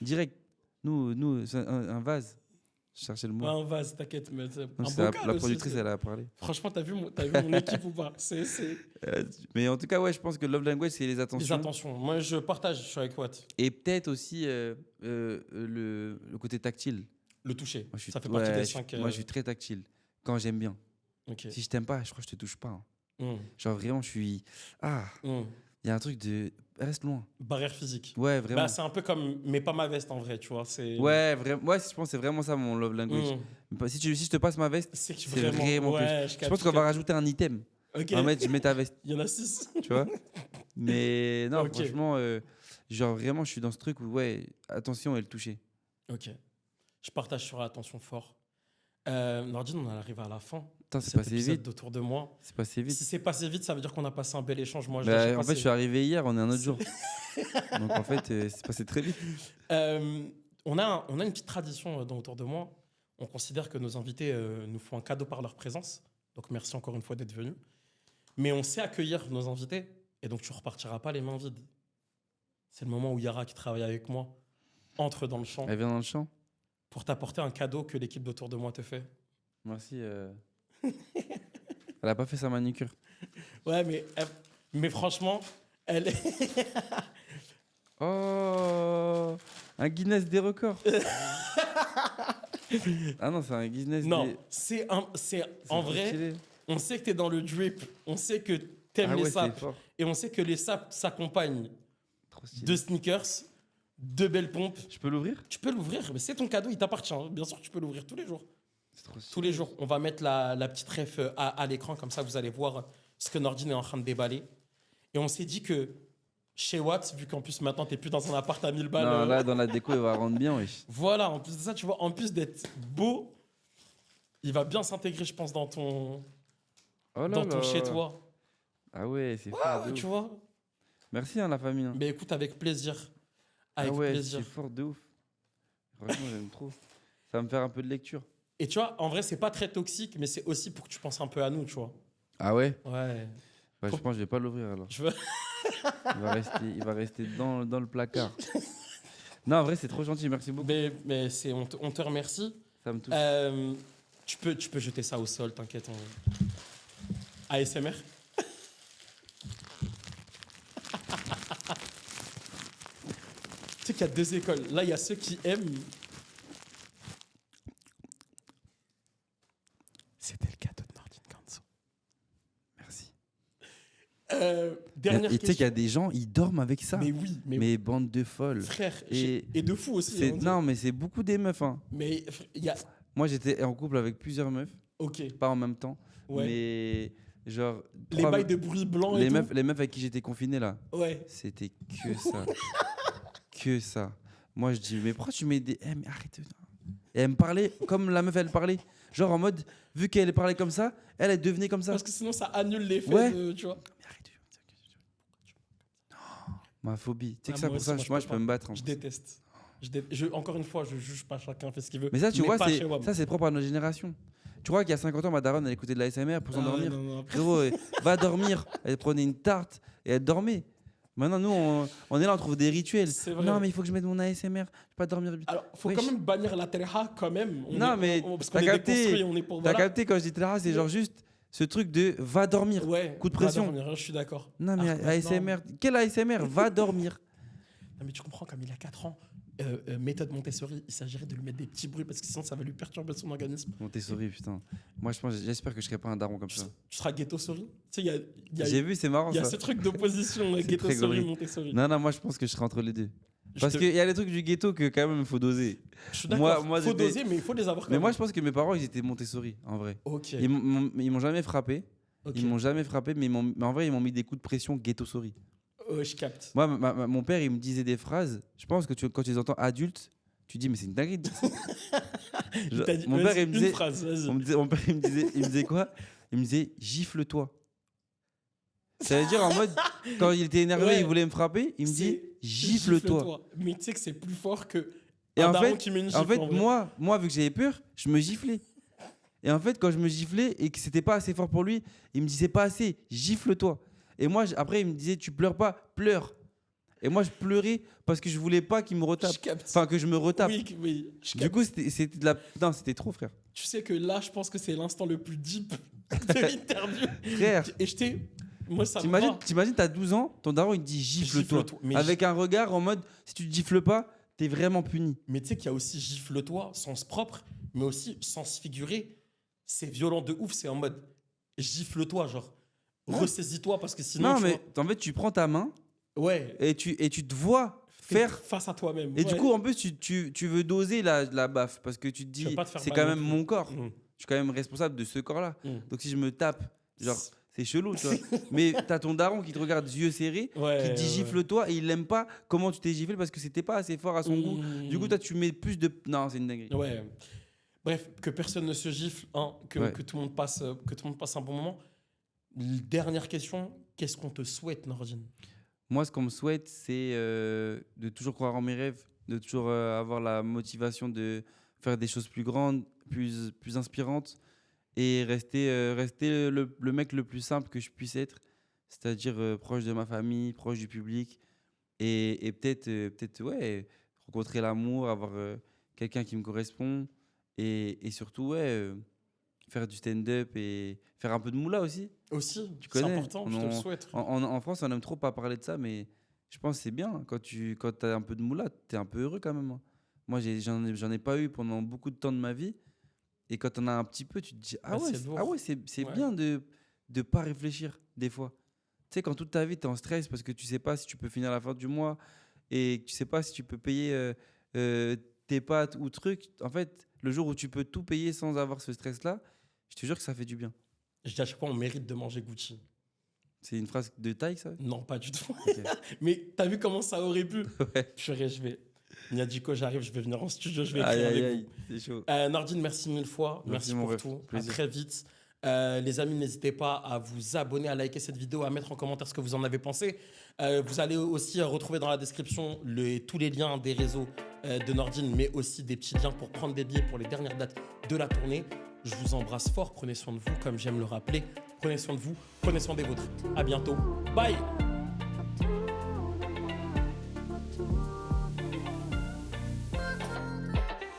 Speaker 2: Direct. Nous c'est un vase. Je cherchais le mot.
Speaker 1: Ouais, un vase, t'inquiète. Mais c'est
Speaker 2: Non,
Speaker 1: un
Speaker 2: c'est
Speaker 1: bocal
Speaker 2: la
Speaker 1: aussi,
Speaker 2: productrice,
Speaker 1: c'est-
Speaker 2: elle a parlé.
Speaker 1: Franchement, t'as vu mon équipe ou pas? C'est
Speaker 2: Mais en tout cas, ouais, je pense que love language, c'est les attentions.
Speaker 1: les intentions. Moi, je partage, je suis avec Watt.
Speaker 2: Et peut-être aussi le côté tactile.
Speaker 1: Le toucher.
Speaker 2: Moi, je suis,
Speaker 1: Ça fait partie
Speaker 2: ouais,
Speaker 1: des
Speaker 2: je suis-
Speaker 1: 5.
Speaker 2: moi, je suis très tactile. Quand j'aime bien.
Speaker 1: Ok.
Speaker 2: Si je t'aime pas, je crois que je te touche pas. Hein.
Speaker 1: Mm.
Speaker 2: Genre vraiment, je suis. Ah,
Speaker 1: Mm.
Speaker 2: il y a un truc de. Reste loin.
Speaker 1: Barrière physique.
Speaker 2: Ouais, vraiment.
Speaker 1: Bah, c'est un peu comme, mais pas ma veste en vrai, tu vois. C'est...
Speaker 2: Ouais, vraiment. Ouais, je pense que c'est vraiment ça mon love language.
Speaker 1: Mm.
Speaker 2: Si je te passe ma veste,
Speaker 1: C'est que
Speaker 2: c'est vraiment que
Speaker 1: ouais,
Speaker 2: je pense qu'on va rajouter un item.
Speaker 1: Ok.
Speaker 2: On va mettre, je mets ta veste,
Speaker 1: Il y en a 6.
Speaker 2: tu vois. Mais non,
Speaker 1: Ok.
Speaker 2: franchement, genre vraiment, je suis dans ce truc où, ouais, attention et le toucher.
Speaker 1: Ok. Je partage sur l'attention fort. Nordine, on arrive à la fin.
Speaker 2: Putain, c'est
Speaker 1: Cet
Speaker 2: passé
Speaker 1: épisode
Speaker 2: vite.
Speaker 1: d'Autour de moi.
Speaker 2: C'est passé vite.
Speaker 1: Si c'est passé vite, ça veut dire qu'on a passé un bel échange. Moi,
Speaker 2: Bah,
Speaker 1: j'ai
Speaker 2: en
Speaker 1: passé-
Speaker 2: fait, je suis arrivé hier, on est un autre jour. Donc en fait, c'est passé très vite.
Speaker 1: On a une petite tradition dans Autour de moi. On considère que nos invités nous font un cadeau par leur présence. Donc merci encore une fois d'être venus. Mais on sait accueillir nos invités. Et donc tu repartiras pas les mains vides. C'est le moment où Yara, qui travaille avec moi, entre dans le champ
Speaker 2: Elle vient dans le champ.
Speaker 1: pour t'apporter un cadeau que l'équipe d'Autour de moi te fait.
Speaker 2: Merci. Elle a pas fait sa manucure.
Speaker 1: Ouais, mais franchement, elle est...
Speaker 2: Oh, un Guinness des records. Ah non, c'est un business.
Speaker 1: Non,
Speaker 2: des-
Speaker 1: c'est
Speaker 2: c'est
Speaker 1: en
Speaker 2: trop
Speaker 1: vrai,
Speaker 2: stylé.
Speaker 1: on sait que t'es dans le drip, on sait que t'aimes
Speaker 2: Ah
Speaker 1: les
Speaker 2: ouais, c'est
Speaker 1: sapes,
Speaker 2: fort.
Speaker 1: et on sait que les sapes s'accompagnent
Speaker 2: Trop stylé.
Speaker 1: de sneakers, de belles pompes.
Speaker 2: Je peux l'ouvrir?
Speaker 1: Tu peux l'ouvrir, mais c'est ton cadeau, il t'appartient. Hein. Bien sûr, tu peux l'ouvrir tous les jours.
Speaker 2: C'est trop stylé.
Speaker 1: Tous les jours, on va mettre la petite ref à l'écran, comme ça vous allez voir ce que Nordine est en train de déballer. Et on s'est dit que chez Watts, vu qu'en plus maintenant t'es plus dans un appart à 1000 balles,
Speaker 2: Non, là, dans la déco, il va rendre bien, wesh.
Speaker 1: voilà, en plus de ça, tu vois, en plus d'être beau, il va bien s'intégrer, je pense, dans ton,
Speaker 2: Oh là
Speaker 1: dans ton
Speaker 2: là.
Speaker 1: chez-toi.
Speaker 2: Ah ouais, c'est fort.
Speaker 1: Ah,
Speaker 2: de
Speaker 1: tu
Speaker 2: ouf.
Speaker 1: vois.
Speaker 2: Merci, hein, la famille. Hein.
Speaker 1: Mais écoute, avec plaisir.
Speaker 2: Ah
Speaker 1: Avec
Speaker 2: ouais,
Speaker 1: plaisir.
Speaker 2: c'est fort de ouf. Franchement, j'aime trop. Ça va me faire un peu de lecture.
Speaker 1: Et tu vois, en vrai, c'est pas très toxique, mais c'est aussi pour que tu penses un peu à nous, tu vois.
Speaker 2: Ah ouais?
Speaker 1: Ouais.
Speaker 2: Bah, je pense que je vais pas l'ouvrir alors.
Speaker 1: Je veux...
Speaker 2: Il va rester dans le placard. Non, en vrai, c'est trop gentil. Merci beaucoup.
Speaker 1: mais c'est, on te remercie.
Speaker 2: Ça me touche.
Speaker 1: Tu peux jeter ça au sol, t'inquiète. ASMR. Tu sais qu'il y a deux écoles. Là, il y a ceux qui aiment. C'était le cadeau de Nordine Kanzo.
Speaker 2: Merci.
Speaker 1: Dernière
Speaker 2: Et tu sais qu'il y
Speaker 1: question.
Speaker 2: a des gens, ils dorment avec ça.
Speaker 1: Mais oui, mais
Speaker 2: Mais bande de folles.
Speaker 1: frère,
Speaker 2: Et
Speaker 1: et de fous aussi.
Speaker 2: C'est-
Speaker 1: hein,
Speaker 2: non, mais c'est beaucoup des meufs. Hein.
Speaker 1: Mais il y a.
Speaker 2: Moi, j'étais en couple avec plusieurs meufs,
Speaker 1: Ok.
Speaker 2: pas en même temps.
Speaker 1: Ouais.
Speaker 2: Mais genre.
Speaker 1: Les
Speaker 2: trois-
Speaker 1: bails de bruit blanc et
Speaker 2: les
Speaker 1: tout.
Speaker 2: meufs, les meufs avec qui j'étais confiné là,
Speaker 1: Ouais.
Speaker 2: c'était que ça. Que ça. Moi, je dis, mais pourquoi tu mets des. Eh, mais arrête. Et elle me parlait comme la meuf, elle parlait. Genre en mode, vu qu'elle parlait comme ça, elle devenait comme ça.
Speaker 1: Parce que sinon, ça annule l'effet
Speaker 2: Ouais.
Speaker 1: de. Tu vois.
Speaker 2: Mais arrête. Non, ma phobie. Tu sais que
Speaker 1: Ah,
Speaker 2: ça,
Speaker 1: moi
Speaker 2: pour
Speaker 1: aussi,
Speaker 2: ça,
Speaker 1: moi,
Speaker 2: moi,
Speaker 1: je
Speaker 2: je
Speaker 1: peux
Speaker 2: peux
Speaker 1: pas.
Speaker 2: me battre.
Speaker 1: Je déteste. Encore une fois, je juge pas, chacun fait ce qu'il veut.
Speaker 2: Mais ça, tu vois,
Speaker 1: pas
Speaker 2: c'est
Speaker 1: chez WAM.
Speaker 2: ça, c'est propre à notre génération. Tu vois qu'il y a 50 ans, ma daronne, elle écoutait de la SMR pour
Speaker 1: Ah ouais,
Speaker 2: s'endormir.
Speaker 1: non, non, après-
Speaker 2: Frérot, va dormir. Elle prenait une tarte et elle dormait. Maintenant, nous, on est là, on trouve des rituels.
Speaker 1: C'est vrai.
Speaker 2: Non, mais il faut que je mette mon ASMR. Je peux pas dormir.
Speaker 1: Alors, faut
Speaker 2: Wesh.
Speaker 1: quand même bannir la terha quand même.
Speaker 2: Non, mais
Speaker 1: parce qu'on
Speaker 2: t'as
Speaker 1: est
Speaker 2: capté.
Speaker 1: déconstruit, on est pour.
Speaker 2: T'as
Speaker 1: Voilà.
Speaker 2: capté quand je dis Tara, c'est genre juste ce truc de va dormir.
Speaker 1: Ouais.
Speaker 2: Coup de
Speaker 1: va
Speaker 2: pression.
Speaker 1: dormir, je suis d'accord.
Speaker 2: Non, mais
Speaker 1: Alors que maintenant-
Speaker 2: ASMR. Quel ASMR? Va dormir.
Speaker 1: Non, mais tu comprends, comme il a 4 ans, méthode Montessori, il s'agirait de lui mettre des petits bruits parce que sinon ça va lui perturber son organisme.
Speaker 2: Montessori, putain. Moi, j'espère que je serai pas un daron comme ça.
Speaker 1: Tu seras ghetto-sori. Tu sais, il y a,
Speaker 2: J'ai vu, c'est marrant
Speaker 1: il y a
Speaker 2: ça.
Speaker 1: ce truc d'opposition,
Speaker 2: C'est très
Speaker 1: ghetto-sori,
Speaker 2: gaulerie.
Speaker 1: Montessori.
Speaker 2: Non, non, moi, je pense que je serai entre les deux.
Speaker 1: Je
Speaker 2: Parce
Speaker 1: te-
Speaker 2: qu'il y a les trucs du ghetto que quand même il faut doser.
Speaker 1: Je suis d'accord.
Speaker 2: moi,
Speaker 1: faut
Speaker 2: j'étais-
Speaker 1: doser, mais il faut les avoir quand
Speaker 2: Mais
Speaker 1: même.
Speaker 2: moi, je pense que mes parents, ils étaient Montessori, en vrai.
Speaker 1: Ok.
Speaker 2: Ils m'ont jamais frappé.
Speaker 1: Ok.
Speaker 2: Ils m'ont jamais frappé, mais, mais en vrai, ils m'ont mis des coups de pression ghetto-sori.
Speaker 1: Je capte.
Speaker 2: Moi, mon père, il me disait des phrases. Je pense que quand tu les entends adultes, tu dis, mais c'est une dinguerie. de dire ça.
Speaker 1: Il t'a dit,
Speaker 2: Mon père,
Speaker 1: vas-y,
Speaker 2: il me disait,
Speaker 1: une phrase, vas-y.
Speaker 2: mon père, il me disait quoi? Il me disait, gifle-toi. Ça veut dire en mode, quand il était énervé,
Speaker 1: Ouais.
Speaker 2: il voulait me frapper, il me dit,
Speaker 1: C'est
Speaker 2: gifle-toi.
Speaker 1: Mais tu sais que c'est plus fort que
Speaker 2: Et
Speaker 1: un
Speaker 2: en
Speaker 1: daron
Speaker 2: fait,
Speaker 1: qui met une
Speaker 2: en
Speaker 1: gifle,
Speaker 2: fait
Speaker 1: en vrai.
Speaker 2: moi, vu que j'avais peur, je me giflais. Et en fait, quand je me giflais et que c'était pas assez fort pour lui, il me disait pas assez, gifle-toi. Et moi, après, il me disait, tu pleures pas, pleure. Et moi, je pleurais parce que je voulais pas qu'il me retape.
Speaker 1: Je capte.
Speaker 2: Enfin, que je me retape.
Speaker 1: Oui, je
Speaker 2: Du
Speaker 1: capte.
Speaker 2: coup, c'était de la. Non, c'était trop, frère.
Speaker 1: Tu sais que là, je pense que c'est l'instant le plus deep de l'interview.
Speaker 2: Frère,
Speaker 1: Et je t'ai. Moi, ça me va.
Speaker 2: t'imagines, t'as 12 ans, ton daron, il te dit gifle-toi.
Speaker 1: Gifle-toi. Mais
Speaker 2: Avec un regard en mode, si tu te gifles pas, t'es vraiment puni.
Speaker 1: Mais tu sais qu'il y a aussi gifle-toi, sens propre, mais aussi sens figuré. C'est violent de ouf, c'est en mode gifle-toi, genre.
Speaker 2: Ouais.
Speaker 1: Ressaisis-toi parce que sinon.
Speaker 2: Non,
Speaker 1: tu
Speaker 2: mais en fait, tu prends ta main
Speaker 1: vois- Ouais.
Speaker 2: et tu te vois faire.
Speaker 1: Face à toi-même.
Speaker 2: Et
Speaker 1: ouais.
Speaker 2: du coup, en plus, tu veux doser la baffe parce que tu te
Speaker 1: Tu veux
Speaker 2: dis,
Speaker 1: pas te faire
Speaker 2: c'est
Speaker 1: mal
Speaker 2: quand
Speaker 1: non
Speaker 2: même
Speaker 1: plus.
Speaker 2: mon corps.
Speaker 1: Mm.
Speaker 2: Je suis quand même responsable de ce corps-là.
Speaker 1: Mm.
Speaker 2: Donc si je me tape, genre, c'est chelou, tu vois. Mais t'as ton daron qui te regarde yeux serrés,
Speaker 1: Ouais,
Speaker 2: qui te dit
Speaker 1: ouais.
Speaker 2: gifle-toi et il aime pas comment tu t'es giflé parce que c'était pas assez fort à son goût.
Speaker 1: Mm.
Speaker 2: Du coup, toi, tu mets plus de. Non, c'est une dinguerie.
Speaker 1: Ouais. Bref, que personne ne se gifle, hein,
Speaker 2: Ouais.
Speaker 1: que tout le monde passe un bon moment. Dernière question, qu'est-ce qu'on te souhaite, Nordine?
Speaker 2: Moi, ce qu'on me souhaite, c'est de toujours croire en mes rêves, de toujours avoir la motivation de faire des choses plus grandes, plus inspirantes et rester le mec le plus simple que je puisse être, c'est-à-dire proche de ma famille, proche du public et peut-être ouais, rencontrer l'amour, avoir quelqu'un qui me correspond et surtout ouais, faire du stand-up et faire un peu de moula aussi.
Speaker 1: Aussi,
Speaker 2: Tu
Speaker 1: c'est
Speaker 2: connais,
Speaker 1: important, je te le souhaite.
Speaker 2: En France, on aime trop pas parler de ça, mais je pense que c'est bien. Quand tu as un peu de moula, tu es un peu heureux quand même. Hein. Moi, j'en ai pas eu pendant beaucoup de temps de ma vie. Et quand on a un petit peu, tu te dis,
Speaker 1: Ouais, c'est lourd.
Speaker 2: c'est
Speaker 1: Ouais.
Speaker 2: bien de pas réfléchir des fois. Tu sais, quand toute ta vie, tu es en stress parce que tu sais pas si tu peux finir la fin du mois et que tu sais pas si tu peux payer tes pâtes ou trucs. En fait, le jour où tu peux tout payer sans avoir ce stress-là, je te jure que ça fait du bien.
Speaker 1: Je dis à chaque fois, on mérite de manger Gucci.
Speaker 2: C'est une phrase de taille, ça?
Speaker 1: Non, pas du tout.
Speaker 2: Ok.
Speaker 1: Mais t'as vu comment ça aurait pu?
Speaker 2: Ouais.
Speaker 1: Purée, Niadiko, j'arrive, je vais venir en studio, je vais
Speaker 2: Aïe,
Speaker 1: écrire
Speaker 2: aïe,
Speaker 1: avec
Speaker 2: aïe, c'est chaud.
Speaker 1: vous. Nordine, merci mille fois. Merci
Speaker 2: mon
Speaker 1: pour
Speaker 2: ref.
Speaker 1: tout.
Speaker 2: Plaisir.
Speaker 1: À très vite. Les amis, n'hésitez pas à vous abonner, à liker cette vidéo, à mettre en commentaire ce que vous en avez pensé. Vous allez aussi retrouver dans la description tous les liens des réseaux de Nordine, mais aussi des petits liens pour prendre des billets pour les dernières dates de la tournée. Je vous embrasse fort. Prenez soin de vous, comme j'aime le rappeler. Prenez soin de vous, prenez soin des vôtres. À bientôt. Bye!